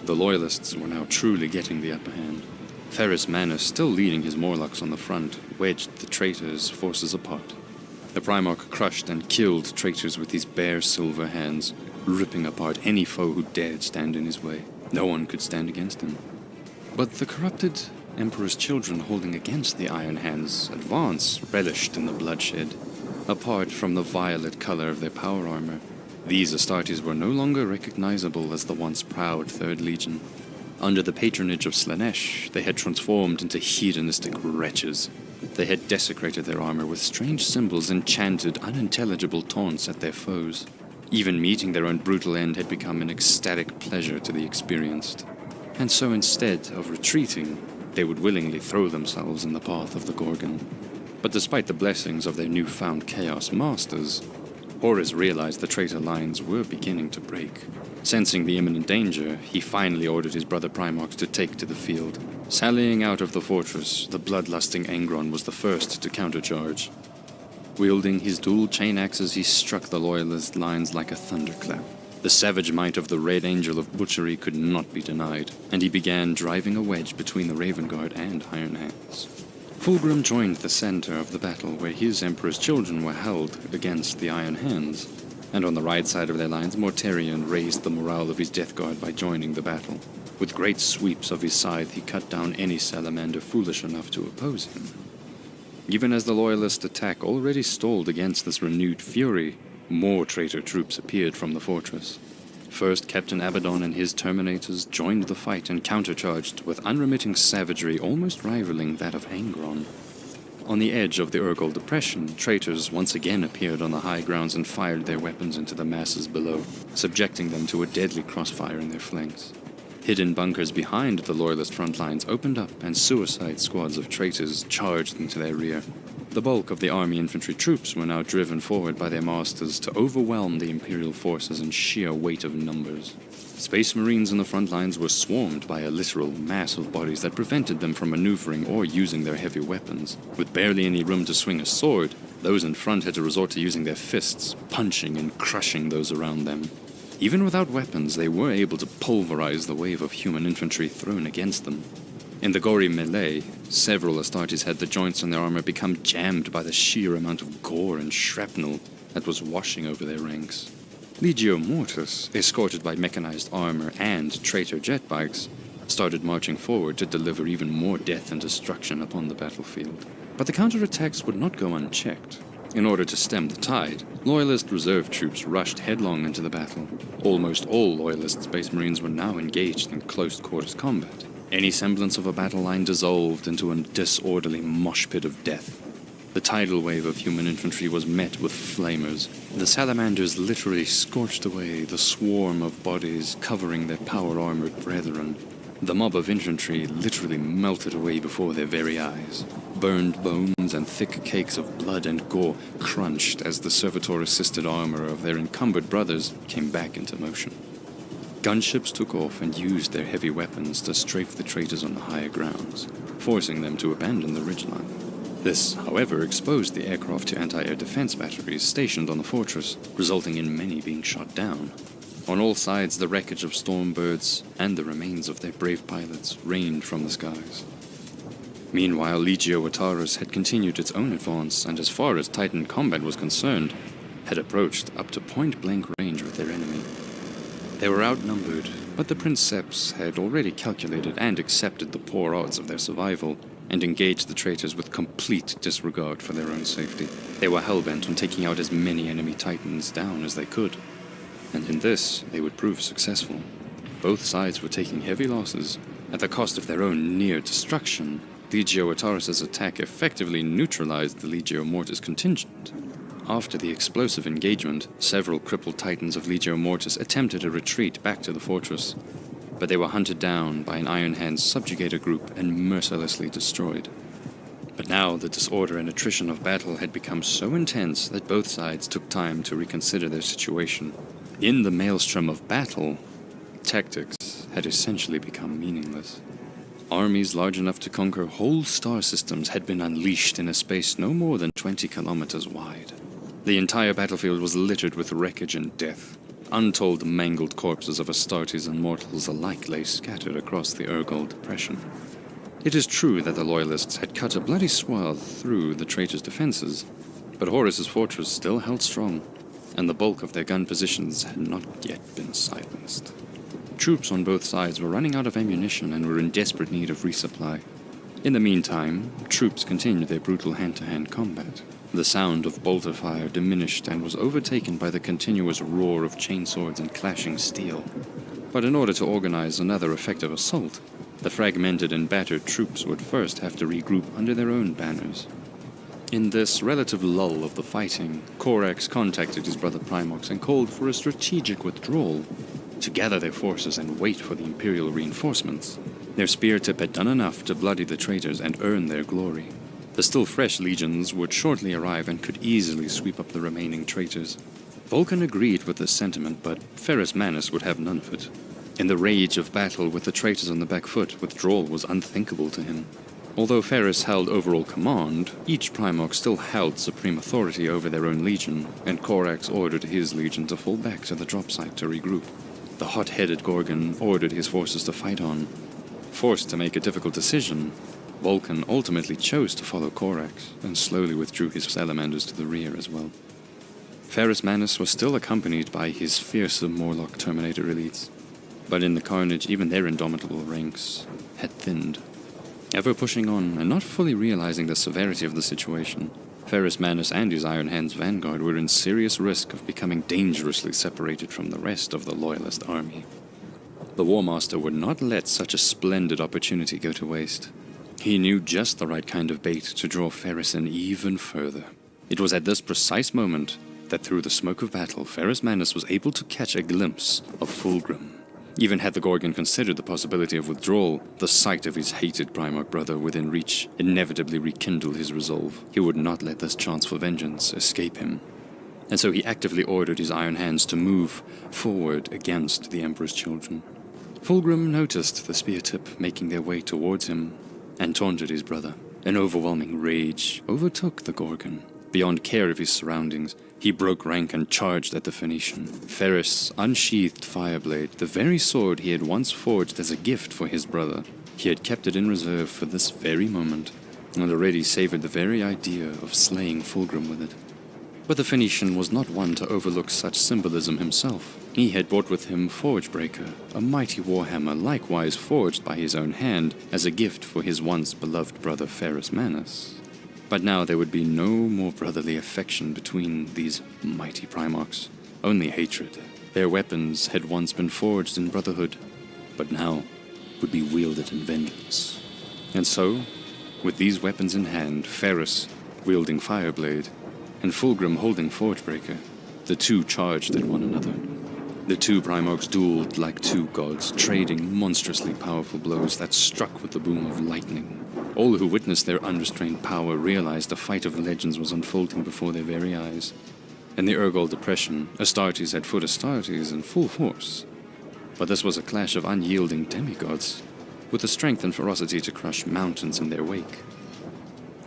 The Loyalists were now truly getting the upper hand. Ferrus Manus, still leading his Morlocks on the front, wedged the traitors' forces apart. The Primarch crushed and killed traitors with his bare silver hands, ripping apart any foe who dared stand in his way. No one could stand against him. But the corrupted Emperor's children holding against the Iron Hands' advance relished in the bloodshed. Apart from the violet color of their power armor, these Astartes were no longer recognizable as the once proud Third Legion. Under the patronage of Slanesh, they had transformed into hedonistic wretches. They had desecrated their armor with strange symbols and chanted unintelligible taunts at their foes. Even meeting their own brutal end had become an ecstatic pleasure to the experienced. And so instead of retreating, they would willingly throw themselves in the path of the Gorgon. But despite the blessings of their newfound Chaos Masters, Horus realized the traitor lines were beginning to break. Sensing the imminent danger, he finally ordered his brother Primarchs to take to the field. Sallying out of the fortress, the bloodlusting Angron was the first to countercharge. Wielding his dual chain axes, he struck the Loyalist lines like a thunderclap. The savage might of the Red Angel of Butchery could not be denied, and he began driving a wedge between the Raven Guard and Iron Hands. Fulgrim joined the center of the battle where his Emperor's children were held against the Iron Hands, and on the right side of their lines Mortarion raised the morale of his Death Guard by joining the battle. With great sweeps of his scythe he cut down any salamander foolish enough to oppose him. Even as the Loyalist attack already stalled against this renewed fury, more traitor troops appeared from the fortress. First, Captain Abaddon and his Terminators joined the fight and countercharged with unremitting savagery almost rivaling that of Angron. On the edge of the Urgol Depression, traitors once again appeared on the high grounds and fired their weapons into the masses below, subjecting them to a deadly crossfire in their flanks. Hidden bunkers behind the Loyalist front lines opened up and suicide squads of traitors charged into their rear. The bulk of the army infantry troops were now driven forward by their masters to overwhelm the Imperial forces in sheer weight of numbers. Space Marines in the front lines were swarmed by a literal mass of bodies that prevented them from maneuvering or using their heavy weapons. With barely any room to swing a sword, those in front had to resort to using their fists, punching and crushing those around them. Even without weapons, they were able to pulverize the wave of human infantry thrown against them. In the gory melee, several Astartes had the joints in their armor become jammed by the sheer amount of gore and shrapnel that was washing over their ranks. Legio Mortis, escorted by mechanized armor and traitor jet bikes, started marching forward to deliver even more death and destruction upon the battlefield. But the counterattacks would not go unchecked. In order to stem the tide, Loyalist reserve troops rushed headlong into the battle. Almost all Loyalist Space Marines were now engaged in close-quarters combat. Any semblance of a battle line dissolved into a disorderly mosh pit of death. The tidal wave of human infantry was met with flamers. The salamanders literally scorched away the swarm of bodies covering their power-armored brethren. The mob of infantry literally melted away before their very eyes. Burned bones and thick cakes of blood and gore crunched as the servitor-assisted armor of their encumbered brothers came back into motion. Gunships took off and used their heavy weapons to strafe the traitors on the higher grounds, forcing them to abandon the ridgeline. This, however, exposed the aircraft to anti-air defense batteries stationed on the fortress, resulting in many being shot down. On all sides, the wreckage of Stormbirds and the remains of their brave pilots rained from the skies. Meanwhile, Legio Atarus had continued its own advance, and as far as Titan combat was concerned, had approached up to point-blank range with their enemy. They were outnumbered, but the Princeps had already calculated and accepted the poor odds of their survival, and engaged the traitors with complete disregard for their own safety. They were hell-bent on taking out as many enemy Titans down as they could, and in this they would prove successful. Both sides were taking heavy losses. At the cost of their own near destruction, Legio Atarus' attack effectively neutralized the Legio Mortis contingent. After the explosive engagement, several crippled Titans of Legio Mortis attempted a retreat back to the fortress, but they were hunted down by an Iron Hands subjugator group and mercilessly destroyed. But now the disorder and attrition of battle had become so intense that both sides took time to reconsider their situation. In the maelstrom of battle, tactics had essentially become meaningless. Armies large enough to conquer whole star systems had been unleashed in a space no more than 20 kilometers wide. The entire battlefield was littered with wreckage and death. Untold mangled corpses of Astartes and mortals alike lay scattered across the Urgol Depression. It is true that the Loyalists had cut a bloody swath through the traitors' defenses, but Horus's fortress still held strong, and the bulk of their gun positions had not yet been silenced. Troops on both sides were running out of ammunition and were in desperate need of resupply. In the meantime, troops continued their brutal hand-to-hand combat. The sound of bolter fire diminished and was overtaken by the continuous roar of chainswords and clashing steel. But in order to organize another effective assault, the fragmented and battered troops would first have to regroup under their own banners. In this relative lull of the fighting, Corax contacted his brother Primox and called for a strategic withdrawal to gather their forces and wait for the Imperial reinforcements. Their spear tip had done enough to bloody the traitors and earn their glory. The still fresh legions would shortly arrive and could easily sweep up the remaining traitors. Vulcan agreed with this sentiment, but Ferrus Manus would have none of it. In the rage of battle with the traitors on the back foot, withdrawal was unthinkable to him. Although Ferrus held overall command, each Primox still held supreme authority over their own legion, and Corax ordered his legion to fall back to the drop site to regroup. The hot-headed Gorgon ordered his forces to fight on. Forced to make a difficult decision, Vulcan ultimately chose to follow Corax, and slowly withdrew his salamanders to the rear as well. Ferrus Manus was still accompanied by his fearsome Morlock Terminator elites, but in the carnage even their indomitable ranks had thinned. Ever pushing on, and not fully realizing the severity of the situation, Ferrus Manus and his Iron Hands vanguard were in serious risk of becoming dangerously separated from the rest of the Loyalist army. The War Master would not let such a splendid opportunity go to waste. He knew just the right kind of bait to draw Ferrus in even further. It was at this precise moment that through the smoke of battle, Ferrus Manus was able to catch a glimpse of Fulgrim. Even had the Gorgon considered the possibility of withdrawal, the sight of his hated Primarch brother within reach inevitably rekindled his resolve. He would not let this chance for vengeance escape him. And so he actively ordered his Iron Hands to move forward against the Emperor's children. Fulgrim noticed the spear tip making their way towards him and taunted his brother. An overwhelming rage overtook the Gorgon. Beyond care of his surroundings, he broke rank and charged at the Phoenician. Ferrus unsheathed Fireblade, the very sword he had once forged as a gift for his brother. He had kept it in reserve for this very moment, and already savored the very idea of slaying Fulgrim with it. But the Phoenician was not one to overlook such symbolism himself. He had brought with him Forgebreaker, a mighty warhammer likewise forged by his own hand as a gift for his once beloved brother Ferrus Manus. But now there would be no more brotherly affection between these mighty Primarchs, only hatred. Their weapons had once been forged in brotherhood, but now would be wielded in vengeance. And so, with these weapons in hand, Ferrus wielding Fireblade, and Fulgrim holding Forgebreaker, the two charged at one another. The two Primarchs dueled like two gods, trading monstrously powerful blows that struck with the boom of lightning. All who witnessed their unrestrained power realized a fight of legends was unfolding before their very eyes. In the Urgol Depression, Astartes had fought Astartes in full force. But this was a clash of unyielding demigods, with the strength and ferocity to crush mountains in their wake.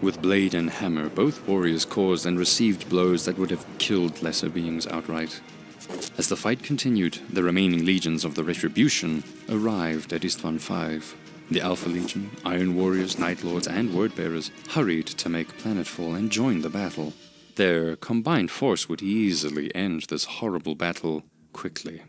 With blade and hammer, both warriors caused and received blows that would have killed lesser beings outright. As the fight continued, the remaining legions of the Retribution arrived at Istvan V. The Alpha Legion, Iron Warriors, Night Lords, and Wordbearers hurried to make planetfall and join the battle. Their combined force would easily end this horrible battle quickly.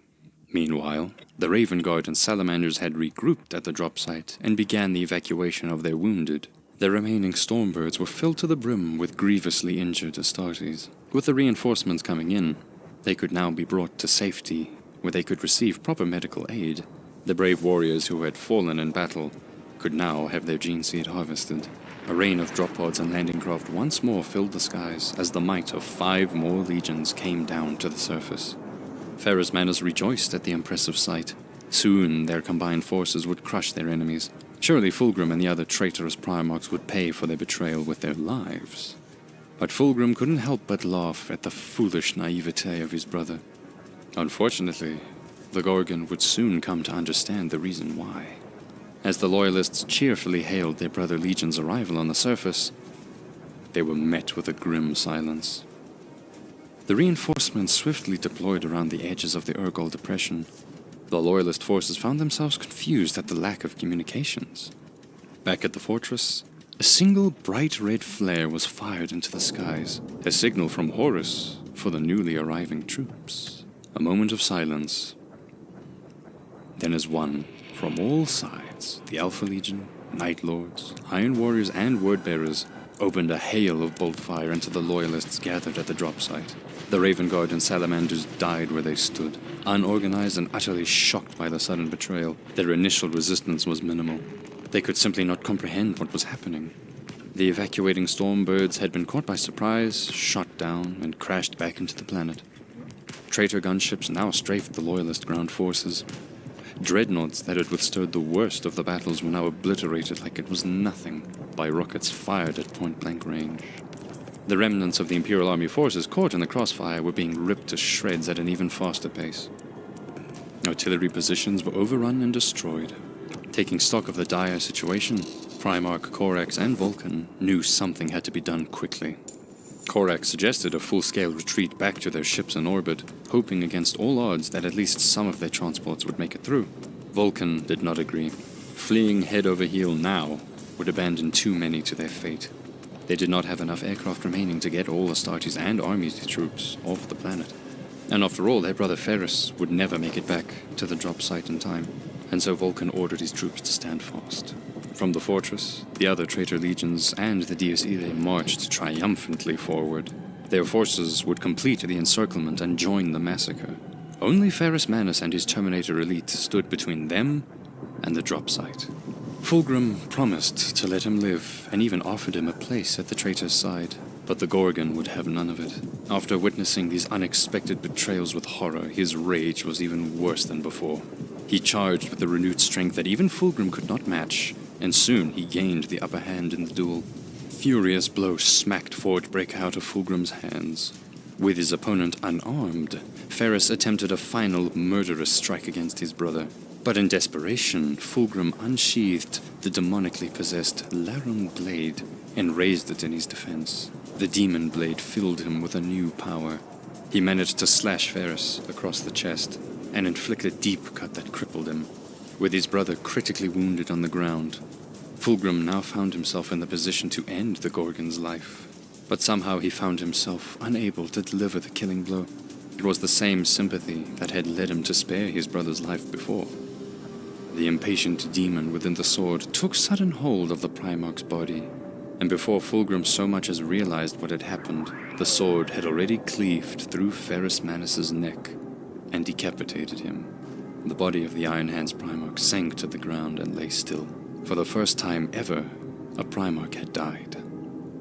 Meanwhile, the Raven Guard and Salamanders had regrouped at the drop site and began the evacuation of their wounded. The remaining Stormbirds were filled to the brim with grievously injured Astartes. With the reinforcements coming in, they could now be brought to safety, where they could receive proper medical aid. The brave warriors who had fallen in battle could now have their gene seed harvested. A rain of drop pods and landing craft once more filled the skies as the might of 5 more legions came down to the surface. Ferrus Manus rejoiced at the impressive sight. Soon their combined forces would crush their enemies. Surely Fulgrim and the other traitorous Primarchs would pay for their betrayal with their lives. But Fulgrim couldn't help but laugh at the foolish naivete of his brother. Unfortunately, the Gorgon would soon come to understand the reason why. As the Loyalists cheerfully hailed their brother Legion's arrival on the surface, they were met with a grim silence. The reinforcements swiftly deployed around the edges of the Urgol Depression. The Loyalist forces found themselves confused at the lack of communications. Back at the fortress, a single bright red flare was fired into the skies, a signal from Horus for the newly arriving troops. A moment of silence. Then as one, from all sides, the Alpha Legion, Night Lords, Iron Warriors, and Wordbearers opened a hail of bolt fire into the Loyalists gathered at the drop site. The Raven Guard and Salamanders died where they stood, unorganized and utterly shocked by the sudden betrayal. Their initial resistance was minimal. They could simply not comprehend what was happening. The evacuating Stormbirds had been caught by surprise, shot down, and crashed back into the planet. Traitor gunships now strafed the Loyalist ground forces. Dreadnoughts that had withstood the worst of the battles were now obliterated like it was nothing by rockets fired at point-blank range. The remnants of the Imperial Army forces caught in the crossfire were being ripped to shreds at an even faster pace. Artillery positions were overrun and destroyed. Taking stock of the dire situation, Primarch Corax and Vulcan knew something had to be done quickly. Corax suggested a full-scale retreat back to their ships in orbit, hoping against all odds that at least some of their transports would make it through. Vulcan did not agree. Fleeing head over heel now would abandon too many to their fate. They did not have enough aircraft remaining to get all Astartes and Army's troops off the planet. And after all, their brother Ferrus would never make it back to the drop site in time, and so Vulcan ordered his troops to stand fast. From the fortress, the other traitor legions and the Dies Irae marched triumphantly forward. Their forces would complete the encirclement and join the massacre. Only Ferrus Manus and his Terminator elite stood between them and the drop site. Fulgrim promised to let him live, and even offered him a place at the traitor's side. But the Gorgon would have none of it. After witnessing these unexpected betrayals with horror, his rage was even worse than before. He charged with a renewed strength that even Fulgrim could not match, and soon he gained the upper hand in the duel. Furious blows smacked Forgebreaker out of Fulgrim's hands. With his opponent unarmed, Ferrus attempted a final murderous strike against his brother. But in desperation, Fulgrim unsheathed the demonically possessed Larum blade and raised it in his defense. The demon blade filled him with a new power. He managed to slash Ferrus across the chest and inflict a deep cut that crippled him. With his brother critically wounded on the ground, Fulgrim now found himself in the position to end the Gorgon's life. But somehow he found himself unable to deliver the killing blow. It was the same sympathy that had led him to spare his brother's life before. The impatient demon within the sword took sudden hold of the Primarch's body, and before Fulgrim so much as realized what had happened, the sword had already cleaved through Ferrus Manus's neck and decapitated him. The body of the Iron Hands Primarch sank to the ground and lay still. For the first time ever, a Primarch had died.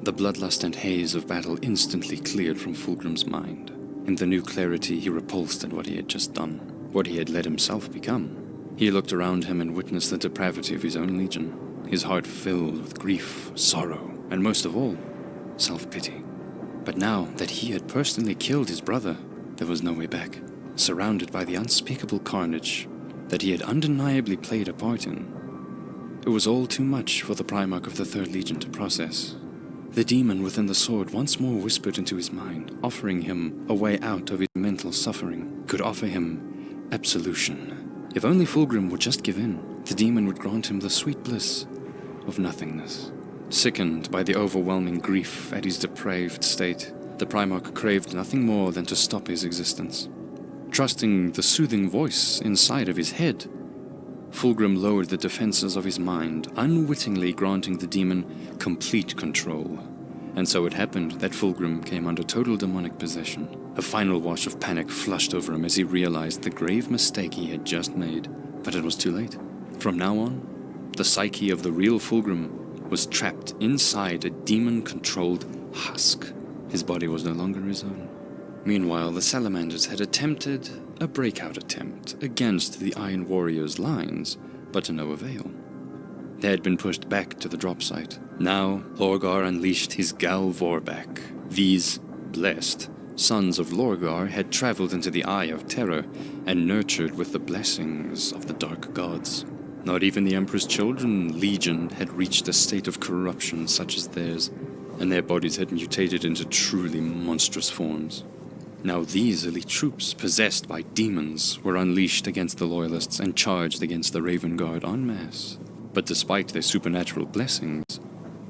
The bloodlust and haze of battle instantly cleared from Fulgrim's mind. In the new clarity, he repulsed at what he had just done. what he had let himself become. He looked around him and witnessed the depravity of his own legion, his heart filled with grief, sorrow, and most of all, self-pity. But now that he had personally killed his brother, there was no way back. Surrounded by the unspeakable carnage that he had undeniably played a part in, it was all too much for the Primarch of the Third Legion to process. The demon within the sword once more whispered into his mind, offering him a way out of his mental suffering, could offer him absolution. If only Fulgrim would just give in, the demon would grant him the sweet bliss of nothingness. Sickened by the overwhelming grief at his depraved state, the Primarch craved nothing more than to stop his existence. Trusting the soothing voice inside of his head, Fulgrim lowered the defenses of his mind, unwittingly granting the demon complete control. And so it happened that Fulgrim came under total demonic possession. A final wash of panic flushed over him as he realized the grave mistake he had just made. But it was too late. From now on, the psyche of the real Fulgrim was trapped inside a demon-controlled husk. His body was no longer his own. Meanwhile, the Salamanders had attempted a breakout attempt against the Iron Warriors' lines, but to no avail. They had been pushed back to the drop site. Now, Lorgar unleashed his Gal Vorbak. These blessed sons of Lorgar had traveled into the Eye of Terror and nurtured with the blessings of the Dark Gods. Not even the Emperor's Children Legion had reached a state of corruption such as theirs, and their bodies had mutated into truly monstrous forms. Now these elite troops, possessed by demons, were unleashed against the Loyalists and charged against the Raven Guard en masse. But despite their supernatural blessings,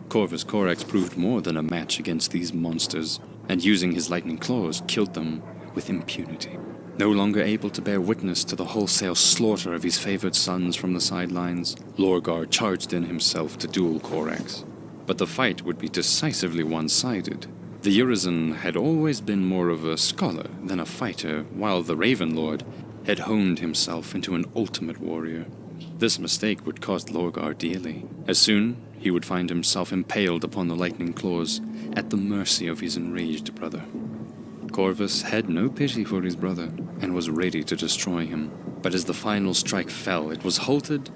Corvus Corax proved more than a match against these monsters, and using his lightning claws, killed them with impunity. No longer able to bear witness to the wholesale slaughter of his favored sons from the sidelines, Lorgar charged in himself to duel Corax. But the fight would be decisively one-sided. The Urizen had always been more of a scholar than a fighter, while the Raven Lord had honed himself into an ultimate warrior. This mistake would cost Lorgar dearly. As soon, he would find himself impaled upon the lightning claws, at the mercy of his enraged brother. Corvus had no pity for his brother, and was ready to destroy him. But as the final strike fell, it was halted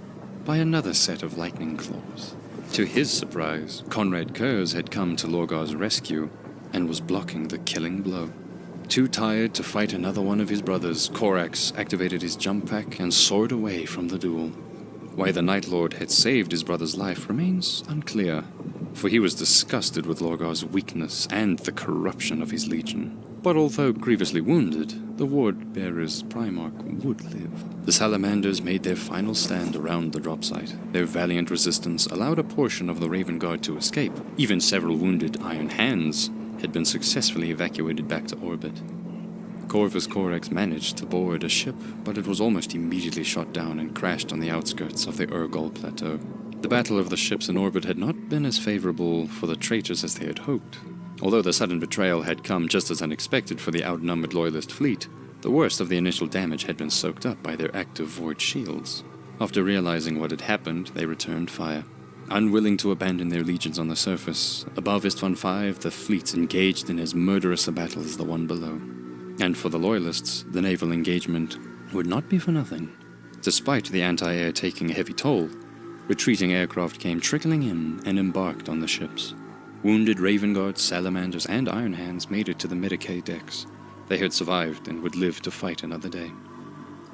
by another set of lightning claws. To his surprise, Conrad Kurz had come to Lorgar's rescue, and was blocking the killing blow. Too tired to fight another one of his brothers, Corax activated his jump pack and soared away from the duel. Why the Night Lord had saved his brother's life remains unclear, for he was disgusted with Lorgar's weakness and the corruption of his legion. But although grievously wounded, the Ward-bearer's Primarch would live. The Salamanders made their final stand around the drop site. Their valiant resistance allowed a portion of the Raven Guard to escape. Even several wounded Iron Hands had been successfully evacuated back to orbit. Corvus Corax managed to board a ship, but it was almost immediately shot down and crashed on the outskirts of the Urgol Plateau. The battle of the ships in orbit had not been as favorable for the traitors as they had hoped. Although the sudden betrayal had come just as unexpected for the outnumbered Loyalist fleet, the worst of the initial damage had been soaked up by their active Void shields. After realizing what had happened, they returned fire. Unwilling to abandon their legions on the surface, above Istvan V, the fleets engaged in as murderous a battle as the one below. And for the Loyalists, the naval engagement would not be for nothing. Despite the anti-air taking a heavy toll, retreating aircraft came trickling in and embarked on the ships. Wounded Raven Guards, Salamanders, and Iron Hands made it to the Medicae decks. They had survived and would live to fight another day.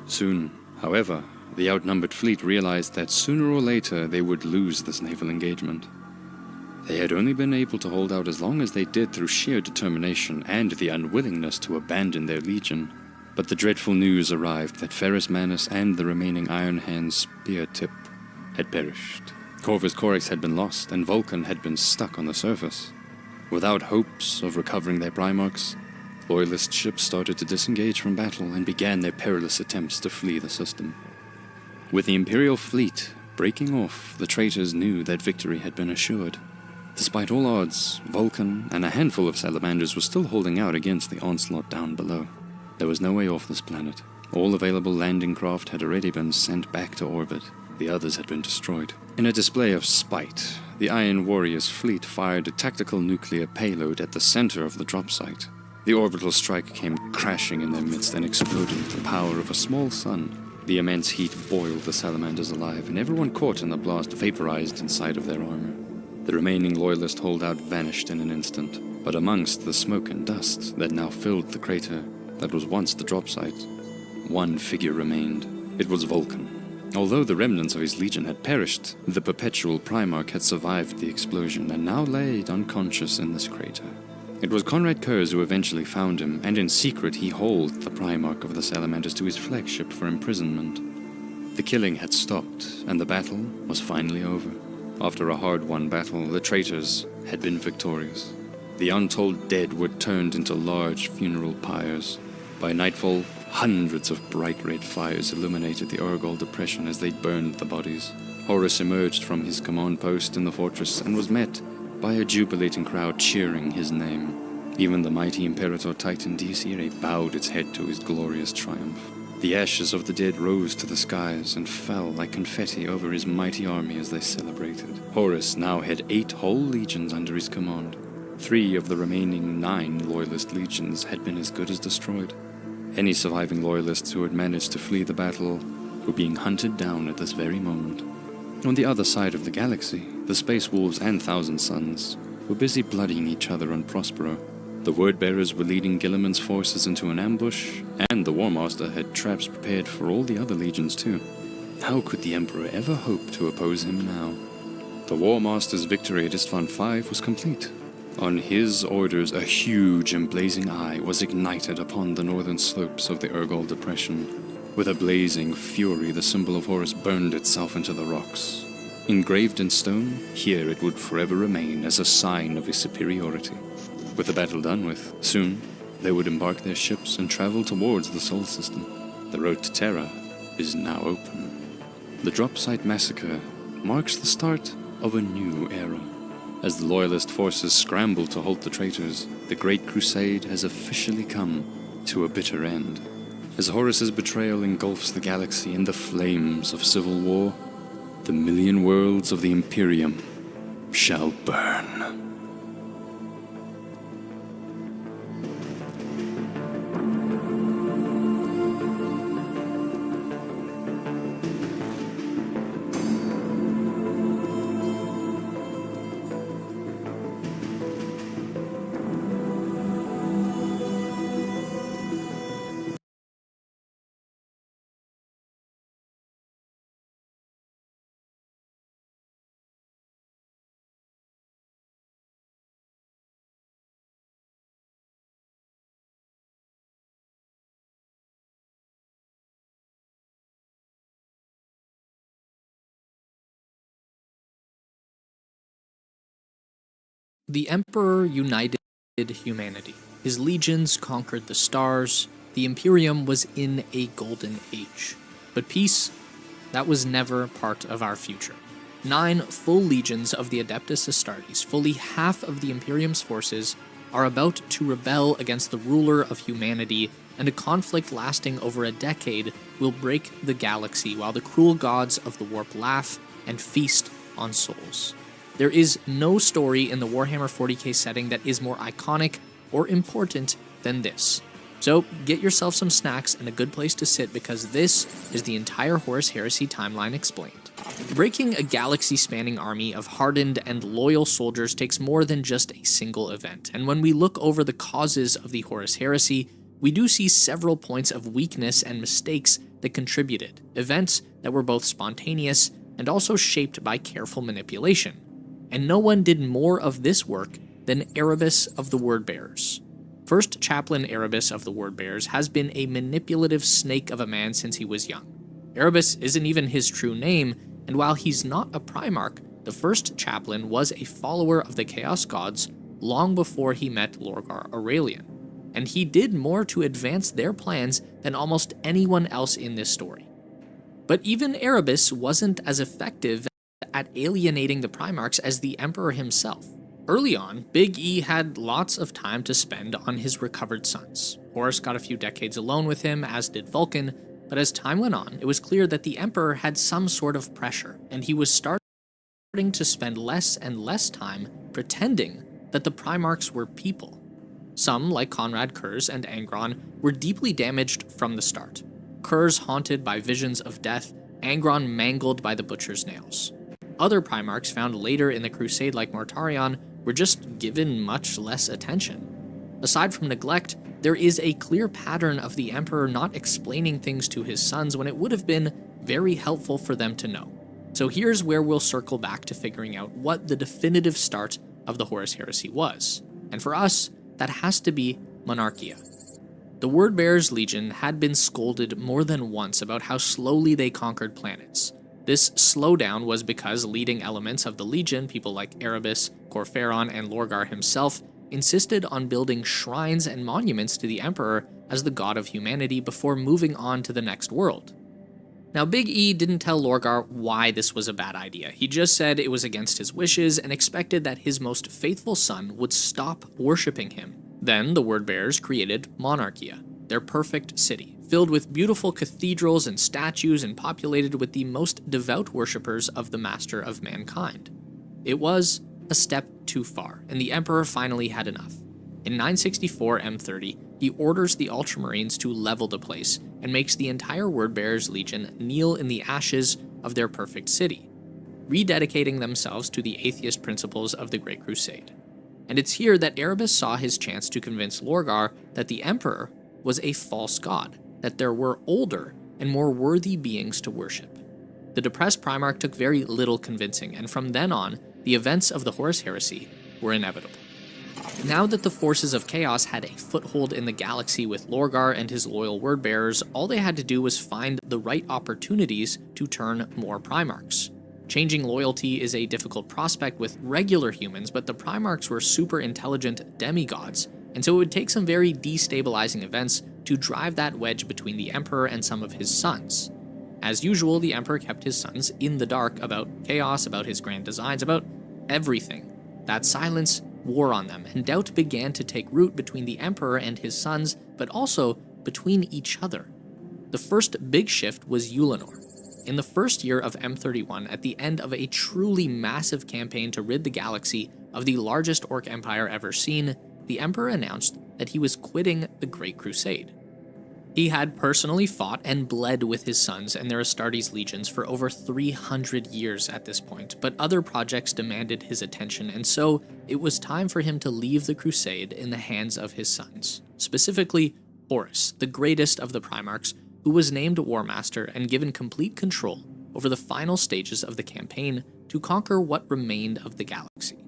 Soon, however, the outnumbered fleet realized that sooner or later they would lose this naval engagement. They had only been able to hold out as long as they did through sheer determination and the unwillingness to abandon their legion. But the dreadful news arrived that Ferrus Manus and the remaining Iron Hand spear tip had perished. Corvus Corax had been lost, and Vulcan had been stuck on the surface. Without hopes of recovering their Primarchs, Loyalist ships started to disengage from battle and began their perilous attempts to flee the system. With the Imperial fleet breaking off, the traitors knew that victory had been assured. Despite all odds, Vulcan and a handful of Salamanders were still holding out against the onslaught down below. There was no way off this planet. All available landing craft had already been sent back to orbit. The others had been destroyed. In a display of spite, the Iron Warriors' fleet fired a tactical nuclear payload at the center of the drop site. The orbital strike came crashing in their midst and exploded with the power of a small sun. The immense heat boiled the salamanders alive, and everyone caught in the blast vaporized inside of their armor. The remaining loyalist holdout vanished in an instant, but amongst the smoke and dust that now filled the crater that was once the drop site, one figure remained. It was Vulcan. Although the remnants of his legion had perished, the perpetual Primarch had survived the explosion and now lay unconscious in this crater. It was Conrad Kurz who eventually found him, and in secret he hauled the Primarch of the Salamanders to his flagship for imprisonment. The killing had stopped, and the battle was finally over. After a hard-won battle, the traitors had been victorious. The untold dead were turned into large funeral pyres. By nightfall, hundreds of bright red fires illuminated the Urgol depression as they burned the bodies. Horus emerged from his command post in the fortress and was met by a jubilating crowd cheering his name. Even the mighty Imperator Titan Dies Irae bowed its head to his glorious triumph. The ashes of the dead rose to the skies and fell like confetti over his mighty army as they celebrated. Horus now had 8 whole legions under his command. 3 of the remaining 9 loyalist legions had been as good as destroyed. Any surviving loyalists who had managed to flee the battle were being hunted down at this very moment. On the other side of the galaxy, the Space Wolves and Thousand Suns were busy bloodying each other on Prospero. The Wordbearers were leading Gilliman's forces into an ambush, and the War Master had traps prepared for all the other legions too. How could the Emperor ever hope to oppose him now? The War Master's victory at Istvan V was complete. On his orders, a huge and blazing eye was ignited upon the northern slopes of the Urgol Depression. With a blazing fury, the symbol of Horus burned itself into the rocks. Engraved in stone, here it would forever remain as a sign of his superiority. With the battle done with, soon they would embark their ships and travel towards the Sol System. The road to Terra is now open. The Drop Site Massacre marks the start of a new era. As the Loyalist forces scramble to halt the traitors, the Great Crusade has officially come to a bitter end. As Horus's betrayal engulfs the galaxy in the flames of civil war, the million worlds of the Imperium shall burn. The Emperor united humanity. His legions conquered the stars. The Imperium was in a golden age. But peace, that was never part of our future. 9 full legions of the Adeptus Astartes, fully half of the Imperium's forces, are about to rebel against the ruler of humanity, and a conflict lasting over a decade will break the galaxy while the cruel gods of the warp laugh and feast on souls. There is no story in the Warhammer 40k setting that is more iconic or important than this. So get yourself some snacks and a good place to sit, because this is the entire Horus Heresy timeline explained. Breaking a galaxy-spanning army of hardened and loyal soldiers takes more than just a single event, and when we look over the causes of the Horus Heresy, we do see several points of weakness and mistakes that contributed, events that were both spontaneous and also shaped by careful manipulation. And no one did more of this work than Erebus of the Wordbearers. First Chaplain Erebus of the Wordbearers has been a manipulative snake of a man since he was young. Erebus isn't even his true name, and while he's not a Primarch, the first Chaplain was a follower of the Chaos Gods long before he met Lorgar Aurelian, and he did more to advance their plans than almost anyone else in this story. But even Erebus wasn't as effective at alienating the Primarchs as the Emperor himself. Early on, Big E had lots of time to spend on his recovered sons. Horus got a few decades alone with him, as did Vulcan, but as time went on, it was clear that the Emperor had some sort of pressure, and he was starting to spend less and less time pretending that the Primarchs were people. Some, like Conrad Kurz and Angron, were deeply damaged from the start. Kurz haunted by visions of death, Angron mangled by the butcher's nails. Other Primarchs found later in the Crusade, like Mortarion, were just given much less attention. Aside from neglect, there is a clear pattern of the Emperor not explaining things to his sons when it would have been very helpful for them to know. So here's where we'll circle back to figuring out what the definitive start of the Horus Heresy was. And for us, that has to be Monarchia. The Wordbearers Legion had been scolded more than once about how slowly they conquered planets. This slowdown was because leading elements of the Legion, people like Erebus, Corpheron, and Lorgar himself, insisted on building shrines and monuments to the Emperor as the god of humanity before moving on to the next world. Now, Big E didn't tell Lorgar why this was a bad idea. He just said it was against his wishes and expected that his most faithful son would stop worshipping him. Then the Wordbearers created Monarchia, their perfect city, filled with beautiful cathedrals and statues and populated with the most devout worshippers of the Master of Mankind. It was a step too far, and the Emperor finally had enough. In 964 M30, he orders the Ultramarines to level the place and makes the entire Wordbearers Legion kneel in the ashes of their perfect city, rededicating themselves to the atheist principles of the Great Crusade. And it's here that Erebus saw his chance to convince Lorgar that the Emperor was a false god, that there were older and more worthy beings to worship. The depressed Primarch took very little convincing, and from then on, the events of the Horus Heresy were inevitable. Now that the forces of chaos had a foothold in the galaxy with Lorgar and his loyal wordbearers, all they had to do was find the right opportunities to turn more Primarchs. Changing loyalty is a difficult prospect with regular humans, but the Primarchs were super intelligent demigods, and so it would take some very destabilizing events to drive that wedge between the Emperor and some of his sons. As usual, the Emperor kept his sons in the dark about chaos, about his grand designs, about everything. That silence wore on them, and doubt began to take root between the Emperor and his sons, but also between each other. The first big shift was Ulanor. In the first year of M31, at the end of a truly massive campaign to rid the galaxy of the largest Orc empire ever seen, the Emperor announced that he was quitting the Great Crusade. He had personally fought and bled with his sons and their Astartes legions for over 300 years at this point, but other projects demanded his attention, and so it was time for him to leave the Crusade in the hands of his sons, specifically Horus, the greatest of the Primarchs, who was named War Master and given complete control over the final stages of the campaign to conquer what remained of the galaxy.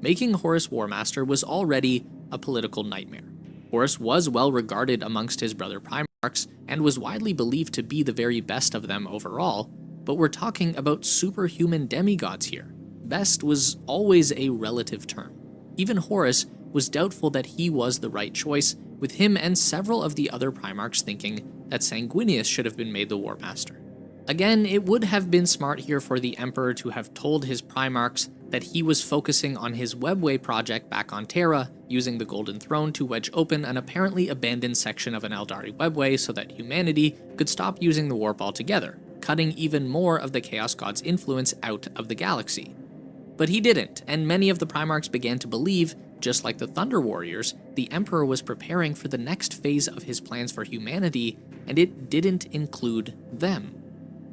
Making Horus War Master was already a political nightmare. Horus was well regarded amongst his brother Primarchs and was widely believed to be the very best of them overall, but we're talking about superhuman demigods here. Best was always a relative term. Even Horus was doubtful that he was the right choice, with him and several of the other Primarchs thinking that Sanguinius should have been made the War Master. Again, it would have been smart here for the Emperor to have told his Primarchs that he was focusing on his Webway project back on Terra, using the Golden Throne to wedge open an apparently abandoned section of an Eldari Webway so that humanity could stop using the warp altogether, cutting even more of the Chaos God's influence out of the galaxy. But he didn't, and many of the Primarchs began to believe, just like the Thunder Warriors, the Emperor was preparing for the next phase of his plans for humanity, and it didn't include them.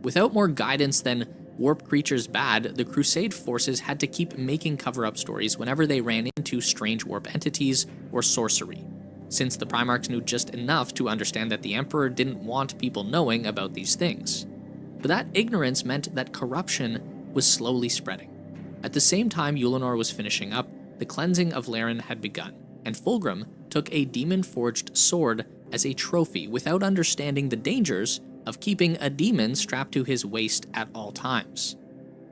Without more guidance than warp creatures bad, the Crusade forces had to keep making cover-up stories whenever they ran into strange warp entities or sorcery, since the Primarchs knew just enough to understand that the Emperor didn't want people knowing about these things. But that ignorance meant that corruption was slowly spreading. At the same time Ulanor was finishing up, the cleansing of Laren had begun, and Fulgrim took a demon-forged sword as a trophy without understanding the dangers of keeping a demon strapped to his waist at all times.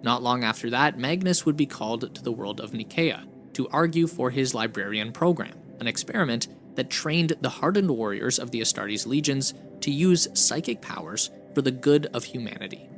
Not long after that, Magnus would be called to the world of Nicaea to argue for his librarian program, an experiment that trained the hardened warriors of the Astartes legions to use psychic powers for the good of humanity.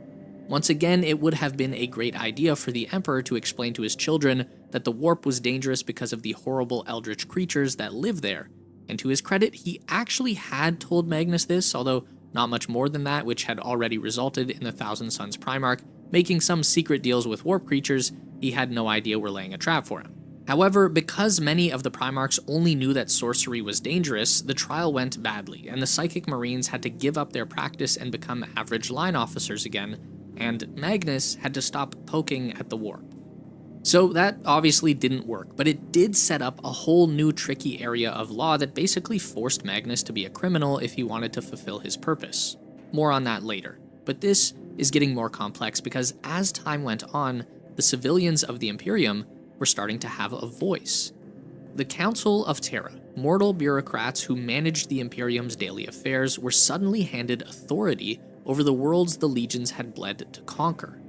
Once again, it would have been a great idea for the Emperor to explain to his children that the warp was dangerous because of the horrible eldritch creatures that live there, and to his credit, he actually had told Magnus this, although not much more than that, which had already resulted in the Thousand Sons Primarch making some secret deals with warp creatures he had no idea were laying a trap for him. However, because many of the Primarchs only knew that sorcery was dangerous, the trial went badly, and the Psychic Marines had to give up their practice and become average line officers again, and Magnus had to stop poking at the warp. So that obviously didn't work, but it did set up a whole new tricky area of law that basically forced Magnus to be a criminal if he wanted to fulfill his purpose. More on that later. But this is getting more complex because as time went on, the civilians of the Imperium were starting to have a voice. The Council of Terra, mortal bureaucrats who managed the Imperium's daily affairs, were suddenly handed authority over the worlds the legions had bled to conquer.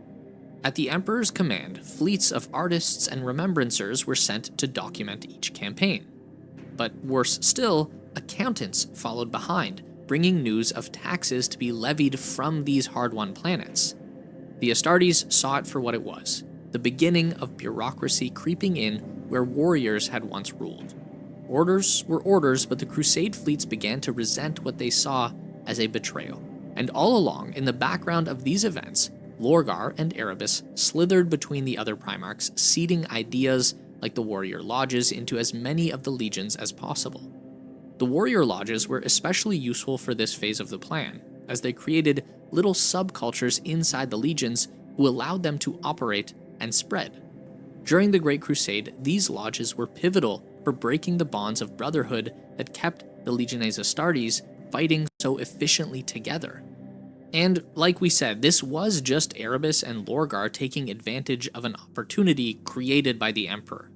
At the Emperor's command, fleets of artists and remembrancers were sent to document each campaign. But worse still, accountants followed behind, bringing news of taxes to be levied from these hard-won planets. The Astartes saw it for what it was, the beginning of bureaucracy creeping in where warriors had once ruled. Orders were orders, but the Crusade fleets began to resent what they saw as a betrayal. And all along, in the background of these events, Lorgar and Erebus slithered between the other Primarchs, seeding ideas like the warrior lodges into as many of the legions as possible. The warrior lodges were especially useful for this phase of the plan, as they created little subcultures inside the legions who allowed them to operate and spread. During the Great Crusade, these lodges were pivotal for breaking the bonds of brotherhood that kept the Legiones Astartes fighting so efficiently together. And like we said, this was just Erebus and Lorgar taking advantage of an opportunity created by the Emperor.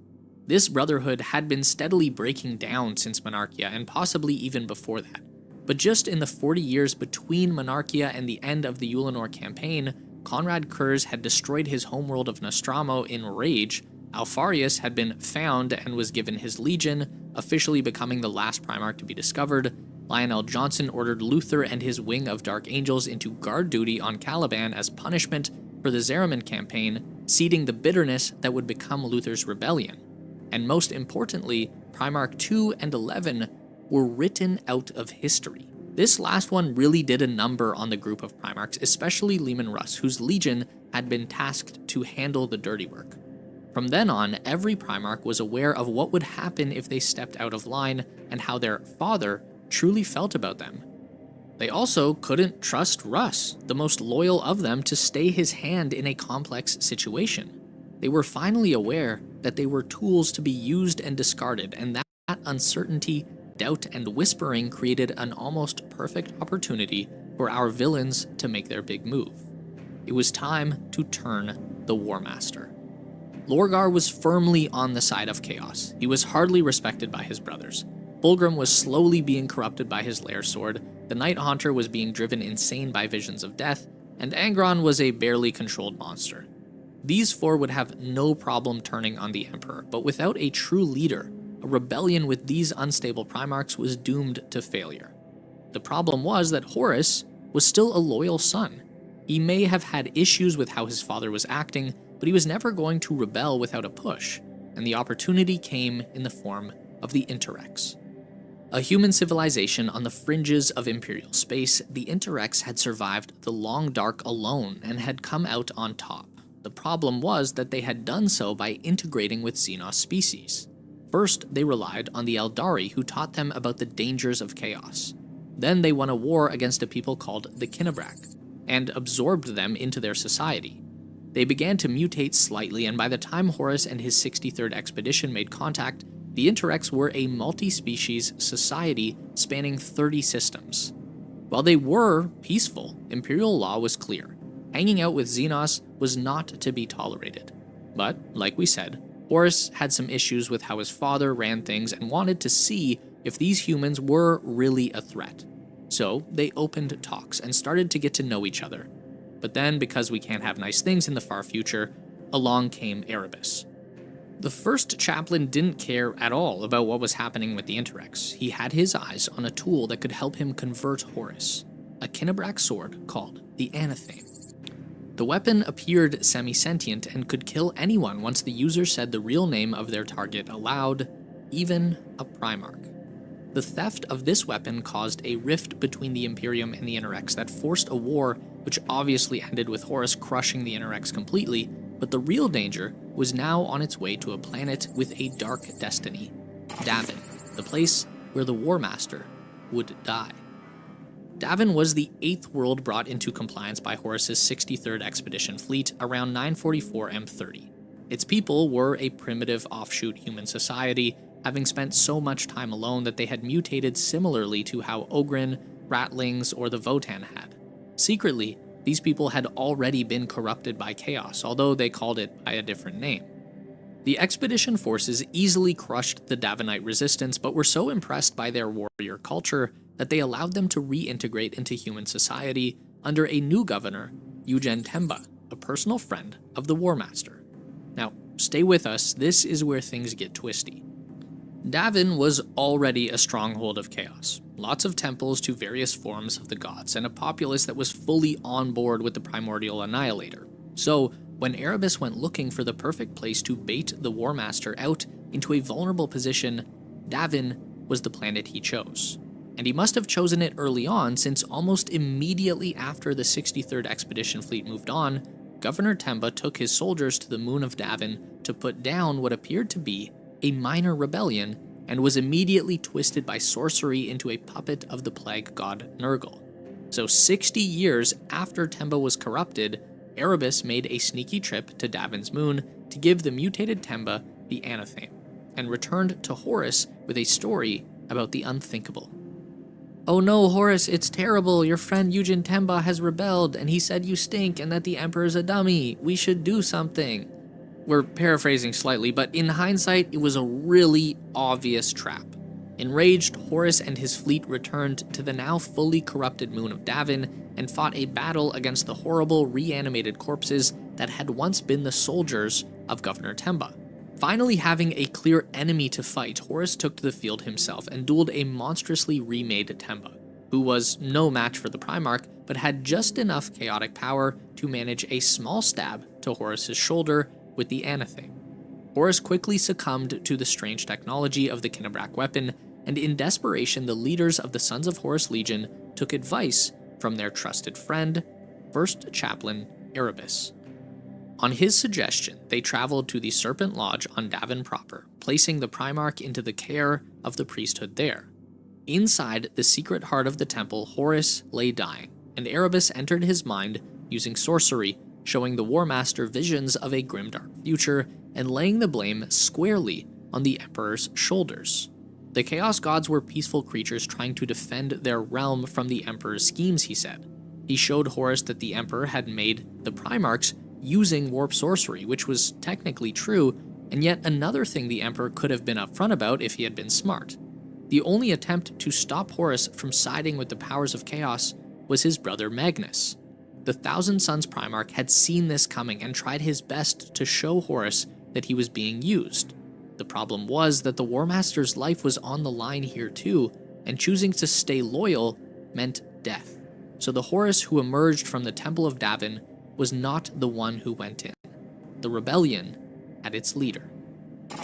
This brotherhood had been steadily breaking down since Monarchia, and possibly even before that. But just in the 40 years between Monarchia and the end of the Ulanor campaign, Conrad Kurz had destroyed his homeworld of Nostramo in rage, Alfarius had been found and was given his legion, officially becoming the last Primarch to be discovered. Lionel Johnson ordered Luther and his wing of Dark Angels into guard duty on Caliban as punishment for the Zeraman campaign, seeding the bitterness that would become Luther's rebellion. And most importantly, Primarch 2 and 11 were written out of history. This last one really did a number on the group of Primarchs, especially Leman Russ, whose legion had been tasked to handle the dirty work. From then on, every Primarch was aware of what would happen if they stepped out of line and how their father truly felt about them. They also couldn't trust Russ, the most loyal of them, to stay his hand in a complex situation. They were finally aware that they were tools to be used and discarded, and that uncertainty, doubt, and whispering created an almost perfect opportunity for our villains to make their big move. It was time to turn the War Master. Lorgar was firmly on the side of chaos. He was hardly respected by his brothers. Fulgrim was slowly being corrupted by his lair sword, the Night Haunter was being driven insane by visions of death, and Angron was a barely controlled monster. These four would have no problem turning on the Emperor, but without a true leader, a rebellion with these unstable Primarchs was doomed to failure. The problem was that Horus was still a loyal son. He may have had issues with how his father was acting, but he was never going to rebel without a push, and the opportunity came in the form of the Interrex. A human civilization on the fringes of Imperial space, the Interrex had survived the Long Dark alone and had come out on top. The problem was that they had done so by integrating with Xenos species. First, they relied on the Eldari, who taught them about the dangers of chaos. Then they won a war against a people called the Kinnebrak, and absorbed them into their society. They began to mutate slightly, and by the time Horus and his 63rd expedition made contact, the Interrex were a multi-species society spanning 30 systems. While they were peaceful, Imperial law was clear. Hanging out with Xenos was not to be tolerated. But, like we said, Horus had some issues with how his father ran things and wanted to see if these humans were really a threat. So they opened talks and started to get to know each other. But then, because we can't have nice things in the far future, along came Erebus. The first chaplain didn't care at all about what was happening with the Interrex. He had his eyes on a tool that could help him convert Horus, a Kinnebrak sword called the Anathame. The weapon appeared semi-sentient and could kill anyone once the user said the real name of their target aloud, even a Primarch. The theft of this weapon caused a rift between the Imperium and the Interrex that forced a war which obviously ended with Horus crushing the Interrex completely, But the real danger was now on its way to a planet with a dark destiny, Davin, the place where the War Master would die. Davin was the 8th world brought into compliance by Horus's 63rd Expedition Fleet around 944 M30. Its people were a primitive offshoot human society, having spent so much time alone that they had mutated similarly to how Ogryn, Ratlings, or the Votan had. Secretly, these people had already been corrupted by chaos, although they called it by a different name. The expedition forces easily crushed the Davinite resistance, but were so impressed by their warrior culture that they allowed them to reintegrate into human society under a new governor, Eugen Temba, a personal friend of the War Master. Now, stay with us, this is where things get twisty. Davin was already a stronghold of chaos, lots of temples to various forms of the gods, and a populace that was fully on board with the primordial annihilator. So, when Erebus went looking for the perfect place to bait the War Master out into a vulnerable position, Davin was the planet he chose. And he must have chosen it early on, since almost immediately after the 63rd Expedition Fleet moved on, Governor Temba took his soldiers to the moon of Davin to put down what appeared to be a minor rebellion, and was immediately twisted by sorcery into a puppet of the plague god Nurgle. So 60 years after Temba was corrupted, Erebus made a sneaky trip to Davin's moon to give the mutated Temba the anathema, and returned to Horus with a story about the unthinkable. "Oh no, Horus, it's terrible. Your friend Eugen Temba has rebelled, and he said you stink and that the Emperor's a dummy. We should do something." We're paraphrasing slightly, but in hindsight, it was a really obvious trap. Enraged, Horus and his fleet returned to the now fully corrupted moon of Davin and fought a battle against the horrible reanimated corpses that had once been the soldiers of Governor Temba. Finally having a clear enemy to fight, Horus took to the field himself and dueled a monstrously remade Temba, who was no match for the Primarch, but had just enough chaotic power to manage a small stab to Horus's shoulder with the anathema. Horus quickly succumbed to the strange technology of the Kinnebrak weapon, and in desperation the leaders of the Sons of Horus Legion took advice from their trusted friend, First Chaplain Erebus. On his suggestion, they traveled to the Serpent Lodge on Davin proper, placing the Primarch into the care of the priesthood there. Inside the secret heart of the temple, Horus lay dying, and Erebus entered his mind using sorcery, showing the War Master visions of a grimdark future and laying the blame squarely on the Emperor's shoulders. The Chaos Gods were peaceful creatures trying to defend their realm from the Emperor's schemes, he said. He showed Horus that the Emperor had made the Primarchs using warp sorcery, which was technically true, and yet another thing the Emperor could have been upfront about if he had been smart. The only attempt to stop Horus from siding with the powers of chaos was his brother Magnus. The Thousand Sons Primarch had seen this coming and tried his best to show Horus that he was being used. The problem was that the War Master's life was on the line here too, and choosing to stay loyal meant death. So the Horus who emerged from the Temple of Davin was not the one who went in. The rebellion had its leader.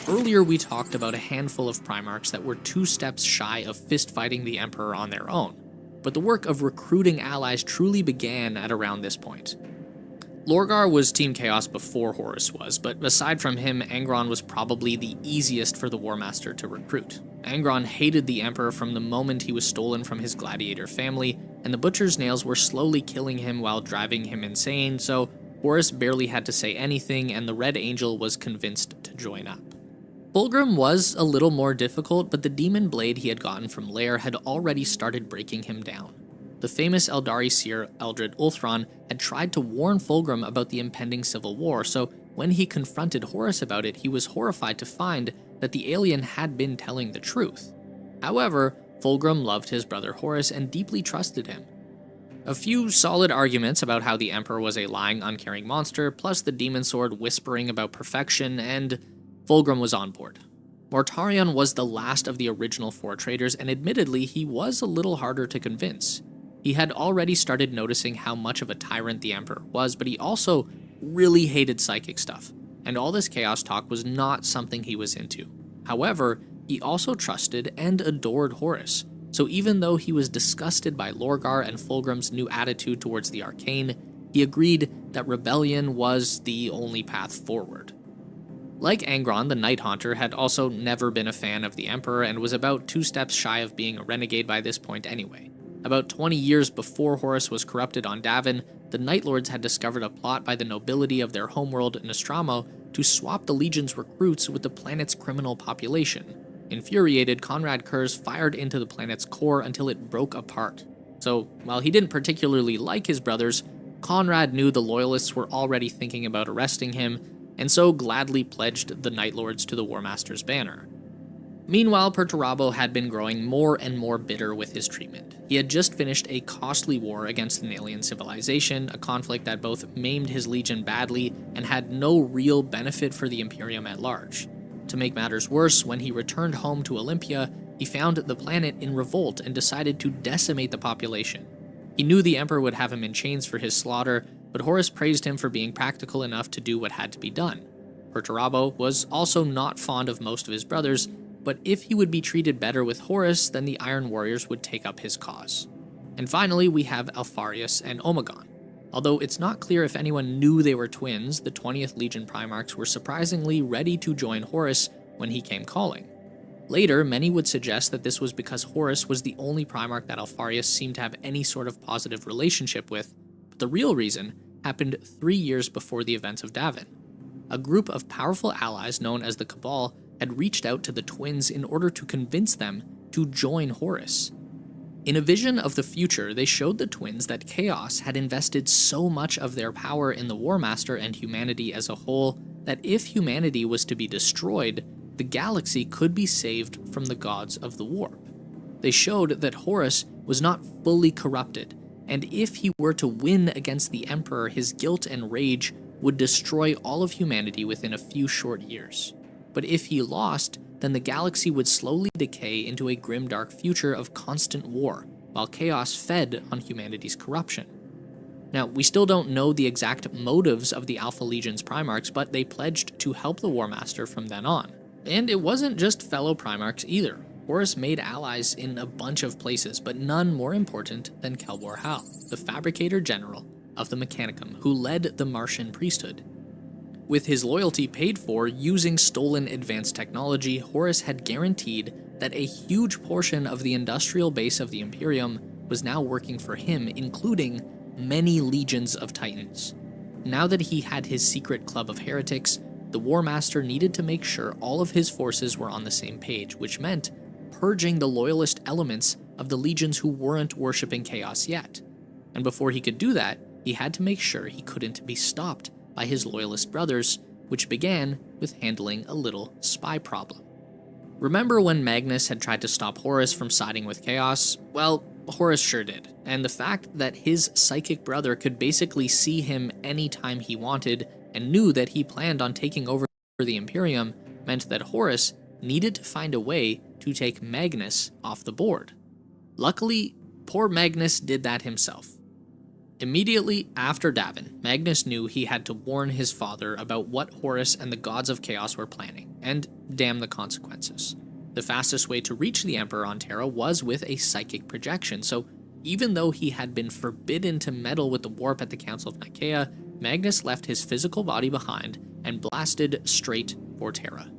Earlier we talked about a handful of Primarchs that were 2 steps shy of fist-fighting the Emperor on their own, but the work of recruiting allies truly began at around this point. Lorgar was Team Chaos before Horus was, but aside from him, Angron was probably the easiest for the War Master to recruit. Angron hated the Emperor from the moment he was stolen from his gladiator family, and the Butcher's Nails were slowly killing him while driving him insane, so Horus barely had to say anything, and the Red Angel was convinced to join up. Fulgrim was a little more difficult, but the demon blade he had gotten from Lair had already started breaking him down. The famous Eldari seer Eldred Ulthron had tried to warn Fulgrim about the impending civil war, so when he confronted Horus about it, he was horrified to find that the alien had been telling the truth. However, Fulgrim loved his brother Horus and deeply trusted him. A few solid arguments about how the Emperor was a lying, uncaring monster, plus the demon sword whispering about perfection, and Fulgrim was on board. Mortarion was the last of the original 4 traitors, and admittedly, he was a little harder to convince. He had already started noticing how much of a tyrant the Emperor was, but he also really hated psychic stuff, and all this chaos talk was not something he was into. However, he also trusted and adored Horus, so even though he was disgusted by Lorgar and Fulgrim's new attitude towards the arcane, he agreed that rebellion was the only path forward. Like Angron, the Night Haunter had also never been a fan of the Emperor and was about 2 steps shy of being a renegade by this point anyway. About 20 years before Horus was corrupted on Davin, the Night Lords had discovered a plot by the nobility of their homeworld Nostramo to swap the Legion's recruits with the planet's criminal population. Infuriated, Conrad Kurz fired into the planet's core until it broke apart. So, while he didn't particularly like his brothers, Conrad knew the Loyalists were already thinking about arresting him, and so gladly pledged the Night Lords to the War Master's banner. Meanwhile, Perturabo had been growing more and more bitter with his treatment. He had just finished a costly war against an alien civilization, a conflict that both maimed his legion badly and had no real benefit for the Imperium at large. To make matters worse, when he returned home to Olympia, he found the planet in revolt and decided to decimate the population. He knew the Emperor would have him in chains for his slaughter, but Horus praised him for being practical enough to do what had to be done. Perturabo was also not fond of most of his brothers, but if he would be treated better with Horus, then the Iron Warriors would take up his cause. And finally, we have Alpharius and Omegon. Although it's not clear if anyone knew they were twins, the 20th Legion Primarchs were surprisingly ready to join Horus when he came calling. Later, many would suggest that this was because Horus was the only Primarch that Alpharius seemed to have any sort of positive relationship with, but the real reason happened 3 years before the events of Davin. A group of powerful allies known as the Cabal had reached out to the twins in order to convince them to join Horus. In a vision of the future, they showed the twins that Chaos had invested so much of their power in the War Master and humanity as a whole that if humanity was to be destroyed, the galaxy could be saved from the gods of the warp. They showed that Horus was not fully corrupted, and if he were to win against the Emperor, his guilt and rage would destroy all of humanity within a few short years. But if he lost, then the galaxy would slowly decay into a grimdark future of constant war, while chaos fed on humanity's corruption. Now, we still don't know the exact motives of the Alpha Legion's Primarchs, but they pledged to help the War Master from then on. And it wasn't just fellow Primarchs either. Horus made allies in a bunch of places, but none more important than Kelbor Hal, the Fabricator General of the Mechanicum, who led the Martian priesthood. With his loyalty paid for using stolen advanced technology, Horus had guaranteed that a huge portion of the industrial base of the Imperium was now working for him, including many legions of Titans. Now that he had his secret club of heretics, the War Master needed to make sure all of his forces were on the same page, which meant purging the loyalist elements of the legions who weren't worshipping Chaos yet. And before he could do that, he had to make sure he couldn't be stopped by his loyalist brothers, which began with handling a little spy problem. Remember when Magnus had tried to stop Horus from siding with Chaos? Well, Horus sure did, and the fact that his psychic brother could basically see him anytime he wanted and knew that he planned on taking over the Imperium meant that Horus needed to find a way to take Magnus off the board. Luckily, poor Magnus did that himself. Immediately after Davin, Magnus knew he had to warn his father about what Horus and the gods of Chaos were planning, and damn the consequences. The fastest way to reach the Emperor on Terra was with a psychic projection, so even though he had been forbidden to meddle with the warp at the Council of Nicaea, Magnus left his physical body behind and blasted straight for Terra.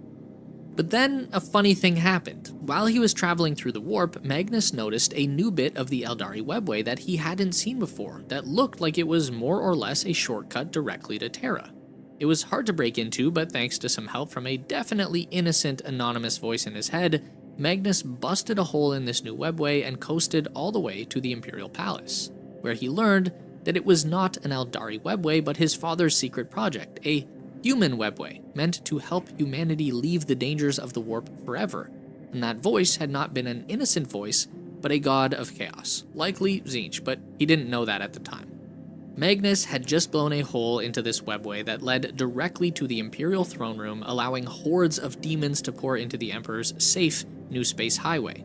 But then a funny thing happened. While he was traveling through the warp, Magnus noticed a new bit of the Eldari webway that he hadn't seen before that looked like it was more or less a shortcut directly to Terra. It was hard to break into, but thanks to some help from a definitely innocent anonymous voice in his head, Magnus busted a hole in this new webway and coasted all the way to the Imperial Palace, where he learned that it was not an Eldari webway but his father's secret project, a human webway meant to help humanity leave the dangers of the warp forever, and that voice had not been an innocent voice, but a god of chaos, likely Tzeentch, but he didn't know that at the time. Magnus had just blown a hole into this webway that led directly to the Imperial throne room, allowing hordes of demons to pour into the Emperor's safe New Space Highway.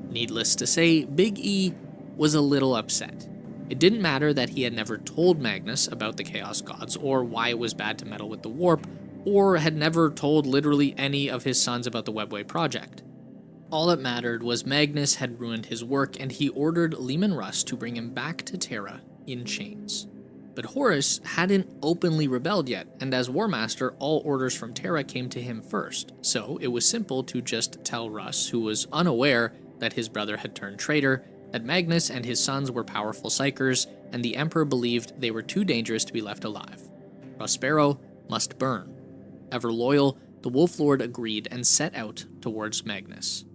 Needless to say, Big E was a little upset. It didn't matter that he had never told Magnus about the Chaos Gods, or why it was bad to meddle with the warp, or had never told literally any of his sons about the Webway project. All that mattered was Magnus had ruined his work, and he ordered Leman Russ to bring him back to Terra in chains. But Horus hadn't openly rebelled yet, and as War Master, all orders from Terra came to him first, so it was simple to just tell Russ, who was unaware that his brother had turned traitor, that Magnus and his sons were powerful psychers, and the Emperor believed they were too dangerous to be left alive. Prospero must burn. Ever loyal, the Wolf Lord agreed and set out towards Magnus.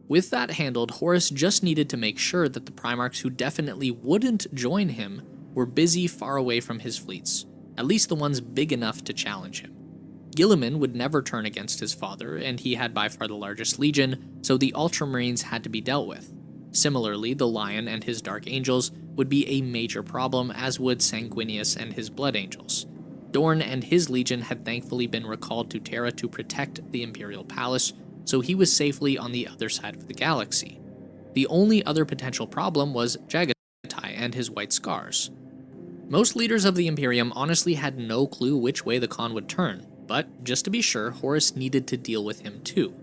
With that handled, Horus just needed to make sure that the Primarchs who definitely wouldn't join him were busy far away from his fleets, at least the ones big enough to challenge him. Guilliman would never turn against his father, and he had by far the largest legion, so the Ultramarines had to be dealt with. Similarly, the Lion and his Dark Angels would be a major problem, as would Sanguinius and his Blood Angels. Dorn and his legion had thankfully been recalled to Terra to protect the Imperial Palace, so he was safely on the other side of the galaxy. The only other potential problem was Jagatai and his White Scars. Most leaders of the Imperium honestly had no clue which way the Khan would turn, but just to be sure, Horus needed to deal with him too.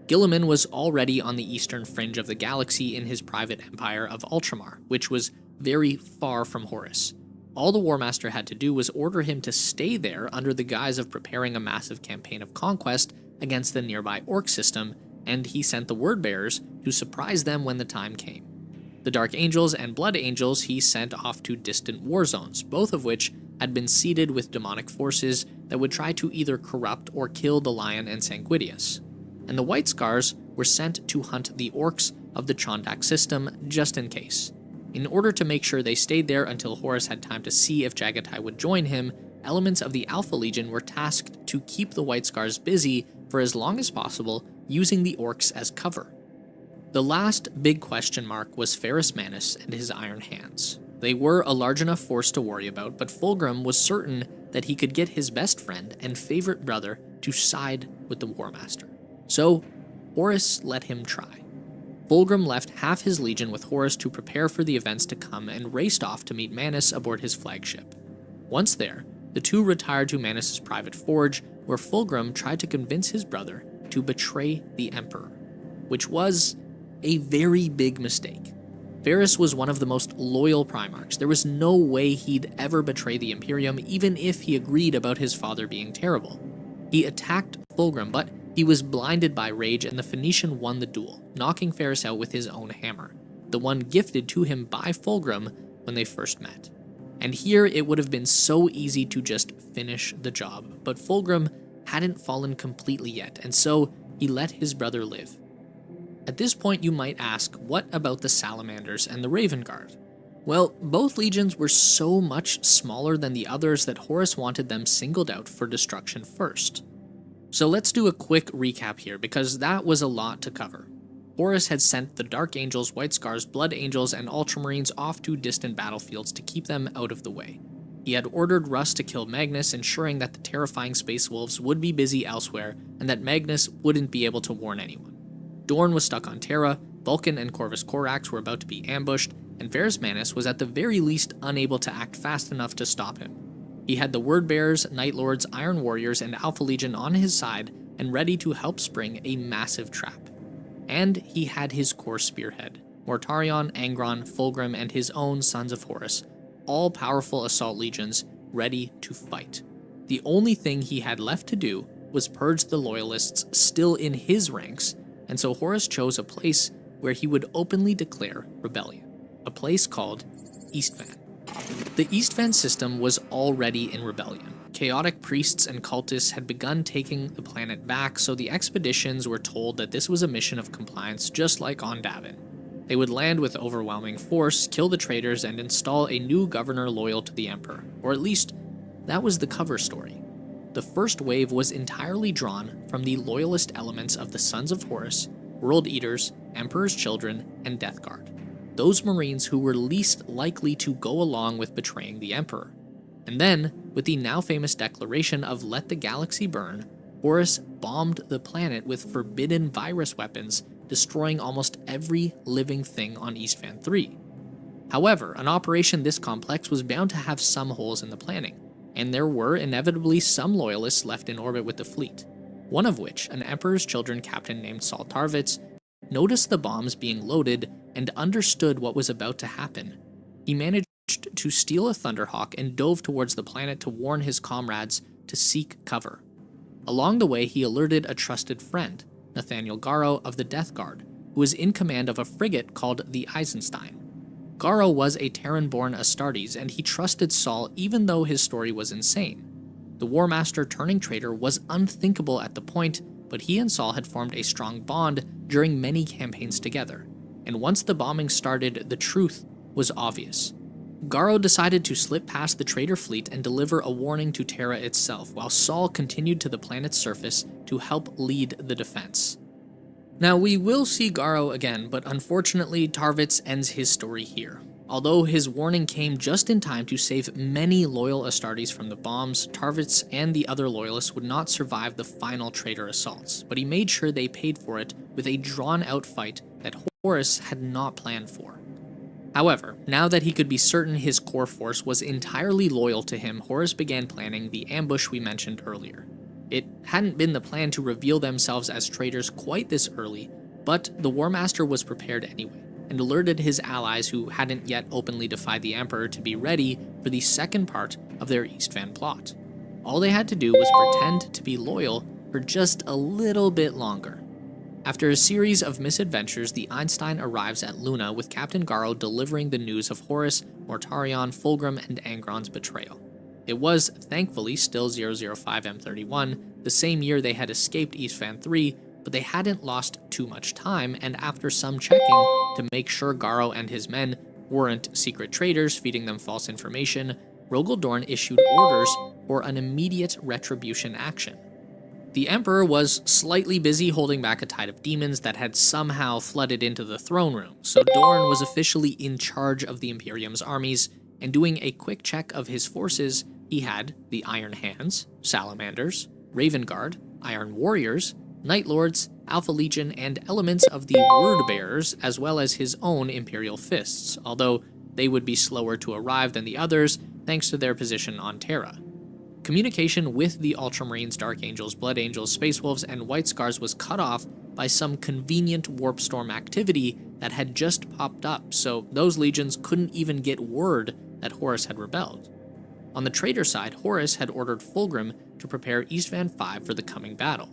Guilliman was already on the eastern fringe of the galaxy in his private empire of Ultramar, which was very far from Horus. All the War Master had to do was order him to stay there under the guise of preparing a massive campaign of conquest against the nearby Orc system, and he sent the word bearers to surprise them when the time came. The Dark Angels and Blood Angels he sent off to distant war zones, both of which had been seeded with demonic forces that would try to either corrupt or kill the Lion and Sanguinius. And the White Scars were sent to hunt the Orcs of the Chondak system just in case. In order to make sure they stayed there until Horus had time to see if Jagatai would join him, elements of the Alpha Legion were tasked to keep the White Scars busy for as long as possible, using the Orcs as cover. The last big question mark was Ferrus Manus and his Iron Hands. They were a large enough force to worry about, but Fulgrim was certain that he could get his best friend and favorite brother to side with the War Master. So, Horus let him try. Fulgrim left half his legion with Horus to prepare for the events to come and raced off to meet Manus aboard his flagship. Once there, the two retired to Manus' private forge, where Fulgrim tried to convince his brother to betray the Emperor, which was a very big mistake. Ferrus was one of the most loyal Primarchs. There was no way he'd ever betray the Imperium, even if he agreed about his father being terrible. He attacked Fulgrim, but he was blinded by rage, and the Phoenician won the duel, knocking Ferrus out with his own hammer, the one gifted to him by Fulgrim when they first met. And here it would have been so easy to just finish the job, but Fulgrim hadn't fallen completely yet, and so he let his brother live. At this point you might ask, what about the Salamanders and the Raven Guard? Well, both legions were so much smaller than the others that Horus wanted them singled out for destruction first. So let's do a quick recap here, because that was a lot to cover. Horus had sent the Dark Angels, White Scars, Blood Angels, and Ultramarines off to distant battlefields to keep them out of the way. He had ordered Russ to kill Magnus, ensuring that the terrifying Space Wolves would be busy elsewhere, and that Magnus wouldn't be able to warn anyone. Dorn was stuck on Terra, Vulcan and Corvus Corax were about to be ambushed, and Ferrus Manus was at the very least unable to act fast enough to stop him. He had the Word Bearers, Night Lords, Iron Warriors, and Alpha Legion on his side and ready to help spring a massive trap. And he had his core spearhead, Mortarion, Angron, Fulgrim, and his own Sons of Horus, all powerful assault legions ready to fight. The only thing he had left to do was purge the Loyalists still in his ranks, and so Horus chose a place where he would openly declare rebellion, a place called Eastvan. The Eastvan system was already in rebellion. Chaotic priests and cultists had begun taking the planet back, so the expeditions were told that this was a mission of compliance just like on Davin. They would land with overwhelming force, kill the traitors, and install a new governor loyal to the Emperor, or at least that was the cover story. The first wave was entirely drawn from the loyalist elements of the Sons of Horus, World Eaters, Emperor's Children, and Death Guard. Those Marines who were least likely to go along with betraying the Emperor. And then, with the now famous declaration of "Let the Galaxy Burn," Horus bombed the planet with forbidden virus weapons, destroying almost every living thing on Eastvan 3. However, an operation this complex was bound to have some holes in the planning, and there were inevitably some loyalists left in orbit with the fleet, one of which, an Emperor's Children captain named Saul Tarvitz, noticed the bombs being loaded and understood what was about to happen. He managed to steal a Thunderhawk and dove towards the planet to warn his comrades to seek cover. Along the way, he alerted a trusted friend, Nathaniel Garrow of the Death Guard, who was in command of a frigate called the Eisenstein. Garrow was a Terran-born Astartes, and he trusted Saul even though his story was insane. The War Master turning traitor was unthinkable at the point, but he and Saul had formed a strong bond during many campaigns together, and once the bombing started, the truth was obvious. Garrow decided to slip past the traitor fleet and deliver a warning to Terra itself, while Saul continued to the planet's surface to help lead the defense. Now, we will see Garrow again, but unfortunately, Tarvitz ends his story here. Although his warning came just in time to save many loyal Astartes from the bombs, Tarvitz and the other loyalists would not survive the final traitor assaults, but he made sure they paid for it with a drawn-out fight that Horus had not planned for. However, now that he could be certain his core force was entirely loyal to him, Horus began planning the ambush we mentioned earlier. It hadn't been the plan to reveal themselves as traitors quite this early, but the War Master was prepared anyway, and alerted his allies who hadn't yet openly defied the Emperor to be ready for the second part of their Eastvan plot. All they had to do was pretend to be loyal for just a little bit longer. After a series of misadventures, the Einstein arrives at Luna with Captain Garrow delivering the news of Horus, Mortarion, Fulgrim, and Angron's betrayal. It was, thankfully, still 005 M31, the same year they had escaped Eastvan 3, but they hadn't lost too much time, and after some checking to make sure Garrow and his men weren't secret traitors feeding them false information, Rogel Dorn issued orders for an immediate retribution action. The Emperor was slightly busy holding back a tide of demons that had somehow flooded into the throne room, so Dorn was officially in charge of the Imperium's armies, and doing a quick check of his forces, he had the Iron Hands, Salamanders, Raven Guard, Iron Warriors, Night Lords, Alpha Legion, and elements of the Word Bearers, as well as his own Imperial Fists, although they would be slower to arrive than the others thanks to their position on Terra. Communication with the Ultramarines, Dark Angels, Blood Angels, Space Wolves, and White Scars was cut off by some convenient warp storm activity that had just popped up, so those legions couldn't even get word that Horus had rebelled. On the traitor side, Horus had ordered Fulgrim to prepare Eastvan 5 for the coming battle.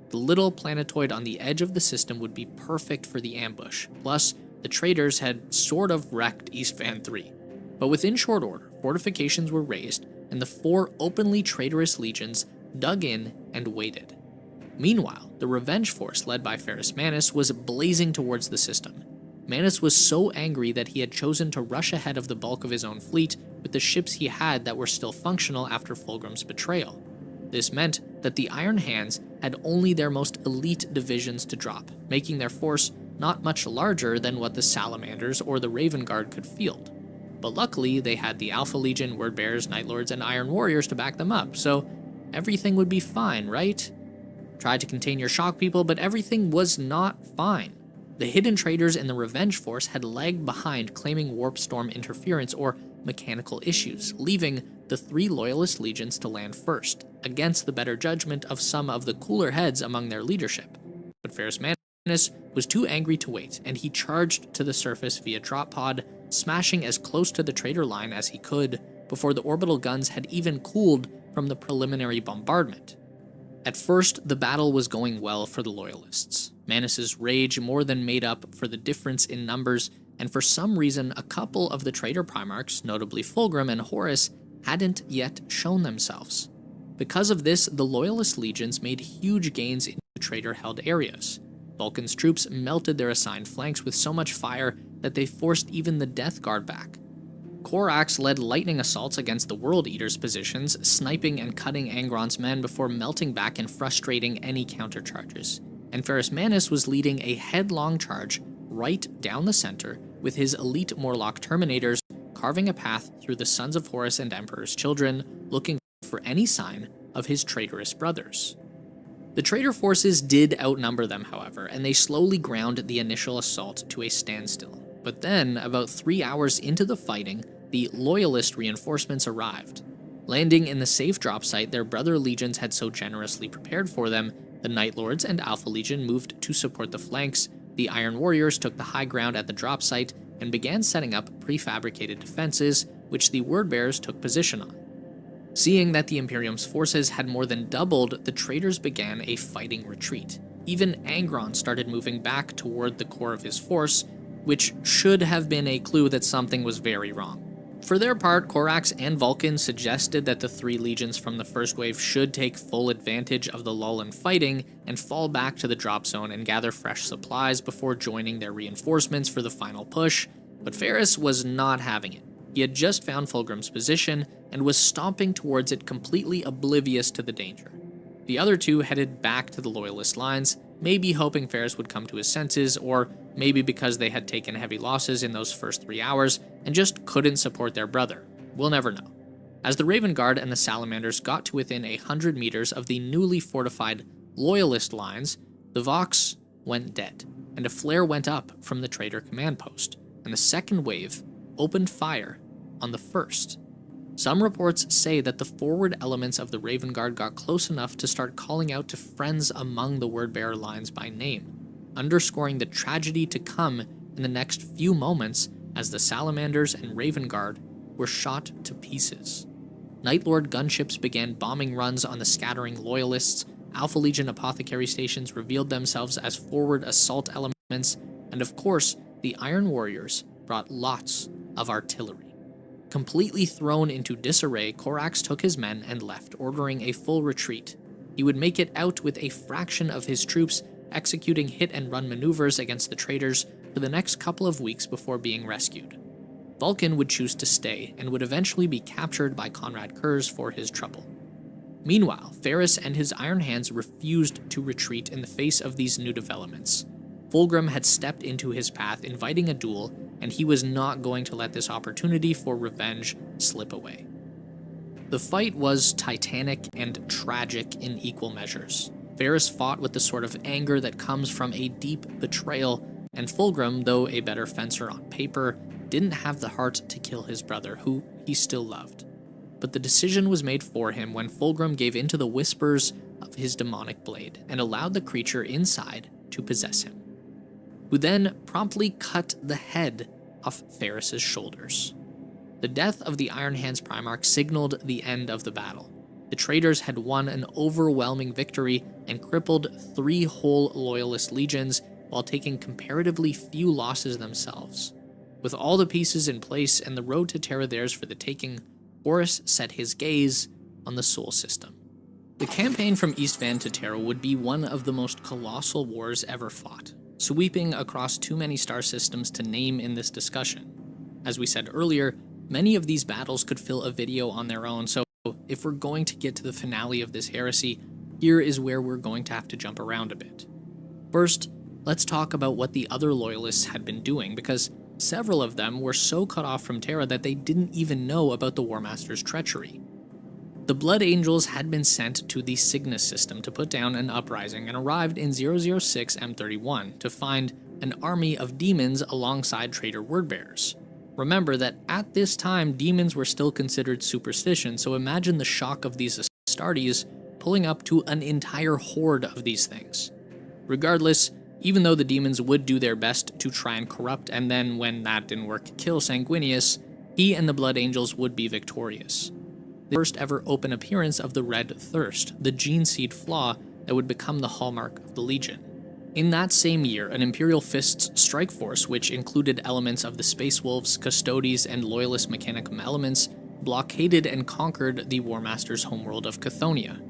The little planetoid on the edge of the system would be perfect for the ambush, plus the traitors had sort of wrecked Eastvan 3. But within short order, fortifications were raised, and the 4 openly traitorous legions dug in and waited. Meanwhile, the Revenge Force led by Ferrus Manus was blazing towards the system. Manus was so angry that he had chosen to rush ahead of the bulk of his own fleet with the ships he had that were still functional after Fulgrim's betrayal. This meant that the Iron Hands had only their most elite divisions to drop, making their force not much larger than what the Salamanders or the Raven Guard could field. But luckily, they had the Alpha Legion, Word Bearers, Night Lords, and Iron Warriors to back them up, so everything would be fine, right? Tried to contain your shock people, but everything was not fine. The hidden traitors in the Revenge Force had lagged behind, claiming warp storm interference or mechanical issues, leaving the 3 loyalist legions to land first, against the better judgment of some of the cooler heads among their leadership. But Ferrus Manus was too angry to wait, and he charged to the surface via drop pod, smashing as close to the traitor line as he could before the orbital guns had even cooled from the preliminary bombardment. At first, the battle was going well for the Loyalists. Manus's rage more than made up for the difference in numbers, and for some reason a couple of the traitor Primarchs, notably Fulgrim and Horus, hadn't yet shown themselves. Because of this, the Loyalist legions made huge gains into traitor-held areas. Vulcan's troops melted their assigned flanks with so much fire that they forced even the Death Guard back. Korax led lightning assaults against the World Eaters' positions, sniping and cutting Angron's men before melting back and frustrating any countercharges. And Ferrus Manus was leading a headlong charge right down the center, with his elite Morlock Terminators carving a path through the Sons of Horus and Emperor's children, looking for any sign of his traitorous brothers. The traitor forces did outnumber them, however, and they slowly ground the initial assault to a standstill. But then, about 3 hours into the fighting, the Loyalist reinforcements arrived. Landing in the safe drop site their brother legions had so generously prepared for them, the Night Lords and Alpha Legion moved to support the flanks, the Iron Warriors took the high ground at the drop site, and began setting up prefabricated defenses, which the word-bearers took position on. Seeing that the Imperium's forces had more than doubled, the traitors began a fighting retreat. Even Angron started moving back toward the core of his force, which should have been a clue that something was very wrong. For their part, Corax and Vulcan suggested that the 3 legions from the first wave should take full advantage of the lull in fighting and fall back to the drop zone and gather fresh supplies before joining their reinforcements for the final push, but Ferris was not having it. He had just found Fulgrim's position and was stomping towards it, completely oblivious to the danger. The other 2 headed back to the Loyalist lines, maybe hoping Ferris would come to his senses, or maybe because they had taken heavy losses in those first 3 hours and just couldn't support their brother. We'll never know. As the Raven Guard and the Salamanders got to within 100 meters of the newly fortified Loyalist lines, the Vox went dead, and a flare went up from the traitor command post, and the second wave opened fire on the first. Some reports say that the forward elements of the Raven Guard got close enough to start calling out to friends among the word-bearer lines by name, underscoring the tragedy to come in the next few moments as the Salamanders and Raven Guard were shot to pieces. Night Lord gunships began bombing runs on the scattering Loyalists, Alpha Legion apothecary stations revealed themselves as forward assault elements, and of course, the Iron Warriors brought lots of artillery. Completely thrown into disarray, Corax took his men and left, ordering a full retreat. He would make it out with a fraction of his troops, executing hit-and-run maneuvers against the traitors for the next couple of weeks before being rescued. Vulcan would choose to stay, and would eventually be captured by Conrad Kurz for his trouble. Meanwhile, Ferris and his Iron Hands refused to retreat in the face of these new developments. Fulgrim had stepped into his path, inviting a duel, and he was not going to let this opportunity for revenge slip away. The fight was titanic and tragic in equal measures. Ferris fought with the sort of anger that comes from a deep betrayal, and Fulgrim, though a better fencer on paper, didn't have the heart to kill his brother, who he still loved. But the decision was made for him when Fulgrim gave in to the whispers of his demonic blade and allowed the creature inside to possess him, who then promptly cut the head off Ferris's shoulders. The death of the Iron Hands Primarch signaled the end of the battle. The traitors had won an overwhelming victory and crippled 3 whole Loyalist legions while taking comparatively few losses themselves. With all the pieces in place and the road to Terra theirs for the taking, Horus set his gaze on the Sol system. The campaign from East Van to Terra would be one of the most colossal wars ever fought, sweeping across too many star systems to name in this discussion. As we said earlier, many of these battles could fill a video on their own, so if we're going to get to the finale of this heresy, here is where we're going to have to jump around a bit. First, let's talk about what the other Loyalists had been doing, because several of them were so cut off from Terra that they didn't even know about the War Master's treachery. The Blood Angels had been sent to the Cygnus system to put down an uprising and arrived in 006 M31 to find an army of demons alongside traitor wordbearers. Remember that at this time, demons were still considered superstition, so imagine the shock of these Astartes pulling up to an entire horde of these things. Regardless, even though the demons would do their best to try and corrupt and then, when that didn't work, kill Sanguinius, he and the Blood Angels would be victorious. The first ever open appearance of the Red Thirst, the gene seed flaw that would become the hallmark of the Legion. In that same year, an Imperial Fist's strike force, which included elements of the Space Wolves, Custodes, and Loyalist Mechanicum elements, blockaded and conquered the War Master's homeworld of Chthonia.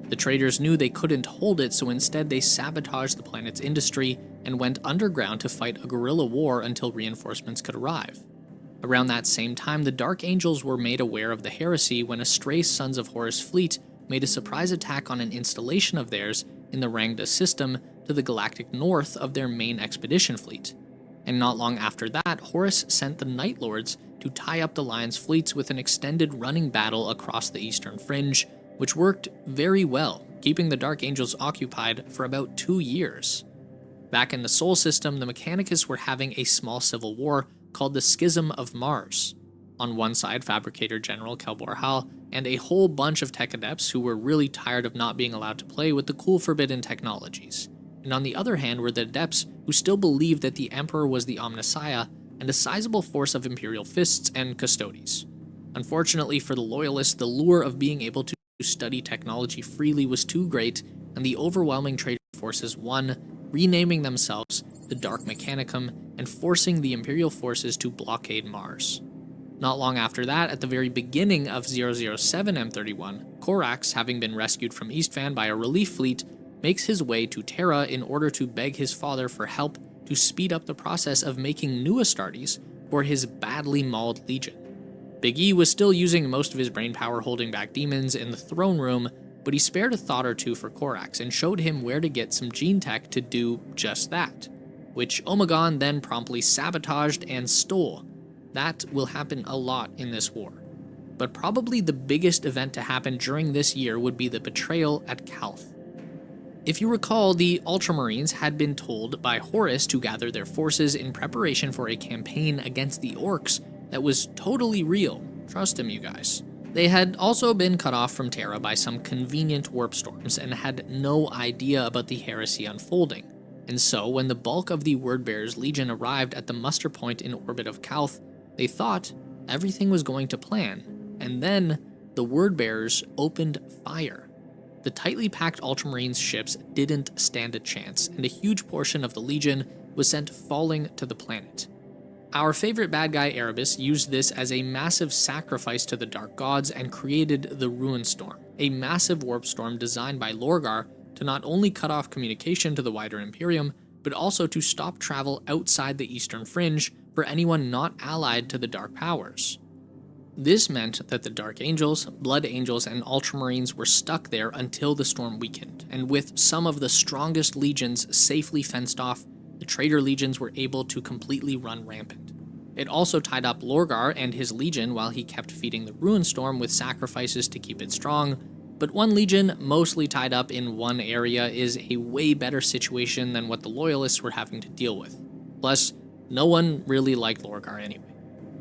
The traitors knew they couldn't hold it, so instead they sabotaged the planet's industry and went underground to fight a guerrilla war until reinforcements could arrive. Around that same time, the Dark Angels were made aware of the heresy when a stray Sons of Horus fleet made a surprise attack on an installation of theirs in the Rangda system to the galactic north of their main expedition fleet. And not long after that, Horus sent the Night Lords to tie up the Lion's fleets with an extended running battle across the eastern fringe, which worked very well, keeping the Dark Angels occupied for about 2 years. Back in the Sol system, the Mechanicus were having a small civil war called the Schism of Mars. On one side, Fabricator General Kelbor Hal and a whole bunch of tech adepts who were really tired of not being allowed to play with the cool forbidden technologies. And on the other hand were the adepts who still believed that the Emperor was the Omnissiah and a sizable force of Imperial Fists and Custodes. Unfortunately for the Loyalists, the lure of being able to study technology freely was too great, and the overwhelming traitor forces won, renaming themselves the Dark Mechanicum and forcing the Imperial forces to blockade Mars. Not long after that, at the very beginning of 007 M31, Corax, having been rescued from Eastvan by a relief fleet, makes his way to Terra in order to beg his father for help to speed up the process of making new Astartes for his badly mauled Legion. Big E was still using most of his brainpower holding back demons in the throne room, but he spared a thought or two for Corax and showed him where to get some gene tech to do just that, which Omegon then promptly sabotaged and stole. That will happen a lot in this war. But probably the biggest event to happen during this year would be the betrayal at Calth. If you recall, the Ultramarines had been told by Horus to gather their forces in preparation for a campaign against the Orcs that was totally real. Trust him, you guys. They had also been cut off from Terra by some convenient warp storms and had no idea about the heresy unfolding. And so, when the bulk of the Wordbearers Legion arrived at the muster point in orbit of Calth, they thought everything was going to plan, and then the Wordbearers opened fire. The tightly packed Ultramarines ships didn't stand a chance, and a huge portion of the Legion was sent falling to the planet. Our favorite bad guy Erebus used this as a massive sacrifice to the Dark Gods and created the Ruin Storm, a massive warp storm designed by Lorgar to not only cut off communication to the wider Imperium, but also to stop travel outside the Eastern Fringe for anyone not allied to the Dark Powers. This meant that the Dark Angels, Blood Angels, and Ultramarines were stuck there until the storm weakened, and with some of the strongest legions safely fenced off, the traitor legions were able to completely run rampant. It also tied up Lorgar and his legion while he kept feeding the Ruin Storm with sacrifices to keep it strong, but one legion mostly tied up in one area is a way better situation than what the Loyalists were having to deal with. Plus, no one really liked Lorgar anyway.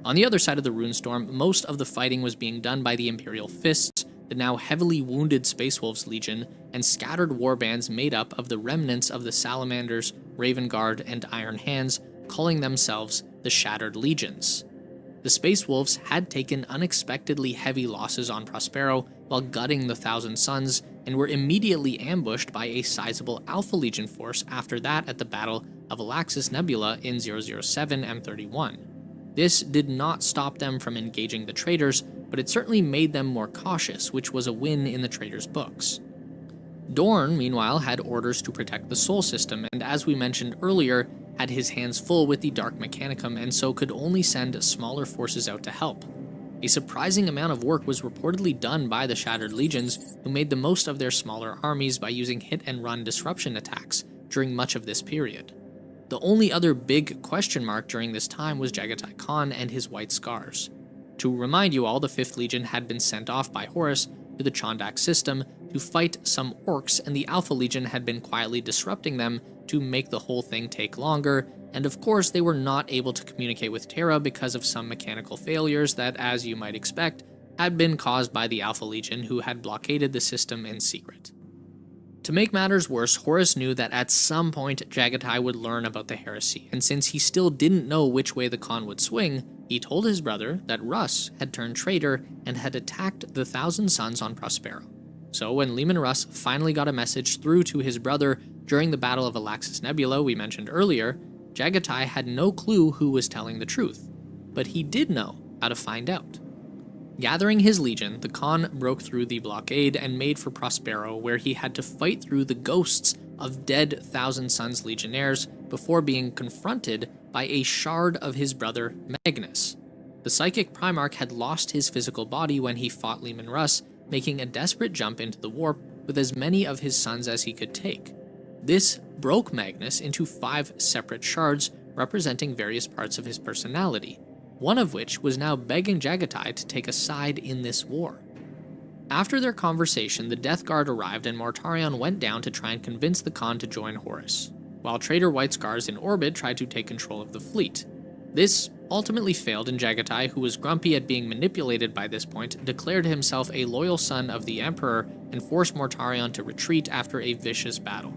On the other side of the Ruin Storm, most of the fighting was being done by the Imperial Fists, the now heavily wounded Space Wolves Legion, and scattered warbands made up of the remnants of the Salamanders, Raven Guard, and Iron Hands, calling themselves the Shattered Legions. The Space Wolves had taken unexpectedly heavy losses on Prospero while gutting the Thousand Suns, and were immediately ambushed by a sizable Alpha Legion force after that at the Battle of Alaxis Nebula in 007 M31. This did not stop them from engaging the traitors, but it certainly made them more cautious, which was a win in the traitors' books. Dorn, meanwhile, had orders to protect the Sol system, and as we mentioned earlier, had his hands full with the Dark Mechanicum, and so could only send smaller forces out to help. A surprising amount of work was reportedly done by the Shattered Legions, who made the most of their smaller armies by using hit-and-run disruption attacks during much of this period. The only other big question mark during this time was Jagatai Khan and his White Scars. To remind you all, the 5th Legion had been sent off by Horus to the Chondak system to fight some orcs, and the Alpha Legion had been quietly disrupting them to make the whole thing take longer, and of course they were not able to communicate with Terra because of some mechanical failures that, as you might expect, had been caused by the Alpha Legion, who had blockaded the system in secret. To make matters worse, Horus knew that at some point Jagatai would learn about the heresy, and since he still didn't know which way the Khan would swing, he told his brother that Russ had turned traitor and had attacked the Thousand Suns on Prospero. So when Leman Russ finally got a message through to his brother during the Battle of Alaxis Nebula we mentioned earlier, Jagatai had no clue who was telling the truth, but he did know how to find out. Gathering his legion, the Khan broke through the blockade and made for Prospero, where he had to fight through the ghosts of dead Thousand Suns legionnaires before being confronted by a shard of his brother Magnus. The Psychic Primarch had lost his physical body when he fought Leman Russ, making a desperate jump into the warp with as many of his sons as he could take. This broke Magnus into 5 separate shards representing various parts of his personality, one of which was now begging Jagatai to take a side in this war. After their conversation, the Death Guard arrived and Mortarion went down to try and convince the Khan to join Horus, while traitor White Scars in orbit tried to take control of the fleet. This ultimately failed, and Jagatai, who was grumpy at being manipulated by this point, declared himself a loyal son of the Emperor and forced Mortarion to retreat after a vicious battle.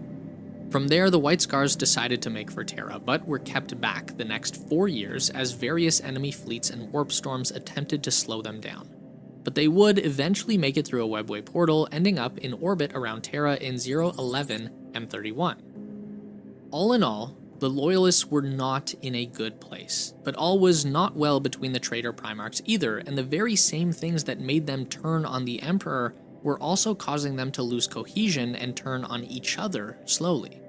From there, the White Scars decided to make for Terra, but were kept back the next 4 years as various enemy fleets and warp storms attempted to slow them down. But they would eventually make it through a webway portal, ending up in orbit around Terra in 011 M31. All in all, the Loyalists were not in a good place, but all was not well between the traitor Primarchs either, and the very same things that made them turn on the Emperor were also causing them to lose cohesion and turn on each other slowly.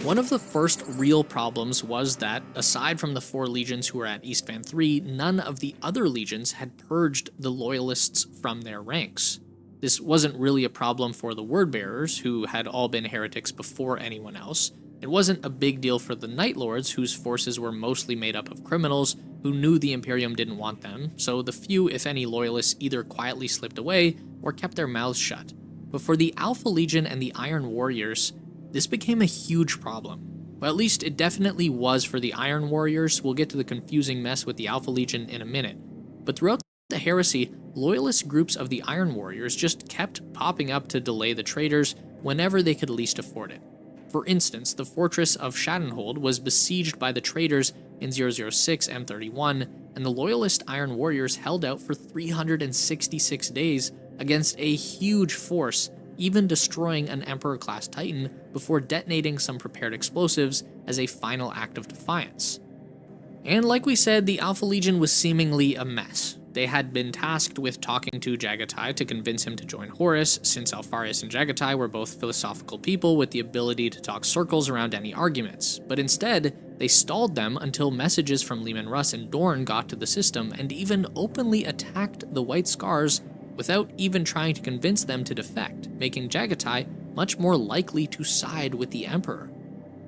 One of the first real problems was that, aside from the 4 legions who were at Eastvan 3, none of the other legions had purged the Loyalists from their ranks. This wasn't really a problem for the Wordbearers, who had all been heretics before anyone else. It wasn't a big deal for the Night Lords, whose forces were mostly made up of criminals who knew the Imperium didn't want them, so the few, if any, Loyalists either quietly slipped away or kept their mouths shut. But for the Alpha Legion and the Iron Warriors, this became a huge problem. Well, at least it definitely was for the Iron Warriors. We'll get to the confusing mess with the Alpha Legion in a minute. But throughout the heresy, loyalist groups of the Iron Warriors just kept popping up to delay the traitors whenever they could least afford it. For instance, the fortress of Schadenhold was besieged by the traitors in 006 M31, and the loyalist Iron Warriors held out for 366 days against a huge force, even destroying an Emperor-class Titan before detonating some prepared explosives as a final act of defiance. And like we said, the Alpha Legion was seemingly a mess. They had been tasked with talking to Jagatai to convince him to join Horus, since Alpharius and Jagatai were both philosophical people with the ability to talk circles around any arguments, but instead, they stalled them until messages from Leman Russ and Dorn got to the system and even openly attacked the White Scars without even trying to convince them to defect, making Jagatai much more likely to side with the Emperor.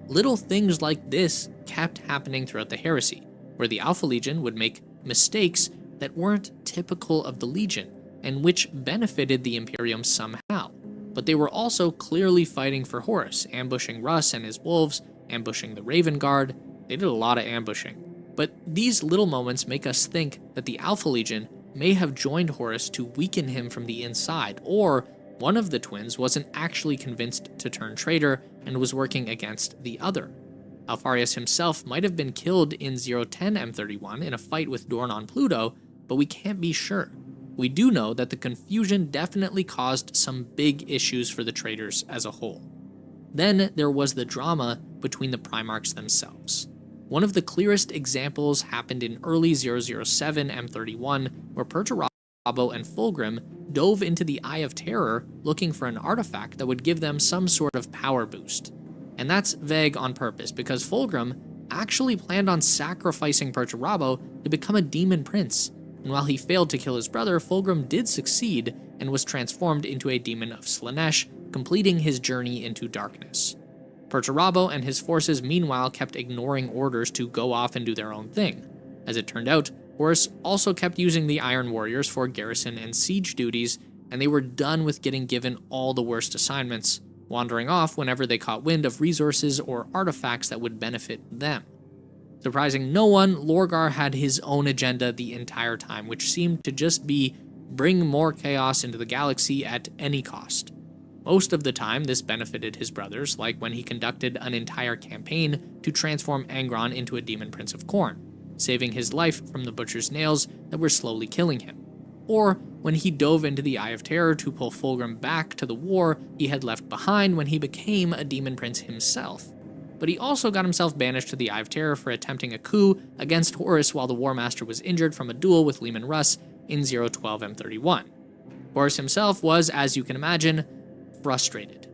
Little things like this kept happening throughout the heresy, where the Alpha Legion would make mistakes that weren't typical of the Legion, and which benefited the Imperium somehow. But they were also clearly fighting for Horus, ambushing Russ and his wolves, ambushing the Raven Guard. They did a lot of ambushing. But these little moments make us think that the Alpha Legion may have joined Horus to weaken him from the inside, or one of the twins wasn't actually convinced to turn traitor and was working against the other. Alpharius himself might have been killed in 010 M31 in a fight with Dorn on Pluto, but we can't be sure. We do know that the confusion definitely caused some big issues for the traitors as a whole. Then there was the drama between the Primarchs themselves. One of the clearest examples happened in early 007 M31, where Perturabo and Fulgrim dove into the Eye of Terror looking for an artifact that would give them some sort of power boost. And that's vague on purpose, because Fulgrim actually planned on sacrificing Perturabo to become a demon prince, and while he failed to kill his brother, Fulgrim did succeed and was transformed into a demon of Slanesh, completing his journey into darkness. Perturabo and his forces meanwhile kept ignoring orders to go off and do their own thing. As it turned out, Horus also kept using the Iron Warriors for garrison and siege duties, and they were done with getting given all the worst assignments, wandering off whenever they caught wind of resources or artifacts that would benefit them. Surprising no one, Lorgar had his own agenda the entire time, which seemed to just be bring more chaos into the galaxy at any cost. Most of the time, this benefited his brothers, like when he conducted an entire campaign to transform Angron into a demon prince of Khorne, saving his life from the Butcher's nails that were slowly killing him. Or when he dove into the Eye of Terror to pull Fulgrim back to the war he had left behind when he became a demon prince himself. But he also got himself banished to the Eye of Terror for attempting a coup against Horus while the War Master was injured from a duel with Leman Russ in 012 M31. Horus himself was, as you can imagine, frustrated.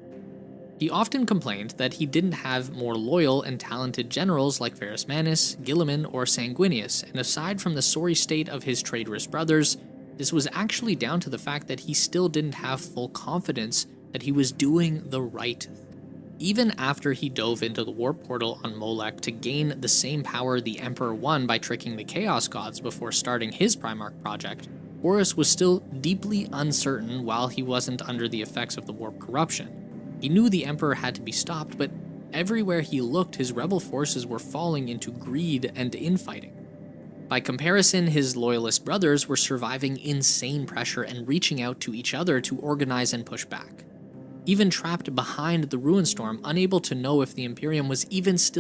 He often complained that he didn't have more loyal and talented generals like Varys Manus, Guilliman, or Sanguinius, and aside from the sorry state of his traitorous brothers, this was actually down to the fact that he still didn't have full confidence that he was doing the right thing. Even after he dove into the warp portal on Molech to gain the same power the Emperor won by tricking the Chaos Gods before starting his Primarch project, Horus was still deeply uncertain while he wasn't under the effects of the warp corruption. He knew the Emperor had to be stopped, but everywhere he looked, his rebel forces were falling into greed and infighting. By comparison, his loyalist brothers were surviving insane pressure and reaching out to each other to organize and push back. even trapped behind the ruin storm, unable to know if the Imperium was even still